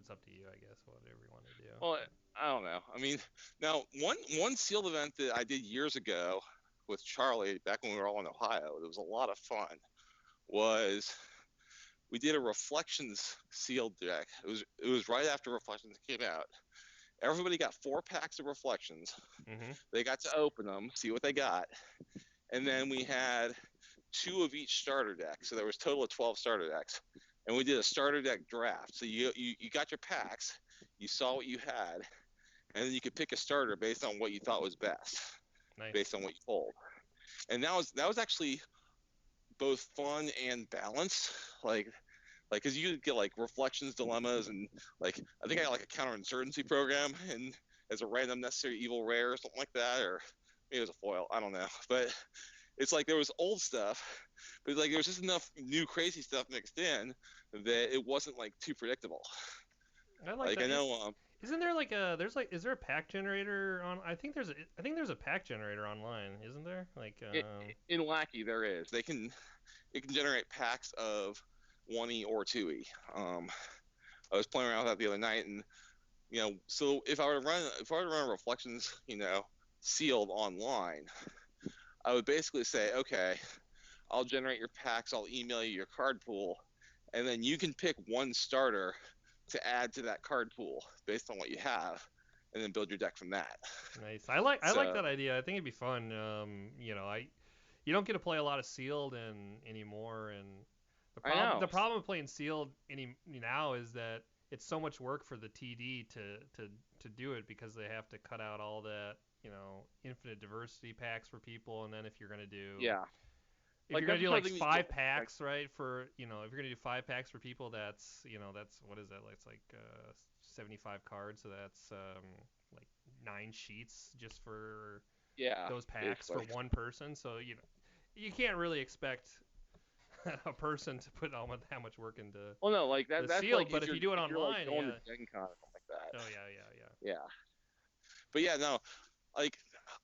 It's up to you. I guess whatever you want to do. Well, I don't know. I mean, now one sealed event that I did years ago with Charlie back when we were all in Ohio, it was a lot of fun. We did a Reflections sealed deck. It was right after Reflections came out. Everybody got 4 packs of Reflections. Mm-hmm. They got to open them, see what they got, and then we had 2 of each starter deck. So there was a total of 12 starter decks, and we did a starter deck draft. So you got your packs, you saw what you had, and then you could pick a starter based on what you thought was best, based on what you pulled. And that was actually both fun and balanced, because you get Reflections, Dilemmas, and I think I got a counterinsurgency program and as a random Necessary Evil rare or something like that, or maybe it was a foil, I don't know. But it's like there was old stuff, but like there was just enough new crazy stuff mixed in that it wasn't like too predictable. I like Like that. I know, Isn't there like is there a pack generator on? I think there's a pack generator online, isn't there? Like in Wacky there is. It can generate packs of 1E or 2E. I was playing around with that the other night, and so if I were to run Reflections, sealed online, I would basically say, okay, I'll generate your packs, I'll email you your card pool, and then you can pick one starter to add to that card pool based on what you have, and then build your deck from that. nice. I like So that idea. I think it'd be fun. You don't get to play a lot of sealed anymore, and I know. the problem with playing sealed now is that it's so much work for the TD to do it because they have to cut out all that infinite diversity packs for people, and then if you're gonna do Yeah. if Like, you're gonna that's do the like thing you 5 packs, right? If you're gonna do 5 packs for people, that's what is that? It's like 75 cards, so that's like 9 sheets just for Yeah. those packs for Basically. one person. So you can't really expect a person to put that much work into Well, no, like the that's sealed. like But if you do it you're like online, going yeah. to Gen Con or something like that. Oh yeah. Yeah. But yeah, no, like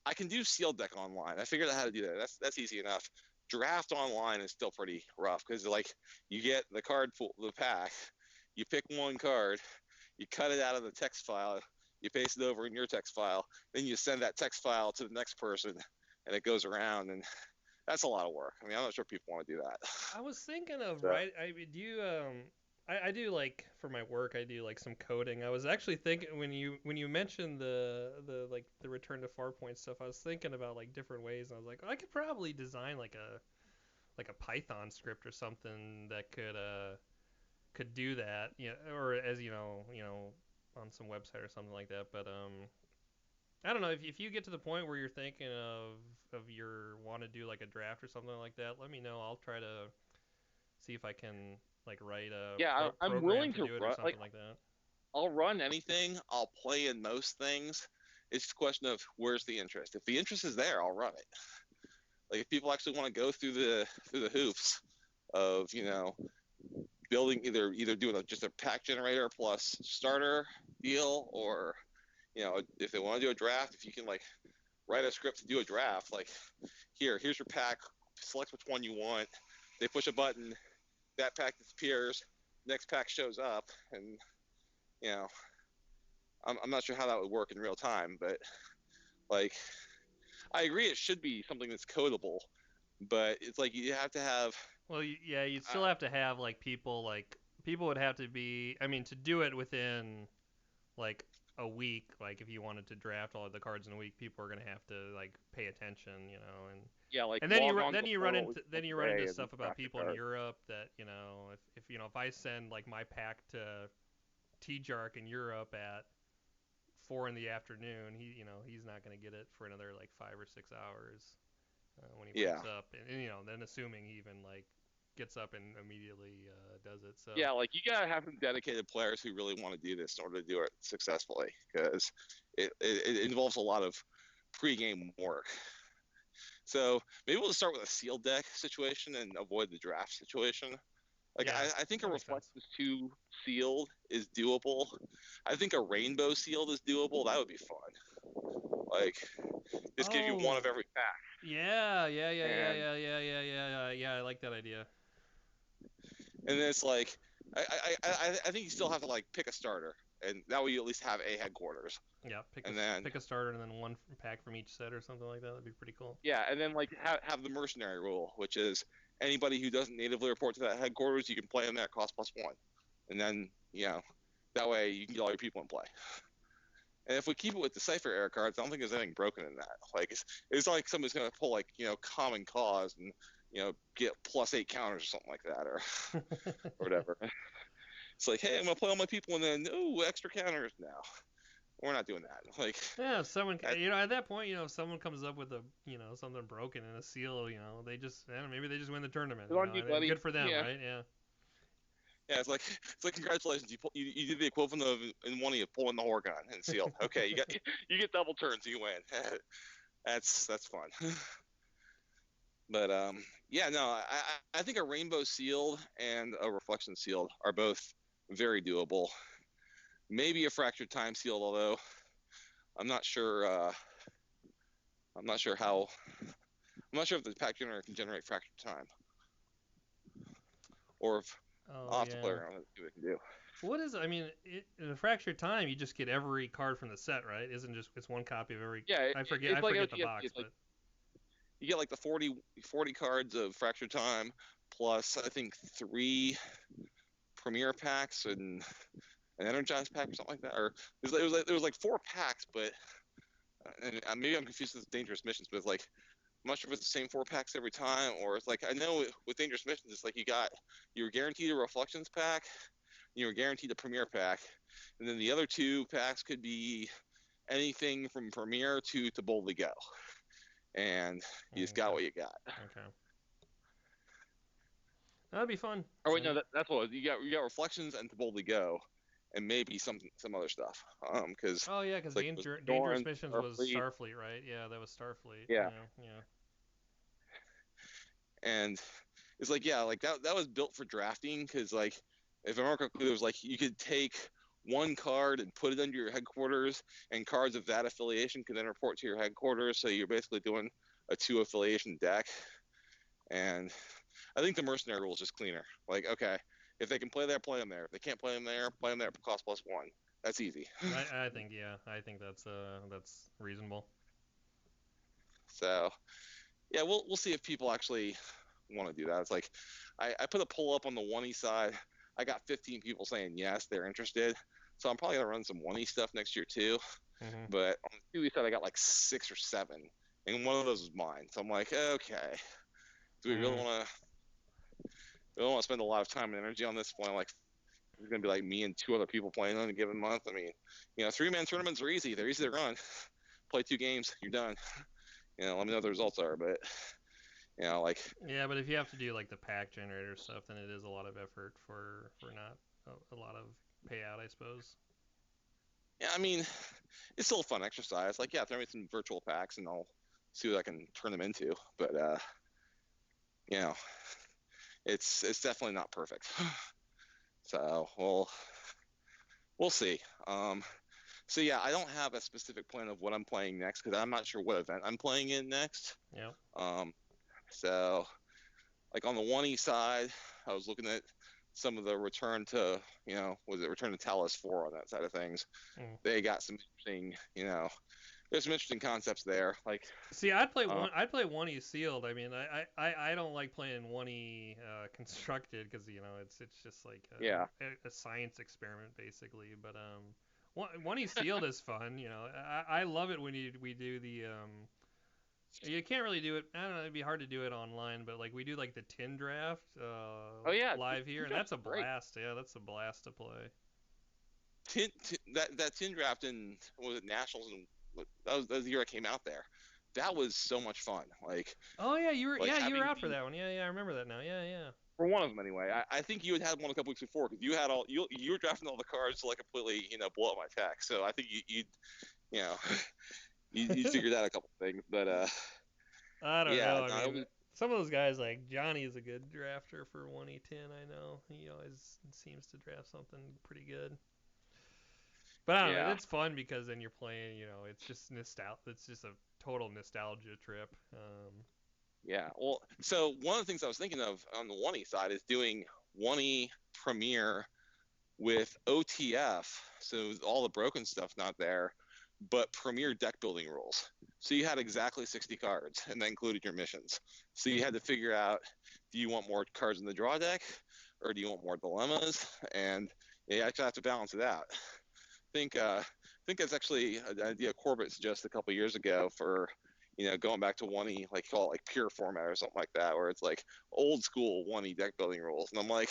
I can do sealed deck online. I figured out how to do that. That's easy enough. Draft online is still pretty rough because like you get the card pool, the pack, you pick one card, you cut it out of the text file, you paste it over in your text file, then you send that text file to the next person, and it goes around, and that's a lot of work. I mean, I'm not sure people want to do that. I was thinking of So- right. I do like for my work. I do like some coding. I was actually thinking when you mentioned the return to Farpoint stuff. I was thinking about like different ways. And I was like, I could probably design like a Python script or something that could do that. Or as on some website or something like that. But I don't know if you get to the point where you're thinking of your want to do like a draft or something like that. Let me know. I'll try to see if I can like write a Yeah, I'm program willing to to do it run or something like that. I'll run anything. I'll play in most things. It's just a question of where's the interest. If the interest is there, I'll run it. Like if people actually want to go through the hoops of building either doing just a pack generator plus starter deal, or if they want to do a draft, if you can like write a script to do a draft, like here's your pack, select which one you want. They push a button, that pack disappears, next pack shows up, and I'm not sure how that would work in real time, but like I agree it should be something that's codable, but it's like you have to have. Well, yeah, you'd still have to have like people would have to be. I mean, to do it within like a week, like if you wanted to draft all of the cards in a week, people are gonna have to like pay attention, and Yeah, like and then log on to you run portal into today and stuff about draft the people in card. Europe that if I send like my pack to T-Jark in Europe at 4 in the afternoon, he's not gonna get it for another like 5 or 6 hours when he wakes up, and then assuming he even like gets up and immediately does it. So Yeah, like you gotta have some dedicated players who really want to do this in order to do it successfully, because it involves a lot of pre-game work. So maybe we'll start with a sealed deck situation and avoid the draft situation. Like Yeah, I think a that makes sense. Reflections 2 sealed is doable. I think a rainbow sealed is doable. That would be fun. Like just gives you one of every pack. Yeah. And- I like that idea. And then it's like I think you still have to like pick a starter, and that way you at least have a headquarters. Yeah, then pick a starter and then one pack from each set or something like that. That'd be pretty cool. Yeah, and then like have the mercenary rule, which is anybody who doesn't natively report to that headquarters, you can play them at cost +1, and then that way you can get all your people in play. And if we keep it with the Cypher era cards, I don't think there's anything broken in that. Like it's not like somebody's gonna pull like Common Cause and get +8 counters or something like that, or or whatever. It's like, hey, I'm gonna play all my people and then extra counters now. We're not doing that. Like Yeah, if someone at that point, if someone comes up with a something broken in a seal, they just maybe they just win the tournament. Good on you, buddy. Good for them, Yeah. right? Yeah. Yeah, it's like congratulations, you did the equivalent of in one of you pulling the Horgon and sealed. Okay, you get double turns, you win. That's fun. But yeah, no, I think a rainbow sealed and a reflection sealed are both very doable. Maybe a fractured time sealed, although I'm not sure. I'm not sure how. I'm not sure if the pack generator can generate fractured time, or if Oh I'll have to play yeah. around with it, see what it can do. What is? I mean, in the fractured time, you just get every card from the set, right? Isn't just it's one copy of every. Yeah, I forget. it's I like forget the OTS. box, It's like but you get like the 40 cards of fractured time plus I think 3 premier packs and an energized pack or something like that. Or it was like 4 packs, but and maybe I'm confused with dangerous missions, but it's like I'm not sure if it's the same 4 packs every time, or it's like I know with dangerous missions, it's like you were guaranteed a reflections pack, you were guaranteed a premier pack, and then the other 2 packs could be anything from premier to boldly go, and you just got okay. what you got. Okay. That'd be fun. Oh wait, So, no, that's what it was. You got reflections and to boldly go, and maybe some other stuff. Because oh yeah, because it's like Dangerous Doran, Missions was Starfleet, Starfleet, right? Yeah, that was Starfleet. yeah, Yeah, yeah. and it's like yeah, like that was built for drafting because like if I remember correctly, it was like you could take one card and put it under your headquarters, and cards of that affiliation could then report to your headquarters. So you're basically doing a 2 affiliation deck, and I think the mercenary rule is just cleaner. Like okay, if they can play there, play them there. If they can't play them there, play them there. Cost +1. That's easy. I think yeah, I think that's reasonable. So yeah, we'll see if people actually want to do that. It's like I put a poll up on the 1E side. I got 15 people saying yes, they're interested. So I'm probably gonna run some 1E stuff next year too. Hmm. But on the 2E side, I got like 6 or 7, and one of those was mine. So I'm like, okay, do we really Mm. want to? We don't want to spend a lot of time and energy on this point. Like, it's gonna be like me and 2 other people playing on a given month. I mean, 3-man tournaments are easy. They're easy to run. Play 2 games, you're done. Let me know what the results are. But like Yeah, but if you have to do like the pack generator stuff, then it is a lot of effort for not a lot of payout, I suppose. yeah, I mean, it's still a fun exercise. Like, yeah, throw me some virtual packs and I'll see what I can turn them into. But you know, it's definitely not perfect. So we'll see. So yeah, I don't have a specific plan of what I'm playing next because I'm not sure what event I'm playing in next. Yeah. Um, so like on the 1E side, I was looking at some of the return to was it return to Talos 4 on that side of things. Mm. They got some interesting there's some interesting concepts there. Like, See, uh, I'd play 1E sealed. I mean, I don't like playing 1E constructed because it's just like yeah, a science experiment basically. But 1E sealed is fun. I love it when we do the you can't really do it. I don't know. It'd be hard to do it online, but like we do like the tin draft oh yeah, live here, and Tindraft's that's a great. blast. Yeah, that's a blast to play. That tin draft in what was it Nationals and that was the year I came out there. That was so much fun. Oh yeah, you were Having out for the that one. Yeah, yeah, I remember that now. Yeah, yeah. for one of them anyway. I think you had one a couple weeks before because you had all you were drafting all the cards to like completely blow up my pack. So I think you know you figured out a couple things, but I don't yeah, know. I no, mean, some of those guys like Johnny is a good drafter for 1E10. I know he always seems to draft something pretty good. But I don't know. yeah, It's fun because then you're playing. It's just nostalgia. It's just a total nostalgia trip. yeah. Well, so one of the things I was thinking of on the 1E side is doing 1E Premiere with OTF, so all the broken stuff not there, but Premier deck building rules. So you had exactly 60 cards, and that included your missions. So you had to figure out, do you want more cards in the draw deck, or do you want more dilemmas? And you actually have to balance it out. I think that's actually an idea Corbett suggested a couple years ago for going back to 1E, like call it like pure format or something like that, where it's like old school 1E deck building rules. And I'm like,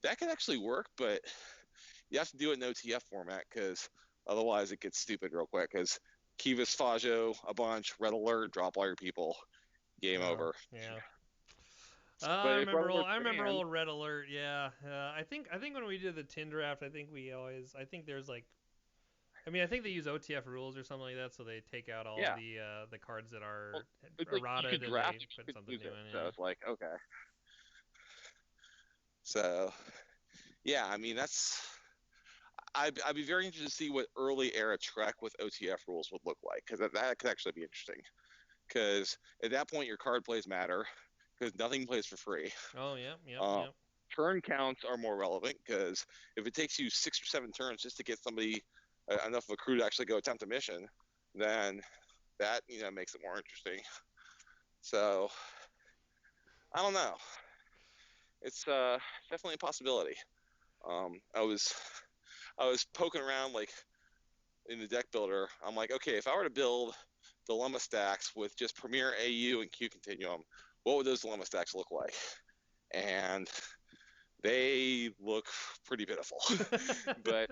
that could actually work, but you have to do it in OTF format because otherwise it gets stupid real quick. Because Kivas, Fajo, a bunch, red alert, drop all your people, game Oh over. yeah. But if red alert's I remember banned, old Red Alert. Yeah. I think when we did the tin draft, I think there's like I mean, I think they use OTF rules or something like that, so they take out all Yeah. the cards that are It's like you errata could and draft, they you put could something use new it. in. So Yeah. it's like, okay. So, yeah, I mean, I'd be very interested to see what early era Trek with OTF rules would look like, because that could actually be interesting. Because at that point, your card plays matter, because nothing plays for free. Oh yeah, yep, Uh, yep. Turn counts are more relevant, because if it takes you 6 or 7 turns just to get somebody enough of a crew to actually go attempt a mission, then that makes it more interesting. So I don't know. It's definitely a possibility. I was poking around like in the deck builder. I'm like, okay, if I were to build dilemma stacks with just Premier AU and Q Continuum, what would those dilemma stacks look like? And they look pretty pitiful. But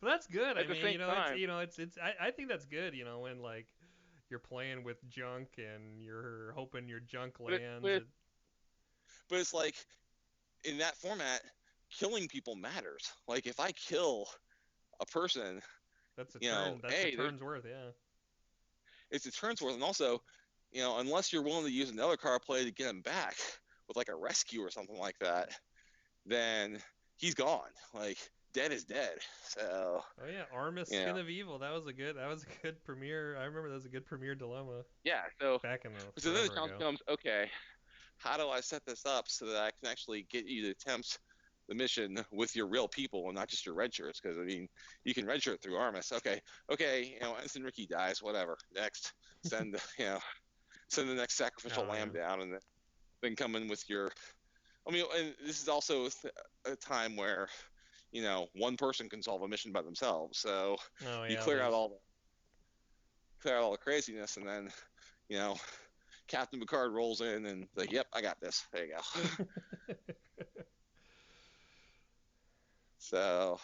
that's good. I at the mean, same time, it's I think that's good. When like you're playing with junk and you're hoping your junk lands. But it's like in that format, killing people matters. Like if I kill a person, That's a turn. That's a turn's worth. Yeah. It's a turn's worth, and also, unless you're willing to use another card play to get him back with like a rescue or something like that, then he's gone. Like dead is dead. So. Oh yeah, Armus, Skin of Evil. That was a good premiere. I remember that was a good premiere dilemma. Yeah. So back in the. So then the challenge comes. Okay, how do I set this up so that I can actually get you to attempt the mission with your real people and not just your red shirts? Because I mean, you can red shirt through Armus. Okay, Ensign Ricky dies. Whatever. Next, send send the next sacrificial lamb down, and then come in with your. I mean, and this is also a time where, one person can solve a mission by themselves. So you clear out all the craziness, and then, Captain Picard rolls in and like, yep, I got this. There you go. So,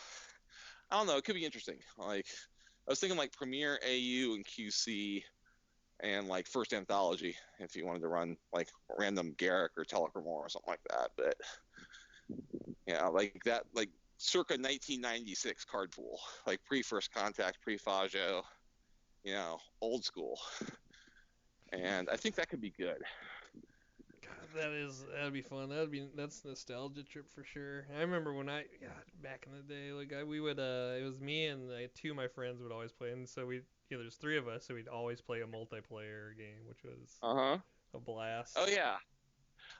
I don't know. It could be interesting. Like, I was thinking like Premier AU and QC and like First Anthology if you wanted to run like random Garrick or Telechromor or something like that. But, like that, like circa 1996 card pool, like pre-First Contact, pre-Fajo, old school. And I think that could be good. God, that'd be fun. That's nostalgia trip for sure. I remember when back in the day, like we would it was me and two of my friends would always play, and so there's three of us, so we'd always play a multiplayer game, which was a blast. Oh yeah,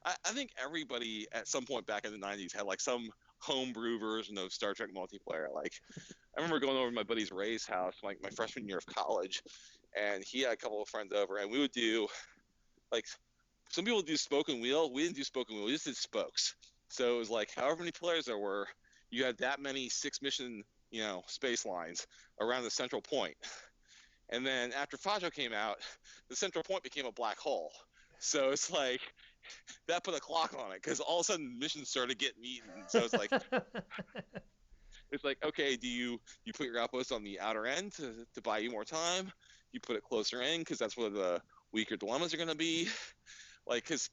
I think everybody at some point back in the 90s had like some homebrew version of Star Trek multiplayer. Like I remember going over to my buddy's Ray's house like my freshman year of college, and he had a couple of friends over, and we would do like some people do spoken wheel. We didn't do spoken wheel. We just did spokes. So it was like however many players there were, you had that many 6 mission, space lines around the central point. And then after Fajo came out, the central point became a black hole. So it's like that put a clock on it because all of a sudden missions started getting eaten. So it's like okay, do you put your outpost on the outer end to buy you more time? You put it closer in because that's where the weaker dilemmas are going to be. Like, because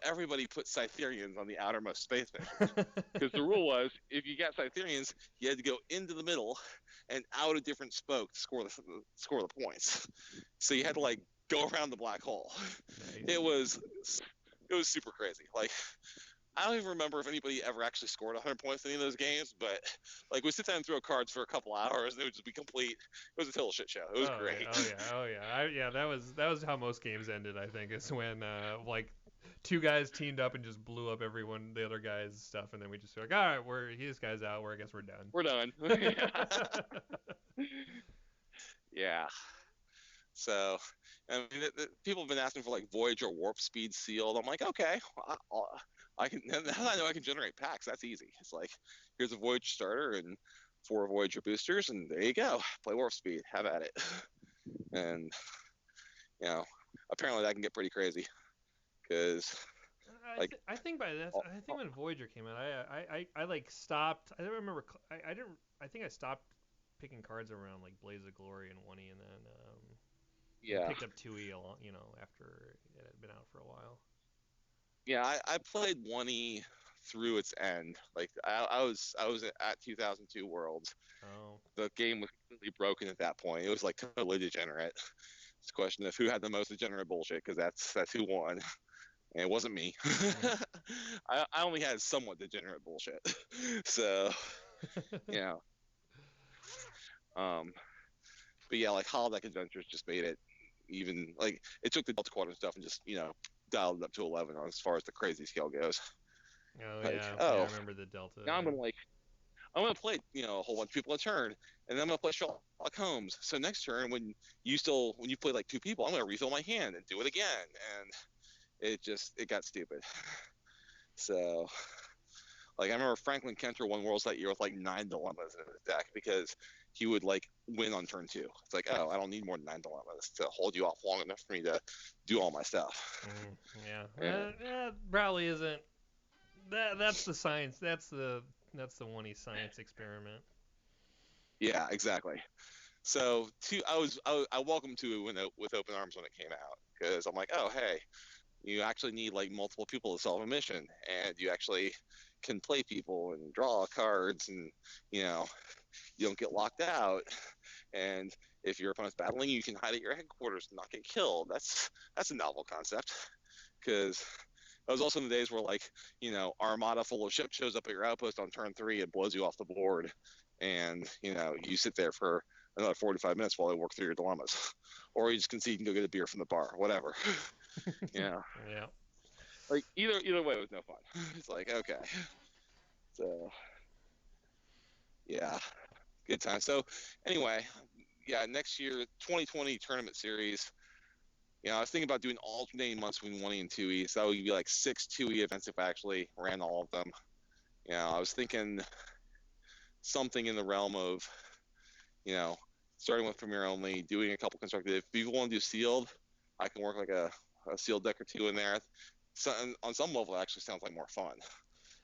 everybody put Cytherians on the outermost space missions. Because the rule was, if you got Cytherians, you had to go into the middle and out a different spoke to score the points. So you had to like go around the black hole. Nice. It was super crazy. Like, I don't even remember if anybody ever actually scored 100 points in any of those games, but like we sit down and throw cards for a couple hours, and it would just be complete. It was a total shit show. It was great. Yeah. That was how most games ended. I think is when like two guys teamed up and just blew up the other guy's stuff, and then we just like, all right, this guy's out. I guess we're done. We're done. Yeah. So, I mean, people have been asking for like Voyager warp speed sealed. I'm like, okay, I can. Now that I know I can generate packs, that's easy. It's like, here's a Voyager starter and 4 Voyager boosters, and there you go. Play warp speed. Have at it. And apparently that can get pretty crazy, because. I think by that, I think when Voyager came out, I like stopped. I don't remember. I didn't. I think I stopped picking cards around like Blaze of Glory and 1E, and then picked up 2E after it had been out for a while. Yeah, I played 1E through its end. Like I was at 2002 Worlds. Oh. The game was completely broken at that point. It was like totally degenerate. It's a question of who had the most degenerate bullshit, because that's who won. And it wasn't me. I only had somewhat degenerate bullshit. So, you know. Um, but yeah, like Holodeck Adventures just made it even, like, it took the Delta Quad and stuff and just, dialed it up to 11 on as far as the crazy scale goes. Oh Like, yeah, yeah, I oh, remember the Delta. now I'm gonna play, a whole bunch of people a turn, and then I'm gonna play Sherlock Holmes. So next turn, when you play like 2 people, I'm gonna refill my hand and do it again, and it got stupid. So, like, I remember Franklin Kenter won Worlds that year with like 9 dilemmas in his deck because he would like win on turn 2. It's like, oh, I don't need more than 9 dilemmas to hold you off long enough for me to do all my stuff. Yeah, that probably isn't. That's the science. That's the one science experiment. Yeah, exactly. So I welcomed to it with open arms when it came out, because I'm like, oh hey, you actually need like multiple people to solve a mission, and you actually can play people and draw cards, and you don't get locked out, and if your opponent's battling, you can hide at your headquarters and not get killed. That's a novel concept, because that was also in the days where, like, armada full of ships shows up at your outpost on turn 3 and blows you off the board, and you sit there for another 45 minutes while they work through your dilemmas, or you just concede and go get a beer from the bar, whatever. Yeah. Yeah. Like, either way was no fun. It's like, okay. So yeah, good time. So anyway, yeah, next year 2020 tournament series. I was thinking about doing alternating months between 1E and 2E, so that would be like 6 2E events if I actually ran all of them. I was thinking something in the realm of, starting with Premier only, doing a couple constructed. If people want to do sealed, I can work like a sealed deck or 2 in there. So, on some level, it actually sounds like more fun.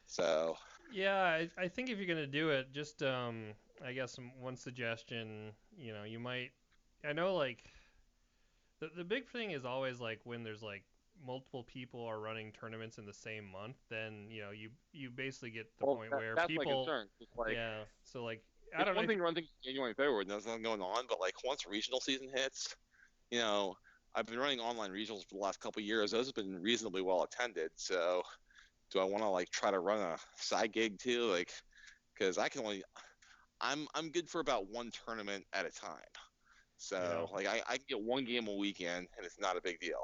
So yeah, I think if you're gonna do it, just I guess one suggestion, you might. I know like the big thing is always like when there's like multiple people are running tournaments in the same month, then you basically get the point where that's people. my concern. It's like, yeah, so like I it's don't know. one thing to run things in January and February and there's nothing going on, but like once regional season hits, I've been running online regionals for the last couple of years. Those have been reasonably well attended. So do I want to like try to run a side gig too? Like, because I'm good for about one tournament at a time. So like I can get one game a weekend and it's not a big deal.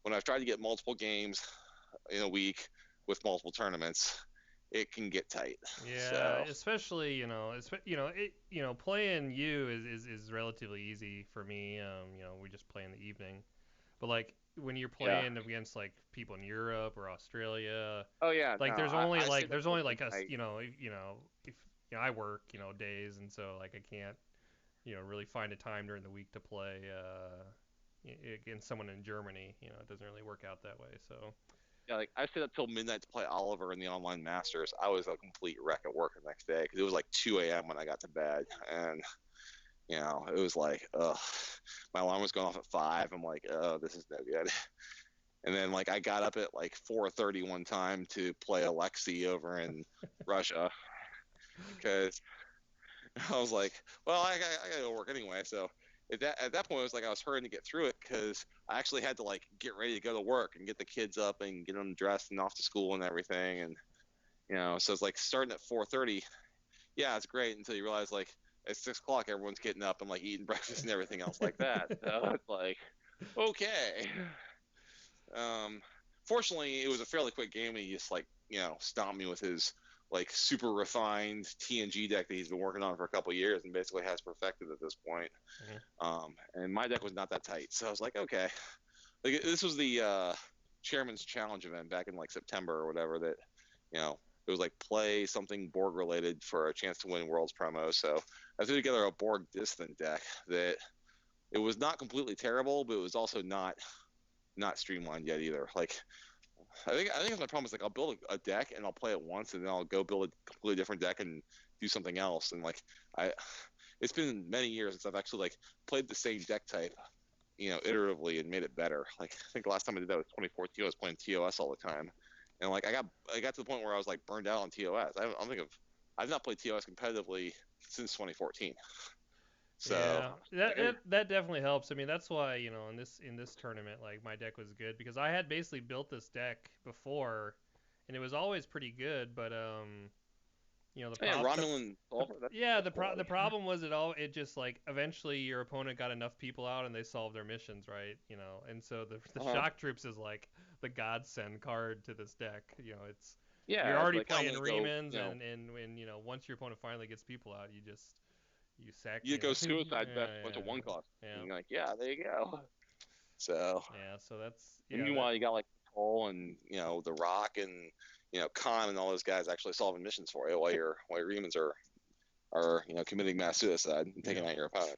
When I've tried to get multiple games in a week with multiple tournaments, it can get tight. Yeah, So especially playing you is relatively easy for me. We just play in the evening, but like when you're playing against like people in Europe or Australia, oh yeah, like no, there's only I like there's only like a I, if I work days, and so like I can't really find a time during the week to play against someone in Germany. It doesn't really work out that way. So yeah, like I stayed up till midnight to play Oliver in the online Masters. I was a complete wreck at work the next day because it was like 2 a.m. when I got to bed, and it was like, ugh. My alarm was going off at 5. I'm like, oh, this is no good. And then like I got up at like 4:30 one time to play Alexei over in Russia because I was like, well, I gotta go work anyway. So at that point, it was like I was hurrying to get through it because I actually had to like get ready to go to work and get the kids up and get them dressed and off to school and everything. And so it's like starting at 4:30. Yeah, it's great until you realize like at 6 o'clock everyone's getting up and like eating breakfast and everything else like that. So it's like, okay. Fortunately, it was a fairly quick game, and he just like stomped me with his like super refined TNG deck that he's been working on for a couple of years and basically has perfected at this point. And my deck was not that tight, so I was like, okay. Like this was the Chairman's Challenge event back in like September or whatever. That it was like play something Borg related for a chance to win Worlds promo. So I threw together a Borg distant deck that it was not completely terrible, but it was also not streamlined yet either. Like I think that's my problem is like I'll build a deck and I'll play it once and then I'll go build a completely different deck and do something else. And like it's been many years since I've actually like played the same deck type, iteratively and made it better. Like I think the last time I did that was 2014. I was playing TOS all the time, and like I got to the point where I was like burned out on TOS. I've not played TOS competitively since 2014. So Yeah, that definitely helps. I mean, that's why in this tournament, like my deck was good because I had basically built this deck before, and it was always pretty good. But the yeah, prop Romulan the Solver, yeah that's the quality. problem was it just like eventually your opponent got enough people out and they solved their missions, right? And so the Uh-huh. shock troops is like the godsend card to this deck. You're Yeah, it's already like I'm playing gonna go, remans, and when once your opponent finally gets people out, you sack you go suicide yeah, best bunch of one cost. yeah. And you're like, yeah, there you go. So Yeah, so that's and yeah that meanwhile you got like Cole and the Rock and Khan and all those guys actually solving missions for you while your humans are committing mass suicide and taking yeah out your opponent.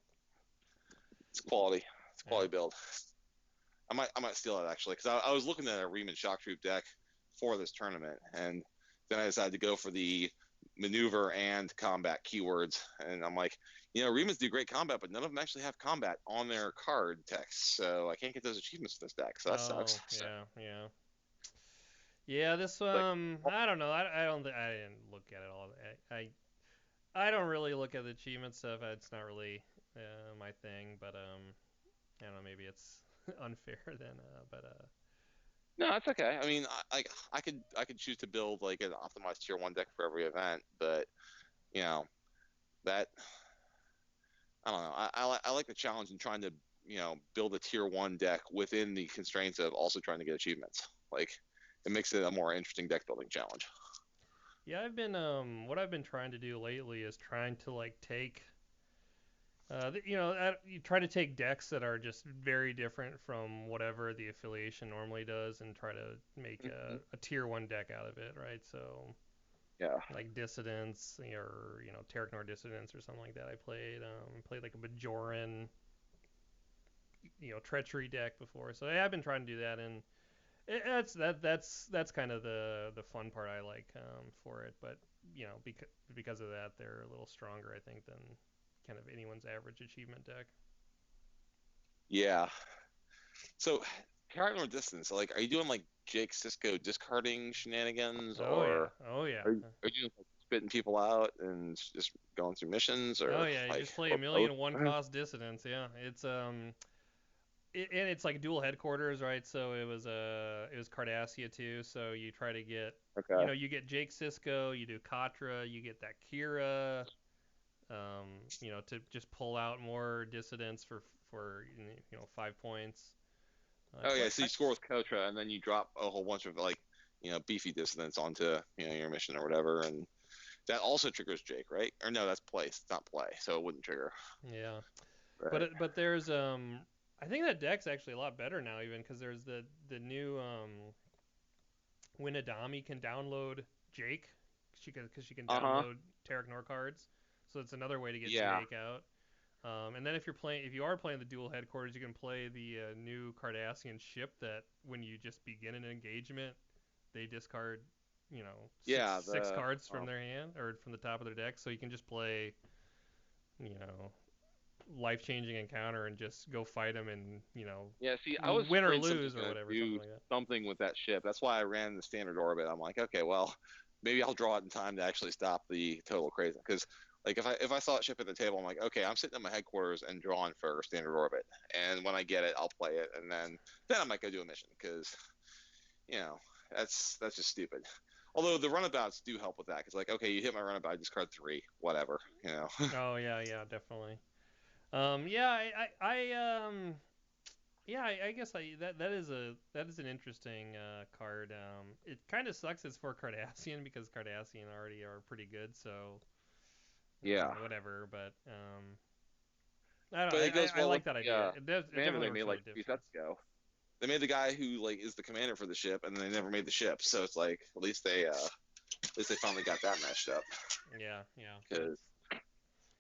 It's quality. It's a yeah. quality build. I might steal it actually because I was looking at a Riemann Shock Troop deck for this tournament, and then I decided to go for the maneuver and combat keywords, and I'm like, Riemann's do great combat, but none of them actually have combat on their card text, so I can't get those achievements for this deck, so that Oh sucks. So, yeah. Yeah, this like, I don't know. I don't think I didn't look at it all. I don't really look at the achievement stuff. It's not really my thing. But I don't know. Maybe it's unfair then. But no, it's okay. I mean, I could choose to build like an optimized tier one deck for every event, but you know that I don't know. I like the challenge in trying to build a tier one deck within the constraints of also trying to get achievements. Like it makes it a more interesting deck building challenge. yeah, what I've been trying to do lately is trying to like take you try to take decks that are just very different from whatever the affiliation normally does, and try to make Mm-hmm. a tier one deck out of it, right? So Yeah. like Dissidents or Terranor Dissidents or something like that. I played like a Bajoran treachery deck before, so yeah, I've been trying to do that, and that's kind of the fun part I like for it. But because of that, they're a little stronger, I think, than kind of anyone's average achievement deck. Yeah. So character distance. Like, are you doing like Jake Cisco discarding shenanigans, Oh yeah, or oh yeah, are you just like, spitting people out and just going through missions, oh or yeah. You like just play a or both? million one cost Dissidents. Yeah, and it's like dual headquarters, right? So it was Cardassia too. So you try to get, Okay. you get Jake Cisco, you do Katra, you get that Kira, to just pull out more dissidents for 5 points. I Oh play. yeah, so you score with Kotra, and then you drop a whole bunch of like beefy dissonance onto your mission or whatever, and that also triggers Jake, right? Or no, that's play. It's not play, so it wouldn't trigger. Yeah, Right. but there's I think that deck's actually a lot better now, even because there's the new Winadami can download Jake. She can Uh huh. download Terranor cards, so it's another way to get Yeah. Jake out. And then if you are playing the dual headquarters, you can play the new Cardassian ship that when you just begin an engagement, they discard, Yeah. six The cards from their hand or from the top of their deck. So you can just play, you know, life-changing encounter and just go fight them and Yeah. See, I was win or afraid something was lose or gonna whatever, something do like that. something with that ship. That's why I ran the standard orbit. I'm like, okay, well, maybe I'll draw it in time to actually stop the total crazy. Because like if I saw that ship at the table, I'm like, okay, I'm sitting at my headquarters and drawing for standard orbit, and when I get it, I'll play it, and then I might go do a mission because you know that's just stupid. Although the runabouts do help with that, because like, okay, you hit my runabout, I discard three, whatever, Oh yeah, yeah, definitely. Yeah, yeah, I guess that is an interesting card. It kind of sucks it's for Cardassian because Cardassian already are pretty good, so Yeah. whatever. But I don't know. But it goes I well with like that the idea. It commander definitely they works made for the like a few difference. sets ago. They made the guy who like is the commander for the ship, and they never made the ship. So it's like at least they finally got that matched up. Yeah, yeah. Because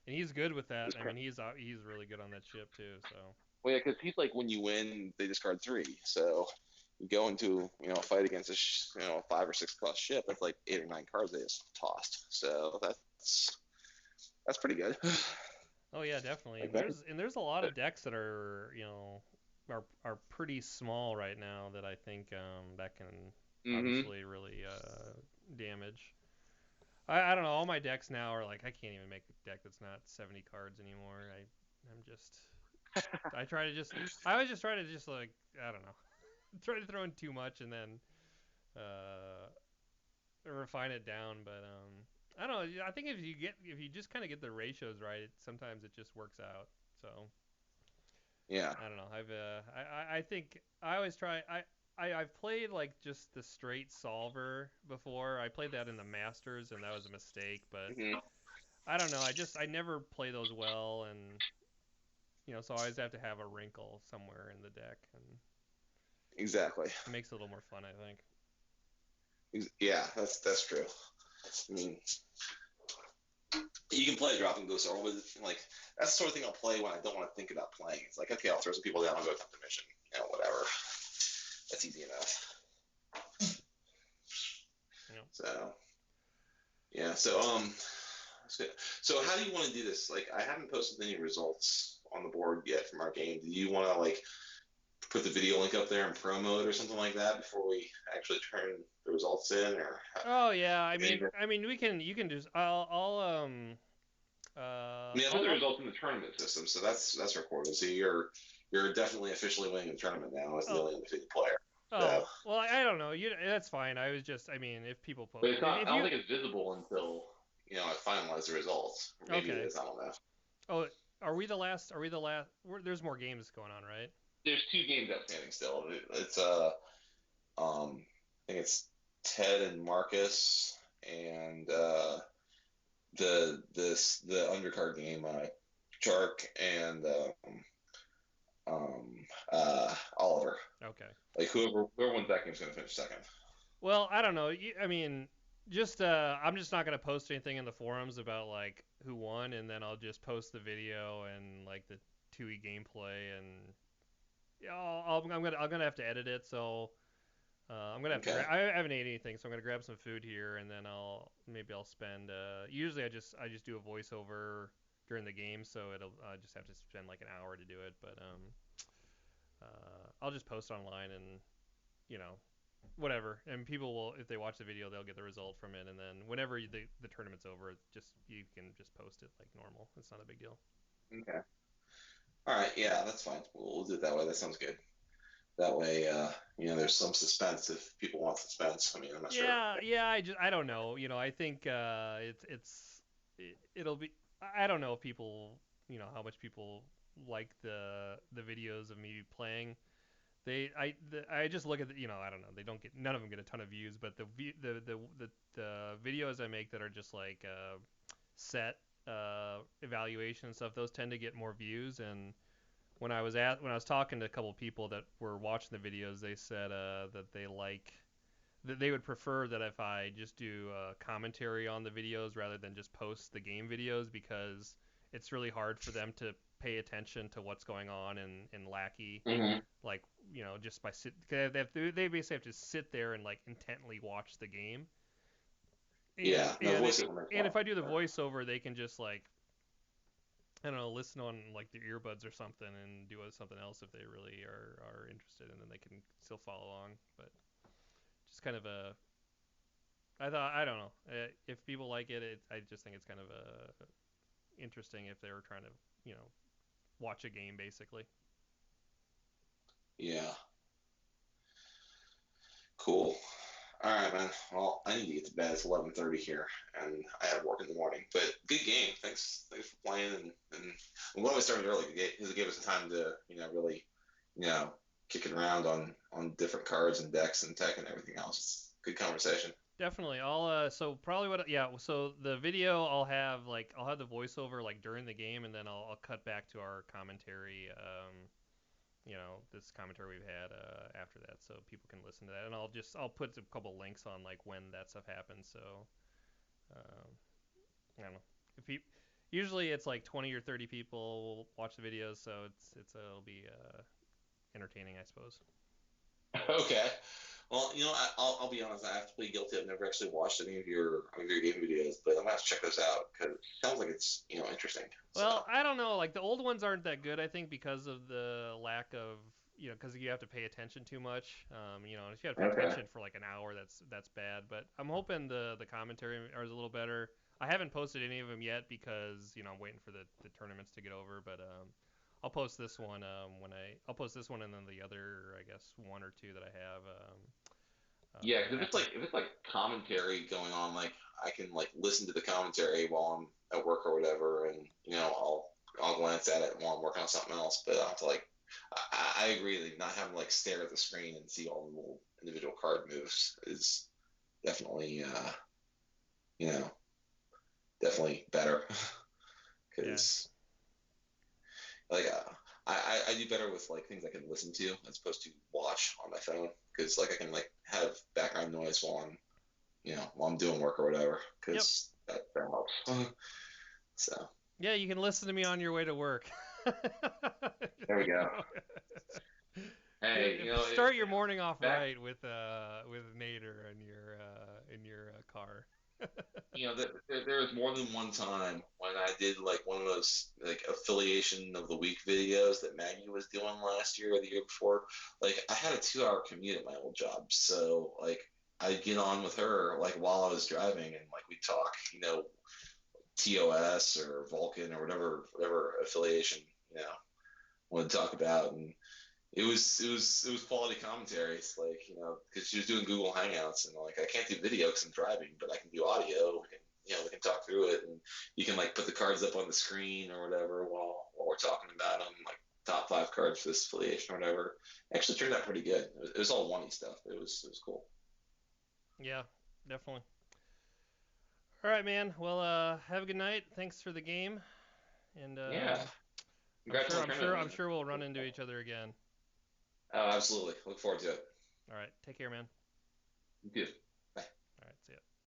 And he's good with that. this I mean, he's really good on that ship too. So well, yeah, because he's like when you win, they discard three. So you go into a fight against a 5 or 6 cost ship. That's like 8 or 9 cards they just tossed. So that's pretty good. oh yeah, definitely. Like And that. there's a lot of decks that are are pretty small right now that I think that can Mm-hmm. obviously really damage. I don't know. All my decks now are like I can't even make a deck that's not 70 cards anymore. I always just try to just like, I don't know, try to throw in too much and then refine it down. But I don't know. I think if you just kind of get the ratios right, sometimes it just works out. So Yeah. I don't know. I think I always try. I've played like just the straight solver before. I played that in the Masters and that was a mistake. But Hmm. I don't know. I never play those well, and so I always have to have a wrinkle somewhere in the deck, and Exactly. it makes it a little more fun, I think. Yeah, that's true. I mean, you can play a drop and go sorrow, but like that's the sort of thing I'll play when I don't want to think about playing. It's like, okay, I'll throw some people down, I'll go attempt the mission, whatever. That's easy enough. Yep. So yeah, so that's good. So how do you want to do this? Like, I haven't posted any results on the board yet from our game. Do you want to like put the video link up there in pro mode or something like that before we actually turn the results in, or? Oh yeah, I mean, you can just, I mean, I put the results in the tournament system, so that's recorded. So you're definitely officially winning the tournament now as the only undefeated player. Oh, well, I don't know. That's fine. I was just, I mean, if people post, but it's not. I don't think it's visible until I finalize the results. Or maybe okay. it is. I don't know. Oh, are we the last? There's more games going on, right? There's 2 games outstanding still. It's I think it's Ted and Marcus, and the undercard game, Chark and Oliver. Okay. Like whoever wins that game is going to finish second. Well, I don't know. I mean, just I'm just not gonna post anything in the forums about like who won, and then I'll just post the video and like the 2E gameplay, and yeah, I'm gonna have to edit it, so I'm gonna have to. I haven't ate anything, so I'm gonna grab some food here, and then I'll spend. Usually I just do a voiceover during the game, so I just have to spend like an hour to do it, but I'll just post online and whatever, and people will, if they watch the video, they'll get the result from it, and then whenever the tournament's over, you can just post it like normal. It's not a big deal. Okay. All right. Yeah, that's fine. We'll do it that way. That sounds good. That way, there's some suspense if people want suspense. I mean, I'm not sure. Yeah. I don't know. I think it'll be. I don't know if people, how much people like the videos of me playing. I just look at I don't know, they don't get, none of them get a ton of views, but the videos I make that are just like set evaluation and stuff, those tend to get more views. And when I was talking to a couple of people that were watching the videos, they said that they would prefer that if I just do commentary on the videos rather than just post the game videos, because it's really hard for them to pay attention to what's going on in Lackey. Mm-hmm. Like, just by they basically have to sit there and like intently watch the game. And if I do the voiceover, they can just like, I don't know, listen on like their earbuds or something and do something else if they really are interested, and then they can still follow along. But just kind of I don't know, if people like it, I just think it's kind of interesting if they were trying to watch a game basically. Yeah. Cool. All right, man. Well, I need to get to bed. It's 11:30 here, and I have work in the morning. But good game. Thanks for playing. And I'm glad we started early because it gave us time to, really, kick it around on different cards and decks and tech and everything else. It's good conversation. Definitely. So probably so the video I'll have the voiceover like during the game, and then I'll cut back to our commentary. This commentary we've had after that, so people can listen to that, and I'll put a couple links on like when that stuff happens. So I don't know, usually it's like 20 or 30 people will watch the videos, so it'll be entertaining, I suppose. Okay. Well, I'll be honest. I have to plead guilty. I've never actually watched any of your game videos, but I'm gonna have to check those out because it sounds like it's interesting. Well, I don't know. Like the old ones aren't that good, I think, because of the lack of because you have to pay attention too much. If you have to pay attention for like an hour, that's bad. But I'm hoping the commentary is a little better. I haven't posted any of them yet because I'm waiting for the tournaments to get over. But I'll post this one I'll post this one and then the other I guess one or two that I have. Yeah, 'cause After. if it's like commentary going on, like I can like listen to the commentary while I'm at work or whatever, and I'll glance at it while I'm working on something else. But I have to like I agree that not having to like stare at the screen and see all the little individual card moves is definitely you know definitely better Yeah. because like I do better with like things I can listen to as opposed to watch on my phone because like I can like have background noise while I'm while I'm doing work or whatever Yep. because that helps. So Yeah, you can listen to me on your way to work. there we go. Hey, Start your morning off back right with Nader in your car. there was more than one time when I did like one of those like affiliation of the week videos that Maggie was doing last year or the year before. Like I had a 2 hour commute at my old job, so like I'd get on with her like while I was driving and like we talk, TOS or Vulcan or whatever affiliation you know want to talk about, and it was quality commentary. It's like because she was doing Google Hangouts, and like I can't do video because I'm driving, but I can do audio. We can talk through it, and you can like put the cards up on the screen or whatever while we're talking about them, like top 5 cards for this affiliation or whatever. Actually turned out pretty good. It was all one stuff. It was cool. Yeah, definitely. All right, man. Well, have a good night. Thanks for the game, and Yeah, I'm congrats sure on the I'm sure tournament, I'm man. sure we'll run into each other again. Oh, absolutely. Look forward to it. All right, take care, man. You too.